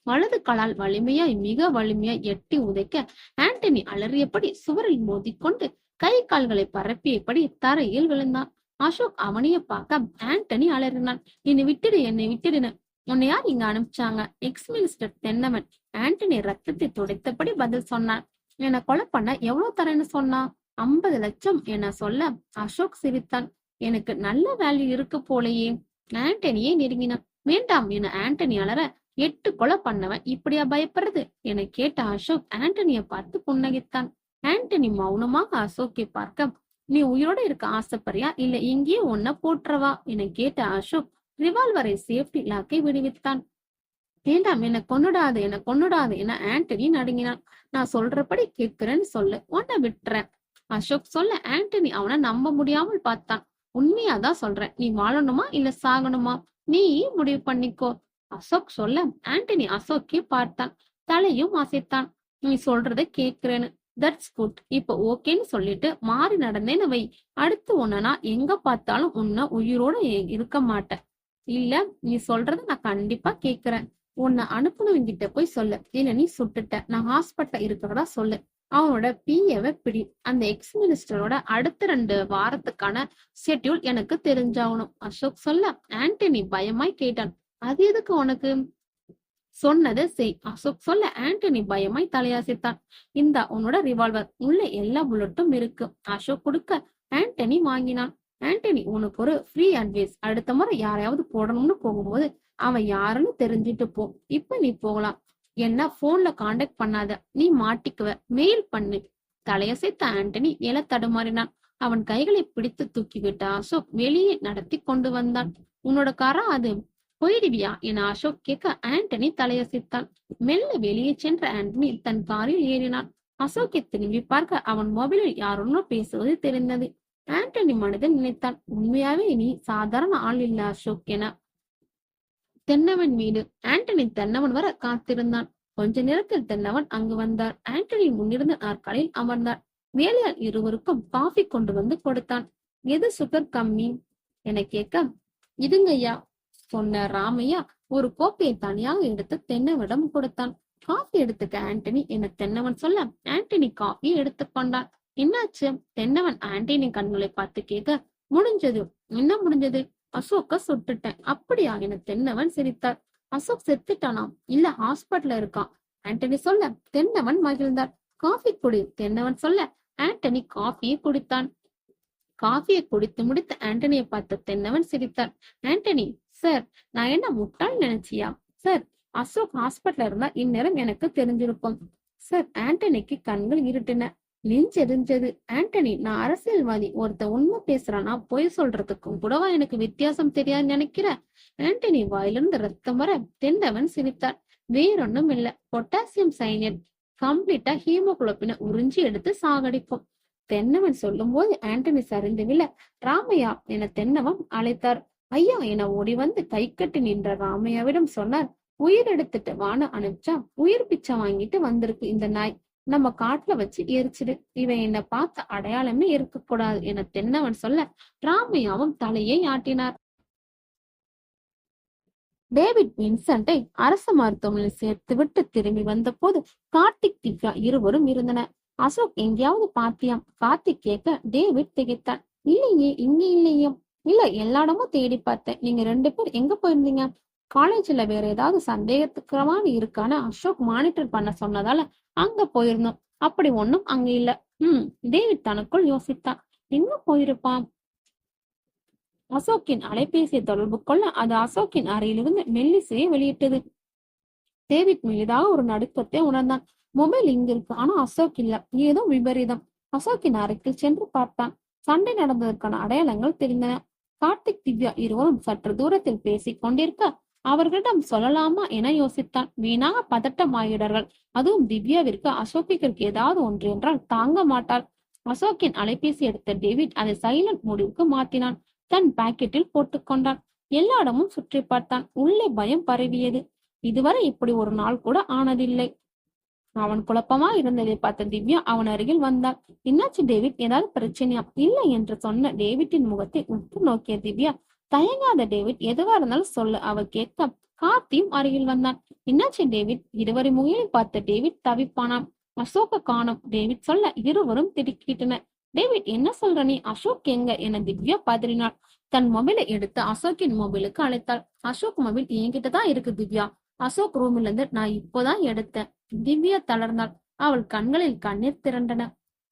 வலது காலால் வலிமையாய் மிக வலிமையாய் எட்டி உதைக்க ஆண்டனி அலறியபடி சுவரில் மோதிக்கொண்டு கை கால்களை பரப்பியபடி தரையில் விழுந்தான். அசோக் அவனைய பார்க்க ஆண்டனி அலறினான். என்னை விட்டுடு, என்னை விட்டுடுன்னு. உன்னை யார் இங்க அனுப்பிச்சாங்க? எக்ஸ் மினிஸ்டர் தென்னவன். ஆண்டனி ரத்தத்தை துடைத்தபடி பதில் சொன்னான். என்னை கொலை பண்ண எவ்வளவு தரேன்னு சொன்னா? 50 லட்சம் என சொல்ல அசோக் சிரித்தான். எனக்கு நல்ல வேல்யூ இருக்கு போலையே. ஆண்டனியே நெருங்கினான். வேண்டாம் என ஆண்டனி அலற, 8 கொலை பண்ணவன் இப்படியா பயப்படுறது என கேட்ட அசோக் ஆண்டனியை பார்த்து புன்னகைத்தான். ஆண்டனி மௌனமாக அசோக்கை பார்க்க, நீ உயிரோட இருக்க ஆசைப்படுறியா இல்ல இங்கேயே உன்ன போட்டுறவா என கேட்ட அசோக் ரிவால்வரை சேஃப்டி லாக்கை விடுவித்தான். வேண்டாம், என்ன கொன்னுடாது என ஆண்டனி நடுங்கினான். நான் சொல்றபடி கேட்கிறேன்னு சொல்லு, உன்னை விட்டுறேன் அசோக் சொல்ல ஆண்டனி அவனை நம்ப முடியாமல் பார்த்தான். உண்மையாதான் சொல்றேன். நீ வாழணுமா இல்ல சாகணுமா, நீ முடிவு பண்ணிக்கோ அசோக் சொல்ல ஆண்டனி அசோக்கை பார்த்தான். தலையும் அசைத்தான். நீ சொல்றத கேக்குறேன்னு. That's good. இப்ப ஓகேன்னு சொல்லிட்டு மாறி நடந்தேன்னு வை. அடுத்து உன்ன எங்க பார்த்தாலும் உன்னை உயிரோட இருக்க மாட்டேன். இல்ல, நீ சொல்றத நான் கண்டிப்பா கேக்குறேன். உன்னை அனுப்புனவங்கிட்ட போய் சொல்லு. இல்ல நீ சுட்டுட்ட, நான் ஹாஸ்பிட்டல் இருக்கிறதா சொல்லு. அவனோட பிஏவை பிடி. அந்த எக்ஸ் மினிஸ்டரோட அடுத்த 2 வாரத்துக்கான ஷெட்யூல் எனக்கு தெரிஞ்சாகணும் அசோக் சொல்ல ஆண்டனி பயமாய் கேட்டான். அது எதுக்கு உனக்கு? சொன்னதை செய் அசோக் சொல்ல ஆண்டனி பயமாய் தலையாசித்தான். இந்த உன்னோட ரிவால்வர், உள்ள எல்லா புல்லட்டும் இருக்கு அசோக் கொடுக்க ஆண்டனி வாங்கினான். ஆண்டனி, உனக்கு ஒரு ஃப்ரீ அட்வைஸ். அடுத்த முறை யாரையாவது போடணும்னு போகும்போது அவன் யாருன்னு தெரிஞ்சுட்டு போ. இப்ப நீ போகலாம். என்ன போன்ல கான்டாக்ட் பண்ணாத, நீ மாட்டிக்குவ. மெயில் பண்ணு. தலையசைத்த ஆண்டனி எல தடுமாறினான். அவன் கைகளை பிடித்து தூக்கிவிட்ட அசோக் வெளியே நடத்தி கொண்டு வந்தான். உன்னோட காரா அது, போயிடுவியா என அசோக் கேட்க ஆண்டனி தலையசைத்தான். மெல்ல வெளியே சென்ற ஆண்டனி தன் காரில் ஏறினான். அசோக்கை திரும்பி பார்க்க அவன் மொபைலில் யாருன்னோ பேசுவது தெரிந்தது. ஆண்டனி மனிதன் நினைத்தான், உண்மையாவே நீ சாதாரண ஆள் இல்ல அசோக் என. தென்னவன் வீடு. ஆண்டனி தென்னவன் வர காத்திருந்தான். கொஞ்ச நேரத்தில் தென்னவன் அங்கு வந்தார். ஆண்டனி முன்னிருந்த நாற்காலில் அமர்ந்தார். வேலையால் இருவருக்கும் காஃபி கொண்டு வந்து கொடுத்தான். எது சுகர் கம்மி என கேட்க, இதுங்கய்யா சொன்ன ராமையா ஒரு கோப்பையை தனியாக எடுத்து தென்னவிடம் கொடுத்தான். காஃபி எடுத்துக்க ஆண்டனி என தென்னவன் சொல்ல, ஆண்டனி காஃபியை எடுத்துக்கொண்டான். என்னாச்சு? தென்னவன் ஆண்டனி கண்களை பார்த்து கேட்க, முடிஞ்சது. என்ன முடிஞ்சது? அசோக்க சுட்டுட்டேன். அப்படியா என தென்னவன் சிரித்தார். அசோக் செத்துட்டானாம்? இல்ல, ஹாஸ்பிட்டல்ல இருக்கான் ஆண்டனி சொல்ல, தென்னவன் மகிழ்ந்தார். காஃபி குடி தென்னவன் சொல்ல, ஆண்டனி காஃபியை குடித்தான். காஃபியை குடித்து முடித்து ஆண்டனியை பார்த்த தென்னவன் சிரித்தார். ஆண்டனி, சார், நான் என்ன முட்டாள் நினைச்சியா? சார், அசோக் ஹாஸ்பிட்டல்ல இருந்தா இந்நேரம் எனக்கு தெரிஞ்சிருக்கும். சார், ஆண்டனிக்கு கண்கள் இருட்டின. நெஞ்செரிஞ்சது. ஆண்டனி, நான் அரசியல்வாதி. ஒருத்த உண்மை பேசுறானா பொய் சொல்றதுக்கும் கூடவா எனக்கு வித்தியாசம் தெரியாது நினைக்கிற? ஆண்டனி வாயிலிருந்து ரத்தம் வர தென்னவன் சிரித்தார். வேறொன்னும் இல்ல, பொட்டாசியம் சைனேட் கம்ப்ளீட்டா ஹீமோகுளோபினை உறிஞ்சி எடுத்து சாகடிக்கும். தென்னவன் சொல்லும் போது ஆண்டனி சரிந்து விழ, ராமையா என தென்னவன் அழைத்தார். ஐயா என ஓடி வந்து கை கட்டி நின்ற ராமையாவிடம் சொன்னார், உயிர் எடுத்துட்டு வான அனுப்பிச்சா உயிர் பிச்சை வாங்கிட்டு வந்திருக்கு இந்த நாய். நம்ம காட்டுல வச்சு எரிச்சிடு. இவன் என்ன பார்த்த அடையாளமே இருக்கக்கூடாது என தென்னவன் சொல்ல, ராமையாவும் தலையை ஆட்டினார். டேவிட் வின்சென்ட்டை அரசு மருத்துவமனையில் சேர்த்து விட்டு திரும்பி வந்த போது கார்த்திக், திவ்யா இருவரும் இருந்தனர். அசோக் எங்கேயாவது பாத்தியாம்? கார்த்திக் கேட்க டேவிட் திகைத்தான். இல்லையே, இங்க இல்லையே. இல்ல, எல்லா இடமும் தேடி பார்த்தேன். நீங்க 2 பேர் எங்க போயிருந்தீங்க? காலேஜ்ல வேற ஏதாவது சந்தேகத்துக்குறமான இருக்கான்னு அசோக் மானிட்டர் பண்ண சொன்னதால அங்க போயிருந்தோம். அப்படி ஒண்ணும் அங்க இல்ல. டேவிட் தனக்குள் யோசித்தான். எங்க போயிருப்பான்? அசோக்கின் அலைபேசியை தொடர்பு கொள்ள அது அசோக்கின் அறையிலிருந்து மெல்லிசையை வெளியிட்டது. டேவிட் மெலிதாக ஒரு நடுக்கத்தை உணர்ந்தான். மொபைல் இங்க இருக்கு, ஆனா அசோக் இல்ல. ஏதோ விபரீதம். அசோக்கின் அறைக்கு சென்று பார்த்தான். சண்டை நடந்ததற்கான அடையாளங்கள் தெரிந்தன. கார்த்திக், திவ்யா இருவரும் சற்று தூரத்தில் பேசிக் கொண்டிருக்க அவர்களிடம் சொல்லலாமா என யோசித்தான். வீணாக பதட்டம் ஆகிடார்கள். அதுவும் திவ்யாவிற்கு அசோக்கிற்கு ஏதாவது ஒன்று என்றால் தாங்க மாட்டாள். அசோக்கின் அலைபேசி எடுத்த டேவிட் அதை சைலண்ட் முடிவுக்கு மாத்தினான். தன் பாக்கெட்டில் போட்டுக்கொண்டான். எல்லா இடமும் சுற்றி பார்த்தான். உள்ளே பயம் பரவியது. இதுவரை இப்படி ஒரு நாள் கூட ஆனதில்லை. அவன் குழப்பமா இருந்ததை பார்த்த திவ்யா அவன் அருகில் வந்தாள். என்னாச்சு டேவிட், ஏதாவது பிரச்சனையா? இல்லை என்று சொன்ன டேவிட்டின் முகத்தை உற்று நோக்கிய திவ்யா, தயங்காத டேவிட், எதுவா இருந்தாலும் சொல்லு அவ கேட்க கார்த்தியும் அருகில் வந்தான். என்னாச்சு டேவிட்? இருவரை முகையில் பார்த்த டேவிட் தவிப்பானாம். அசோக காணோம் டேவிட் சொல்ல இருவரும் திடுக்கிட்டனர். டேவிட், என்ன சொல்ற நீ? அசோக் எங்க என திவ்யா பதறினாள். தன் மொபைலை எடுத்து அசோக்கின் மொபைலுக்கு அழைத்தாள். அசோக் மொபைல் என்கிட்டதான் இருக்கு திவ்யா. அசோக் ரூமில் இருந்து நான் இப்போதான் எடுத்தேன். திவ்யா தளர்ந்தாள். அவள் கண்களில் கண்ணீர் திரண்டன.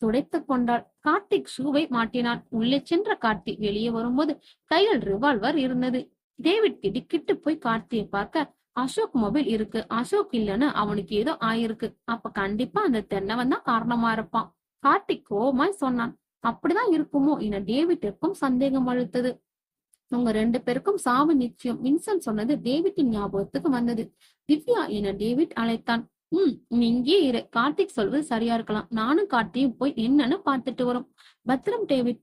துடைத்துக் கொண்டாள். கார்த்திக் ஷூவை மாட்டினான். உள்ளே சென்ற கார்த்திக் வெளியே வரும்போது கையில் ரிவால்வர் இருந்தது. டேவிட் திடுக்கிட்டு போய் கார்த்தியை பார்க்க, அசோக் மொபைல் இருக்கு, அசோக் இல்லன்னு அவனுக்கு ஏதோ ஆயிருக்கு. அப்ப கண்டிப்பா அந்த தென்னவன் தான் காரணமா இருப்பான். கார்த்திக் கோபமாய் சொன்னான். அப்படிதான் இருக்குமோ என டேவிட்டிற்கும் சந்தேகம் அழுத்தது. உங்க 2 பேருக்கும் சாவு நிச்சயம். வின்சென்ட் சொன்னது டேவிட்டின் ஞாபகத்துக்கு வந்தது. திவ்யா என டேவிட் அழைத்தான். நீ இங்கே இரு. கார்த்திக் சொல்றது சரியா இருக்கலாம். நானும் கார்த்தியும் போய் என்னன்னு பார்த்துட்டு வரும். பத்திரம் டேவிட்.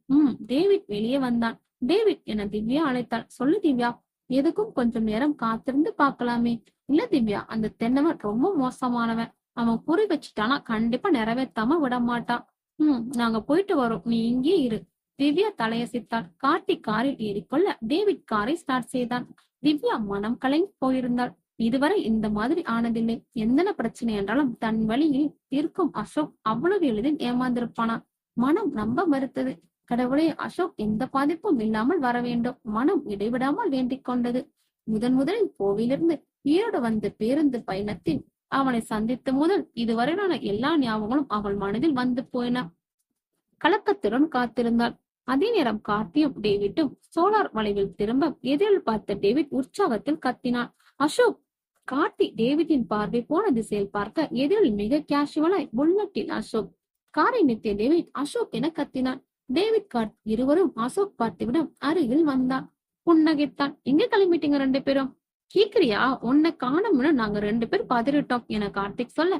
டேவிட் வெளியே வந்தான். டேவிட் என திவ்யா அழைத்தாள். சொல்லு திவ்யா. எதுக்கும் கொஞ்சம் நேரம் காத்திருந்து பார்க்கலாமே. இல்ல திவ்யா, அந்த தென்னவன் ரொம்ப மோசமானவன். அவன் குறி வச்சுட்டானா கண்டிப்பா நிறைவேற்றாம விட மாட்டான். நாங்க போயிட்டு வரோம், நீ இங்கே இரு. திவ்யா தலையசித்தாள். கார்த்திக் காரில் ஏறிக்கொள்ள டேவிட் காரை ஸ்டார்ட் செய்தான். திவ்யா மனம் கலங்கி போயிருந்தாள். இதுவரை இந்த மாதிரி ஆனதில்லை. எந்தன பிரச்சனை என்றாலும் தன் வழியில் இருக்கும் அசோக் அவ்வளவு எளிதில் ஏமாந்திருப்பானா? மனம் நம்ப மறுத்தது. கடவுளே, அசோக் எந்த பாதிப்பும் இல்லாமல் வர வேண்டும். மனம் இடைவிடாமல் வேண்டிக் கொண்டது. முதலில் கோவிலிருந்து ஈரோடு வந்த பேருந்து பயணத்தில் அவனை சந்தித்த முதல் இதுவரையிலான எல்லா ஞாபகங்களும் அவள் மனதில் வந்து போயின. கலக்கத்துடன் காத்திருந்தாள். அதே நேரம் கார்த்தியும் டேவிட்டும் சோலார் வளைவில் திரும்ப எதிரில் பார்த்த டேவிட் உற்சாகத்தில் கத்தினான். அசோக்! கார்த்தி டேவிட்டின் பார்வை போன திசையில் பார்க்க எதிரில் மிக கேஷுவலாய் புல்லட்டில் அசோக். காரை நிறுத்திய டேவிட் அசோக் என கத்தினான். டேவிட் கார்த் இருவரும் அசோக் பார்த்துவிட அருகில் வந்தான். புன்னகைத்தான். எங்க கிளம்பிட்டீங்க 2 பேரும்? கேக்குறியா? உன்னை காணும்னு நாங்க 2 பேர் பதறிட்டோம் என கார்த்திக் சொல்ல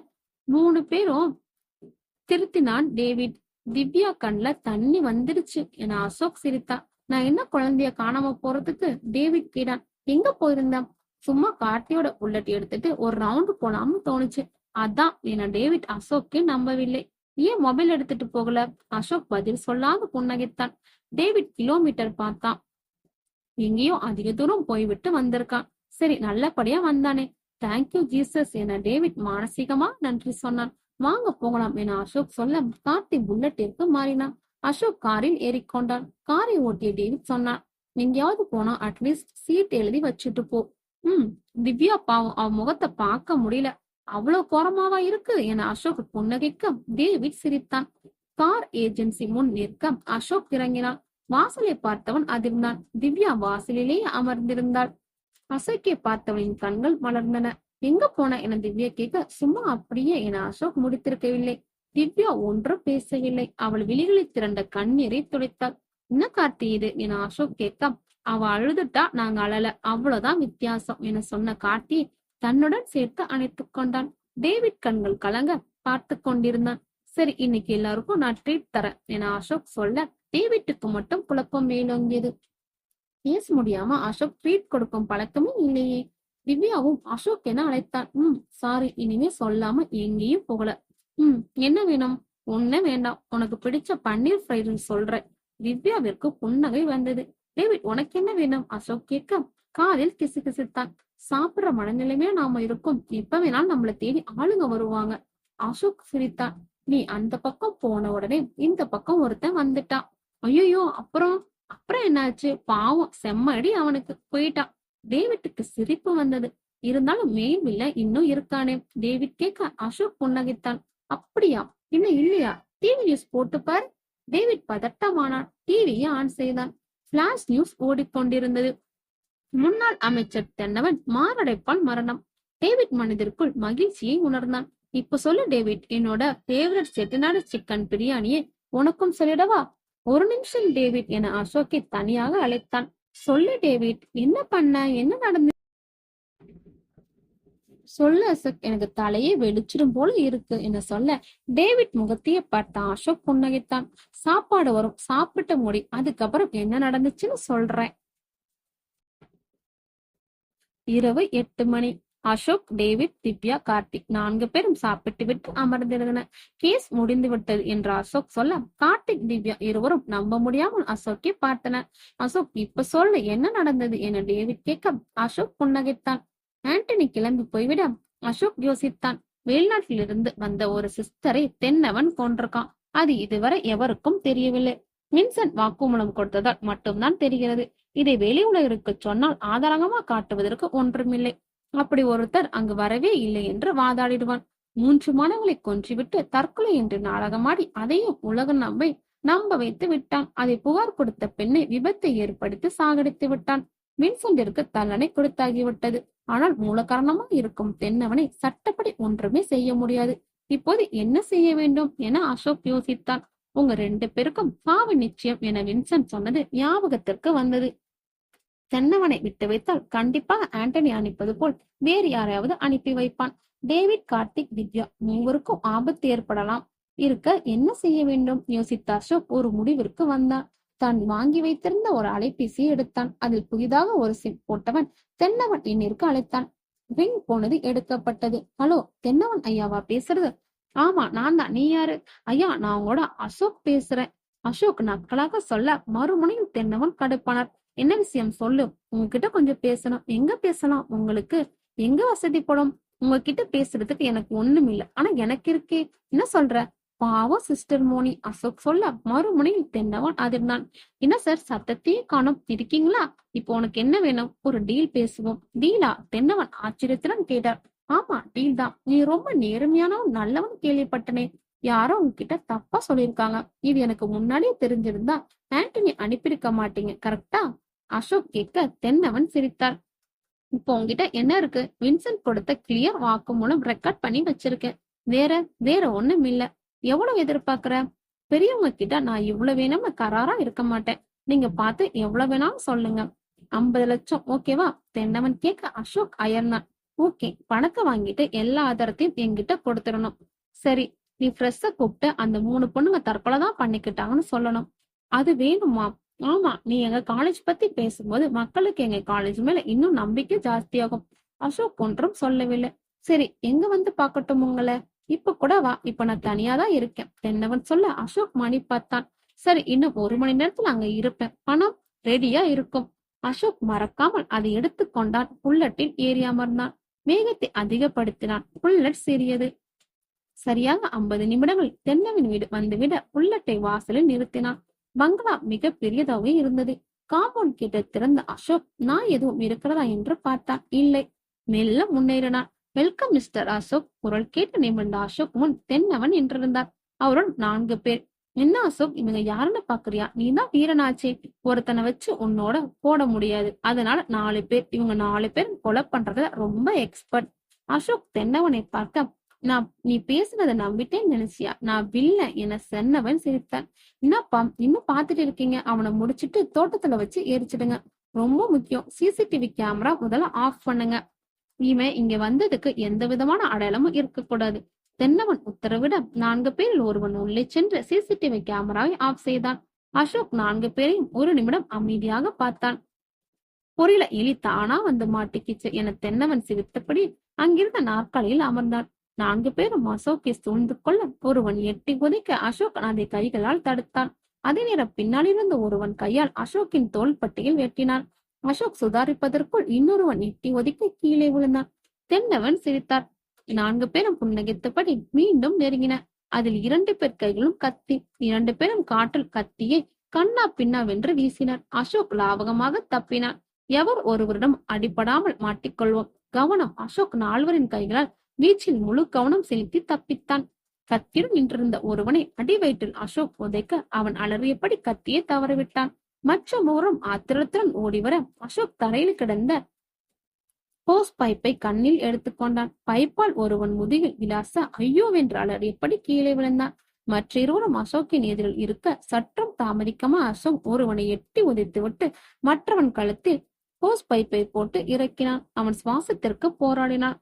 3 பேரும் திருத்தினான் டேவிட். திவ்யா கண்ல தண்ணி வந்துடுச்சு என அசோக் சிரித்தான். நான் என்ன குழந்தைய காணாம போறதுக்கு? டேவிட் கேட்டான். எங்க போயிருந்தான்? சும்மா கார்த்தியோட புல்லட் எடுத்துட்டு ஒரு ரவுண்டு போலாம்னு தோணுச்சு. அதான் என டேவிட் அசோக்கே நம்பவில்லை. ஏன் மொபைல் எடுத்துட்டு போகல? அசோக் பதில் சொல்லாத புன்னகைத்தான். டேவிட் கிலோமீட்டர் பார்த்தான். எங்கேயோ அதிக தூரம் போய்விட்டு வந்திருக்கான். சரி, நல்லபடியா வந்தானே. தேங்க்யூ ஜீசஸ் என டேவிட் மானசீகமா நன்றி சொன்னான். வாங்க போகலாம் என அசோக் சொல்ல கார்த்தி புல்லட்டிற்கு மாறினான். அசோக் காரில் ஏறிக்கொண்டான். காரை ஓட்டிய டேவிட் சொன்னான். எங்கேயாவது போனா அட்லீஸ்ட் சீட் எழுதி வச்சுட்டு போ. திவ்யா பாவம், அவ முகத்தை பார்க்க முடியல. அவ்வளவு கோரமாவா இருக்கு என அசோக் புன்னகைக்க டேவிட் சிரித்தான். கார் ஏஜென்சி முன் நிற்க அசோக் இறங்கினான். வாசலை பார்த்தவன் அதிர்ந்தான். திவ்யா வாசலிலேயே அமர்ந்திருந்தாள். அசோக்கை பார்த்தவனின் கண்கள் மலர்ந்தன. எங்க போன என திவ்யா கேட்க, சும்மா அப்படியே என அசோக் முடித்திருக்கவில்லை. திவ்யா ஒன்றும் பேசவில்லை. அவள் விழிகளில் திரண்ட கண்ணீரை துடைத்தாள். என்ன கார்த்தி இது என அசோக் கேட்க, அவ அழுதுட்டா, நாங்க அழல, அவ்வளவுதான் வித்தியாசம் என சொன்ன கார்த்தி தன்னுடன் சேர்த்து அணைத்துக் கொண்டான். டேவிட் கண்கள் கலங்க பார்த்து கொண்டிருந்தான். சரி, இன்னைக்கு எல்லாருக்கும் நான் ட்ரீட் தரேன் என அசோக் சொல்ல டேவிட்டுக்கு மட்டும் குழப்பம் மேலோங்கியது. பேச முடியாம அசோக் ட்ரீட் கொடுக்கும் பழக்கமே இல்லையே. திவ்யாவும் அசோக் என அழைத்தான். சாரி, இனிமே சொல்லாம எங்கேயும் போகல. என்ன வேணும்? ஒண்ணு வேண்டாம், உனக்கு பிடிச்ச பன்னீர் ஃப்ரைட் ரைஸ் சொல்றேன். திவ்யாவிற்கு புன்னகை வந்தது. டேவிட், உனக்கு என்ன வேணும்? அசோக் கேட்க காதில் கிசுகிசுத்தான். சாப்பிடுற மனநிலைமையா நாம இருக்கும், எப்ப வேணாலும் நம்மள தேடி ஆளுங்க வருவாங்க. அசோக் சிரித்தான். நீ அந்த பக்கம் போன உடனே இந்த பக்கம் ஒருத்தன் வந்துட்டான். ஐயோ, அப்புறம் அப்புறம் என்னாச்சு? பாவம், செம்மடி அவனுக்கு, போயிட்டான். டேவிட்டுக்கு சிரிப்பு வந்தது. இருந்தாலும் மெயின் வில்ல இன்னும் இருக்கானே. டேவிட் கேட்க அசோக் புன்னகைத்தான். அப்படியா? இன்னும் இல்லையா? டிவி நியூஸ் போட்டு பார். டேவிட் பதட்டமானான். டிவியை ஆன் செய்தான். பிளாஷ் நியூஸ் ஓடிக்கொண்டிருந்தது. முன்னாள் அமைச்சர் தென்னவன் மாரடைப்பால் மரணம். டேவிட் மனதிற்குள் மகிழ்ச்சியை உணர்ந்தான். இப்ப சொல்லு டேவிட், என்னோட ஃபேவரட் செட்டிநாடு சிக்கன் பிரியாணியை உனக்கும் சொல்லிடவா? ஒரு நிமிஷம் டேவிட் என அசோக்கை தனியாக அழைத்தான். சொல்லு டேவிட், என்ன பண்ண? என்ன நடந்து? சொல்லு அசோக், எனக்கு தலையே வெளிச்சிடும் போல இருக்கு என சொல்ல டேவிட் முகத்தையே பார்த்தான். அசோக் புன்னகைத்தான். சாப்பாடு வரும், சாப்பிட்டு முடி, அதுக்கப்புறம் என்ன நடந்துச்சுன்னு சொல்றேன். இரவு 8 மணி. அசோக், டேவிட், திவ்யா, கார்த்திக் 4 பேரும் சாப்பிட்டு விட்டு அமர்ந்திருந்தனர். கேஸ் முடிந்து விட்டது என்று அசோக் சொல்ல கார்த்திக், திவ்யா இருவரும் நம்ப முடியாமல் அசோக்கை பார்த்தனர். அசோக், இப்ப சொல்லு, என்ன நடந்தது என டேவிட் கேட்க அசோக் புன்னகைத்தான். ஆண்டனி கிளம்பி போய்விட அசோக் யோசித்தான். வெளிநாட்டிலிருந்து வந்த ஒரு சிஸ்டரை தென்னவன் கொண்டிருக்கான். அது இதுவரை எவருக்கும் தெரியவில்லை. வின்சென்ட் வாக்குமூலம் கொடுத்ததால் மட்டும்தான் தெரிகிறது. இதை வெளி உலகிற்கு சொன்னால் ஆதாரமா காட்டுவதற்கு ஒன்றுமில்லை. அப்படி ஒருத்தர் அங்கு வரவே இல்லை என்று வாதாடிடுவான். 3 மாதங்களை கொன்றுவிட்டு தற்கொலை என்று நாடகமாடி அதையும் உலக நம்ப வைத்து விட்டான். அதை புகார் கொடுத்த பெண்ணை விபத்தை ஏற்படுத்தி சாகடித்து விட்டான். வின்சென்டிற்கு தண்டனை கொடுத்தாகிவிட்டது. ஆனால் மூல காரணமாக இருக்கும் தென்னவனை சட்டப்படி ஒன்றுமே செய்ய முடியாது. இப்போது என்ன செய்ய வேண்டும் என அசோக் யோசித்தான். உங்க 2 பேருக்கும் சாவு நிச்சயம் என வின்சென்ட் சொன்னது ஞாபகத்திற்கு வந்தது. தென்னவனை விட்டு வைத்தால் கண்டிப்பாக ஆண்டனி அனுப்பது போல் வேறு யாரையாவது அனுப்பி வைப்பான். டேவிட், கார்த்திக், திவ்யா 3 ஆபத்து ஏற்படலாம் இருக்க என்ன செய்ய வேண்டும் யோசித்த அசோக் ஒரு முடிவிற்கு வந்தான். தான் வாங்கி வைத்திருந்த ஒரு அலைபேசியை எடுத்தான். அதில் புதிதாக ஒரு சிம் போட்டவன் தென்னவன் எண்ணிற்கு அழைத்தான். ரிங் போனது எடுக்கப்பட்டது. ஹலோ, தென்னவன் ஐயாவா பேசுறது? ஆமா, நான் தான். நீ யாரு? ஐயா, நான் உங்களோட அசோக் பேசுறேன். அசோக் நக்கலாக சொல்ல மறுமுனையில் தென்னவன் கடுப்பானார். என்ன விஷயம் சொல்லு, உங்ககிட்ட கொஞ்சம் பேசணும். எங்க பேசலாம்? உங்களுக்கு எங்க வசதிப்படும்? உங்ககிட்ட பேசுறதுக்கு எனக்கு ஒண்ணும் இல்ல, ஆனா எனக்கு இருக்கே. என்ன சொல்ற? பாவம் சிஸ்டர் மோனி, அசோக் சொல்ல மறுமுனையில் தென்னவன் அதிர்ந்தான். என்ன சார், சத்தத்தையே காணோம், இருக்கீங்களா? இப்போ உனக்கு என்ன வேணும்? ஒரு டீல் பேசுவோம். டீலா? தென்னவன் ஆச்சரியத்துடன் கேட்டார். ஆமா, டீல் தான். நீ ரொம்ப நேர்மையானவன், நல்லவன் கேள்விப்பட்டனே. யாரோ உங்ககிட்ட தப்பா சொல்லியிருக்காங்க. இது எனக்கு முன்னாடியே தெரிஞ்சிருந்தா ஆண்டனி அனுப்பியிருக்க மாட்டீங்க, கரெக்டா? அசோக் கேட்க தென்னவன் சிரித்தார். இப்போ உங்ககிட்ட என்ன இருக்கு? வின்சென்ட் கொடுத்த கிளியர் வாக்கு மூலம் ரெக்கார்ட் பண்ணி வச்சிருக்கேன். வேற ஒண்ணும் இல்ல. எவ்வளவு எதிர்பார்க்கிற? பெரியவங்க கிட்ட நான் இவ்வளவு வேணும்னு கராரா இருக்க மாட்டேன். நீங்க பார்த்து எவ்வளவு வேணாலும் சொல்லுங்க. 50 லட்சம் ஓகேவா? தென்னவன் கேட்க அசோக் அயர்னான். ஓகே, பணத்தை வாங்கிட்டு எல்லா ஆதாரத்தையும் என்கிட்ட கொடுத்துடணும். சரி, நீ ஃப்ரெஷ்ஷ கூப்பிட்டு அந்த 3 பொண்ணுங்க தற்கொலை தான் பண்ணிக்கிட்டாங்கன்னு சொல்லணும். அது வேணுமா? ஆமா, நீ எங்க காலேஜ் பத்தி பேசும்போது மக்களுக்கு எங்க காலேஜ் மேல இன்னும் நம்பிக்கை ஜாஸ்தியாகும். அசோக் ஒன்றும் சொல்லவில்லை. சரி, எங்க வந்து பார்க்கட்டும் உங்கள? இப்ப கூட வா, இப்ப நான் தனியா தான் இருக்கேன். தென்னவன் சொல்ல அசோக் மணி பார்த்தான். சரி, இன்னும் 1 மணி நேரத்துல அங்க இருப்பேன். பணம் ரெடியா இருக்கும். அசோக் மறக்காமல் அதை எடுத்துக்கொண்டான். புல்லட்டில் ஏறி அமர்ந்தான். வேகத்தை அதிகப்படுத்தினான். புல்லட் சிறியது. சரியாக 50 நிமிடங்கள் தென்னவின் வீடு வந்துவிட புல்லட்டை வாசலில் நிறுத்தினான். பங்களா மிக பெரியதாகவே இருந்தது. காம்பவுண்ட் கிட்ட திறந்த அசோக் நான் எதுவும் இருக்கிறதா என்று பார்த்தான். இல்லை. மெல்ல முன்னேறினான். Welcome mister Ashok. குரல் கேட்டு நிமிர்ந்த அசோக் முன் தென்னவன் நின்றிருந்தார். அவருடன் 4 பேர். என்ன அசோக், இவங்க யாருன்னு பாக்குறியா? நீ தான் வீரனாச்சே. ஒருத்தனை வச்சு உன்னோட போட முடியாது. அதனால 4 பேர். இவங்க 4 பேர் கொலை பண்றதுல ரொம்ப எக்ஸ்பர்ட். அசோக் தென்னவனை பார்க்க, நீ பேசுனதை நம்பிட்டேன்னு நினைச்சியா? நான் வில்ல என சென்னவன் சிரித்தான். என்னப்பா இன்னும் பாத்துட்டு இருக்கீங்க? அவனை முடிச்சிட்டு தோட்டத்துல வச்சு எரிச்சிடுங்க. ரொம்ப முக்கியம், சிசிடிவி கேமரா முதல்ல ஆஃப் பண்ணுங்க. இவன் இங்க வந்ததுக்கு எந்த விதமான அடையாளமும் இருக்கக்கூடாது. தென்னவன் உத்தரவிட 4 பேரில் ஒருவன் உள்ளே சென்று சிசிடிவி கேமராவை ஆஃப் செய்தான். அசோக் 4 பேரையும் 1 நிமிடம் அமைதியாக பார்த்தான். பொரியல எலி தானா வந்து மாட்டிக்கிச்சு என தென்னவன் சிரித்தபடி அங்கிருந்த நாற்காலியில் அமர்ந்தான். 4 பேரும் அசோக்கை சூழ்ந்து கொள்ள ஒருவன் எட்டி குதிக்க அசோக் அதை கைகளால் தடுத்தான். அதே நேரம் பின்னாலிருந்து ஒருவன் கையால் அசோக்கின் தோள்பட்டியில் வெட்டினான். அசோக் சுதாரிப்பதற்குள் இன்னொருவன் எட்டி ஒதுக்கி கீழே விழுந்தான். தென்னவன் சிரித்தார். 4 பேரும் புன்னகைத்தபடி மீண்டும் நெருங்கின. அதில் 2 பேர் கைகளும் கத்தி. 2 பேரும் காற்றில் கத்தியை கண்ணா பின்னாவென்று வீசினர். அசோக் லாவகமாக தப்பினான். எவர் ஒருவரிடம் அடிபடாமல் மாட்டிக்கொள்வோம். கவனம்! அசோக் 4வரின் கைகளால் வீச்சில் முழு கவனம் செலுத்தி தப்பித்தான். கத்தியுடன் நின்றிருந்த ஒருவனை அடி வயிற்றில் அசோக் உதைக்க அவன் அலறியபடி கத்தியை தவறவிட்டான். மற்ற 3 ஆத்திரத்துடன் ஓடிவர அசோக் தரையில் கிடந்த ஹோஸ் பைப்பை கண்ணில் எடுத்துக்கொண்டான். பைப்பால் ஒருவன் முதுகில் விளாச ஐயோவென்று அலறியபடி கீழே விழுந்தான். மற்ற 2 அசோக்கின் எதிரில் இருக்க சற்றும் தாமதிக்காம அசோக் ஒருவனை எட்டி உதைத்துவிட்டு மற்றவன் கழுத்தில் ஹோஸ் பைப்பை போட்டு இறக்கினான். அவன் சுவாசத்திற்கு போராடினான்.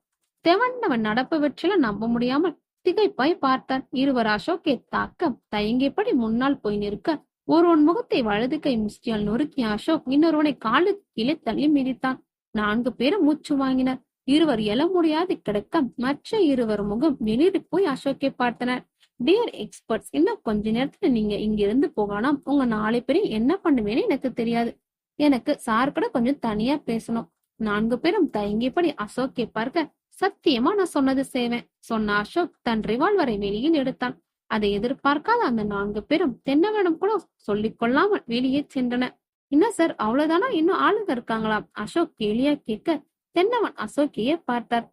தெவண்டவன் நடப்பு வெற்றில நம்ப முடியாமல் திகைப்பாய் பார்த்தான். 2 அசோக்கை தாக்க தயங்கியபடி முன்னால் போய் நிற்க ஒருவன் முகத்தை வலது கை முஷ்டியால் நொறுக்கிய அசோக் இன்னொருவனை காலுக்கு கீழே தள்ளி மிதித்தான். 4 பேரும் மூச்சு வாங்கினர். 2 எழ முடியாது கிடக்க மற்ற 2 முகம் வெளியிட்டு போய் அசோக்கை பார்த்தனர். டியர் எக்ஸ்பர்ட்ஸ், இன்னும் கொஞ்ச நேரத்துல நீங்க இங்கிருந்து போகலாம். உங்க 4 பேரையும் என்ன பண்ணுவேன்னு எனக்கு தெரியாது. எனக்கு சார் கூட கொஞ்சம் தனியா பேசணும். 4 பேரும் தயங்கியபடி அசோக்கை பார்க்க, சத்தியமா நான் சொன்னது செய்வேன் சொன்ன அசோக் தன் ரிவால்வரை வெளியில் எடுத்தான். அதை எதிர்பார்க்காத அந்த 4 பேரும் தென்னவனும் கூட சொல்லிக் கொள்ளாமல் வெளியே சென்றனர். என்ன சார், அவ்வளவுதானா? இன்னும் ஆளுங்க இருக்காங்களாம்? அசோக் கேலியா கேட்க தென்னவன் அசோக்கையே பார்த்தார்.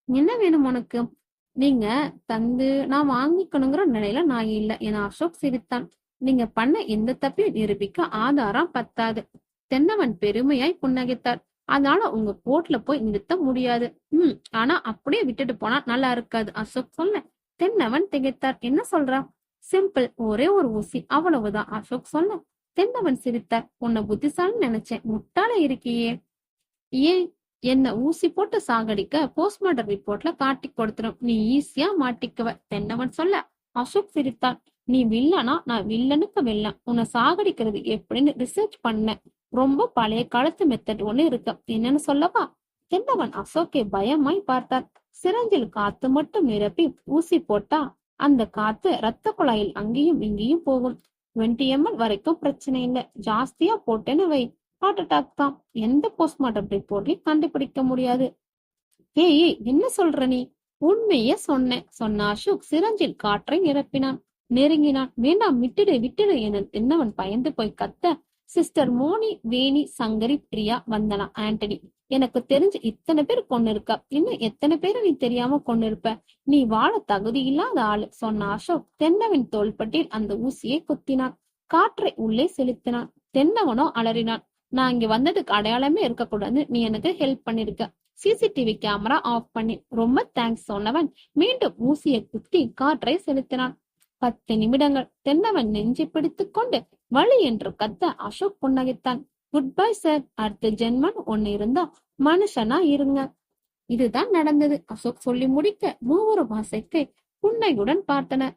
என்ன வேணும் உனக்கு? நீங்க தந்து நான் வாங்கிக்கணுங்கிற நிலையில நான் இல்ல என அசோக் சிரித்தான். நீங்க பண்ண எந்த தப்பையும் நிரூபிக்க ஆதாரம் பத்தாது. தென்னவன் பெருமையாய் புன்னகைத்தார். அதனால உங்க கோர்ட்ல போய் நிறுத்த முடியாது. ஆனா அப்படியே விட்டுட்டு போனா நல்லா இருக்காது அசோக் சொல்ல தென்னவன் திகைத்தார். என்ன சொல்றா? சிம்பிள், ஒரே ஒரு ஊசி, அவ்வளவுதான் அசோக் சொல்ல தென்னவன் சிரித்தார். உன்னை புத்திசாலின்னு நினைச்சேன், முட்டாள இருக்கியே. ஏன்? என்ன ஊசி போட்டு சாகடிக்க போஸ்ட்மார்ட்டம் ரிப்போர்ட்ல காட்டி கொடுத்துரும். நீ ஈஸியா மாட்டிக்குவ தென்னவன் சொல்ல அசோக் சிரித்தான். நீ வில்லனா? நான் வில்லனுக்கு வில்லன். உன்னை சாகடிக்கிறது எப்படின்னு ரிசர்ச் பண்ண. ரொம்ப பழைய காலத்து மெத்தட் ஒண்ணு இருக்கு. என்னன்னு சொல்லவா? தென்னவன் அசோக்கை பயமாய் பார்த்தார். சிரஞ்சில் காத்து மட்டும் நிரப்பி ஊசி போட்டா அந்த காத்து ரத்த குழாயில் அங்கேயும் இங்கேயும் போகும். 20 ml வரைக்கும் பிரச்சனை இல்லை. ஜாஸ்தியா போட்டேன்னு வை, ஹார்ட் அட்டாக் தான். எந்த போஸ்ட்மார்ட்டம் ரிப்போர்ட்லயும் கண்டுபிடிக்க முடியாது. ஏய், என்ன சொல்ற நீ? உண்மையே சொன்னேன் சொன்ன அசோக் சிரஞ்சில் காற்றை நிரப்பினான். நெருங்கினான். வேண்டாம், விட்டுடு விட்டுடு என தென்னவன் பயந்து போய் கத்த சிஸ்டர் மோனி, வேணி, சங்கரி, பிரியா, வந்தனா, ஆண்டனி, எனக்கு தெரிஞ்சு இத்தனை பேர் கொண்டு இருக்க. இன்னும் எத்தனை பேரை நீ தெரியாம கொண்டு இருப்ப? நீ வாழ தகுதி இல்லாத ஆளு சொன்ன அசோக் தென்னவின் தோள்பட்டில் அந்த ஊசியை குத்தினான். காற்றை உள்ளே செலுத்தினான். தென்னவனோ அலறினான். நான் இங்க வந்ததுக்கு அடையாளமே இருக்கக்கூடாது. நீ எனக்கு ஹெல்ப் பண்ணிருக்க. சிசிடிவி கேமரா ஆஃப் பண்ணி ரொம்ப தேங்க்ஸ் சொன்னவன் மீண்டும் ஊசியை குத்தி காற்றை செலுத்தினான். 10 நிமிடங்கள். தென்னவன் நெஞ்சை பிடித்துக் கொண்டு வலி என்று கத்த அசோக் புன்னகைத்தான். குட் பை சார், அடுத்த ஜென்மன் ஒண்ணு இருந்தா மனுஷனா இருங்க. இதுதான் நடந்தது. அசோக் சொல்லி முடிக்க 3 அசைக்கை புன்னையுடன் பார்த்தனர்.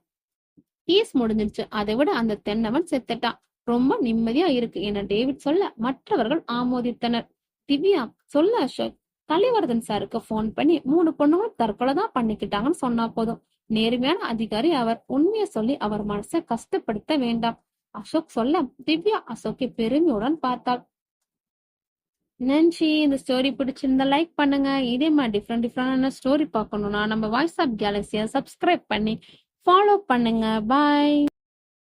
கேஸ் முடிஞ்சிருச்சு, அதை விட அந்த தென்னவன் செத்துட்டான், ரொம்ப நிம்மதியா இருக்கு என டேவிட் சொல்ல மற்றவர்கள் ஆமோதித்தனர். திவ்யா, சொல்ல அசோக், கலிவர்தன் சாருக்கு போன் பண்ணி 3 பொண்ணுங்களும் தற்கொலை தான் பண்ணிக்கிட்டாங்கன்னு சொன்னா போதும். நேர்மையான அதிகாரி அவர், உண்மையை சொல்லி அவர் மனசை கஷ்டப்படுத்த வேண்டாம். அசோக் சொல்ல திவ்யா அசோக்கை பெருமையுடன் பார்த்தாள். நன்றி. இந்த ஸ்டோரி பிடிச்சிருந்தா லைக் பண்ணுங்க. இதே மாதிரி டிஃப்ரெண்டான ஸ்டோரி பார்க்கணும்னா நம்ம வாய்ஸ் ஆப் கேலக்சியை சப்ஸ்கிரைப் பண்ணி ஃபாலோ பண்ணுங்க. பாய்.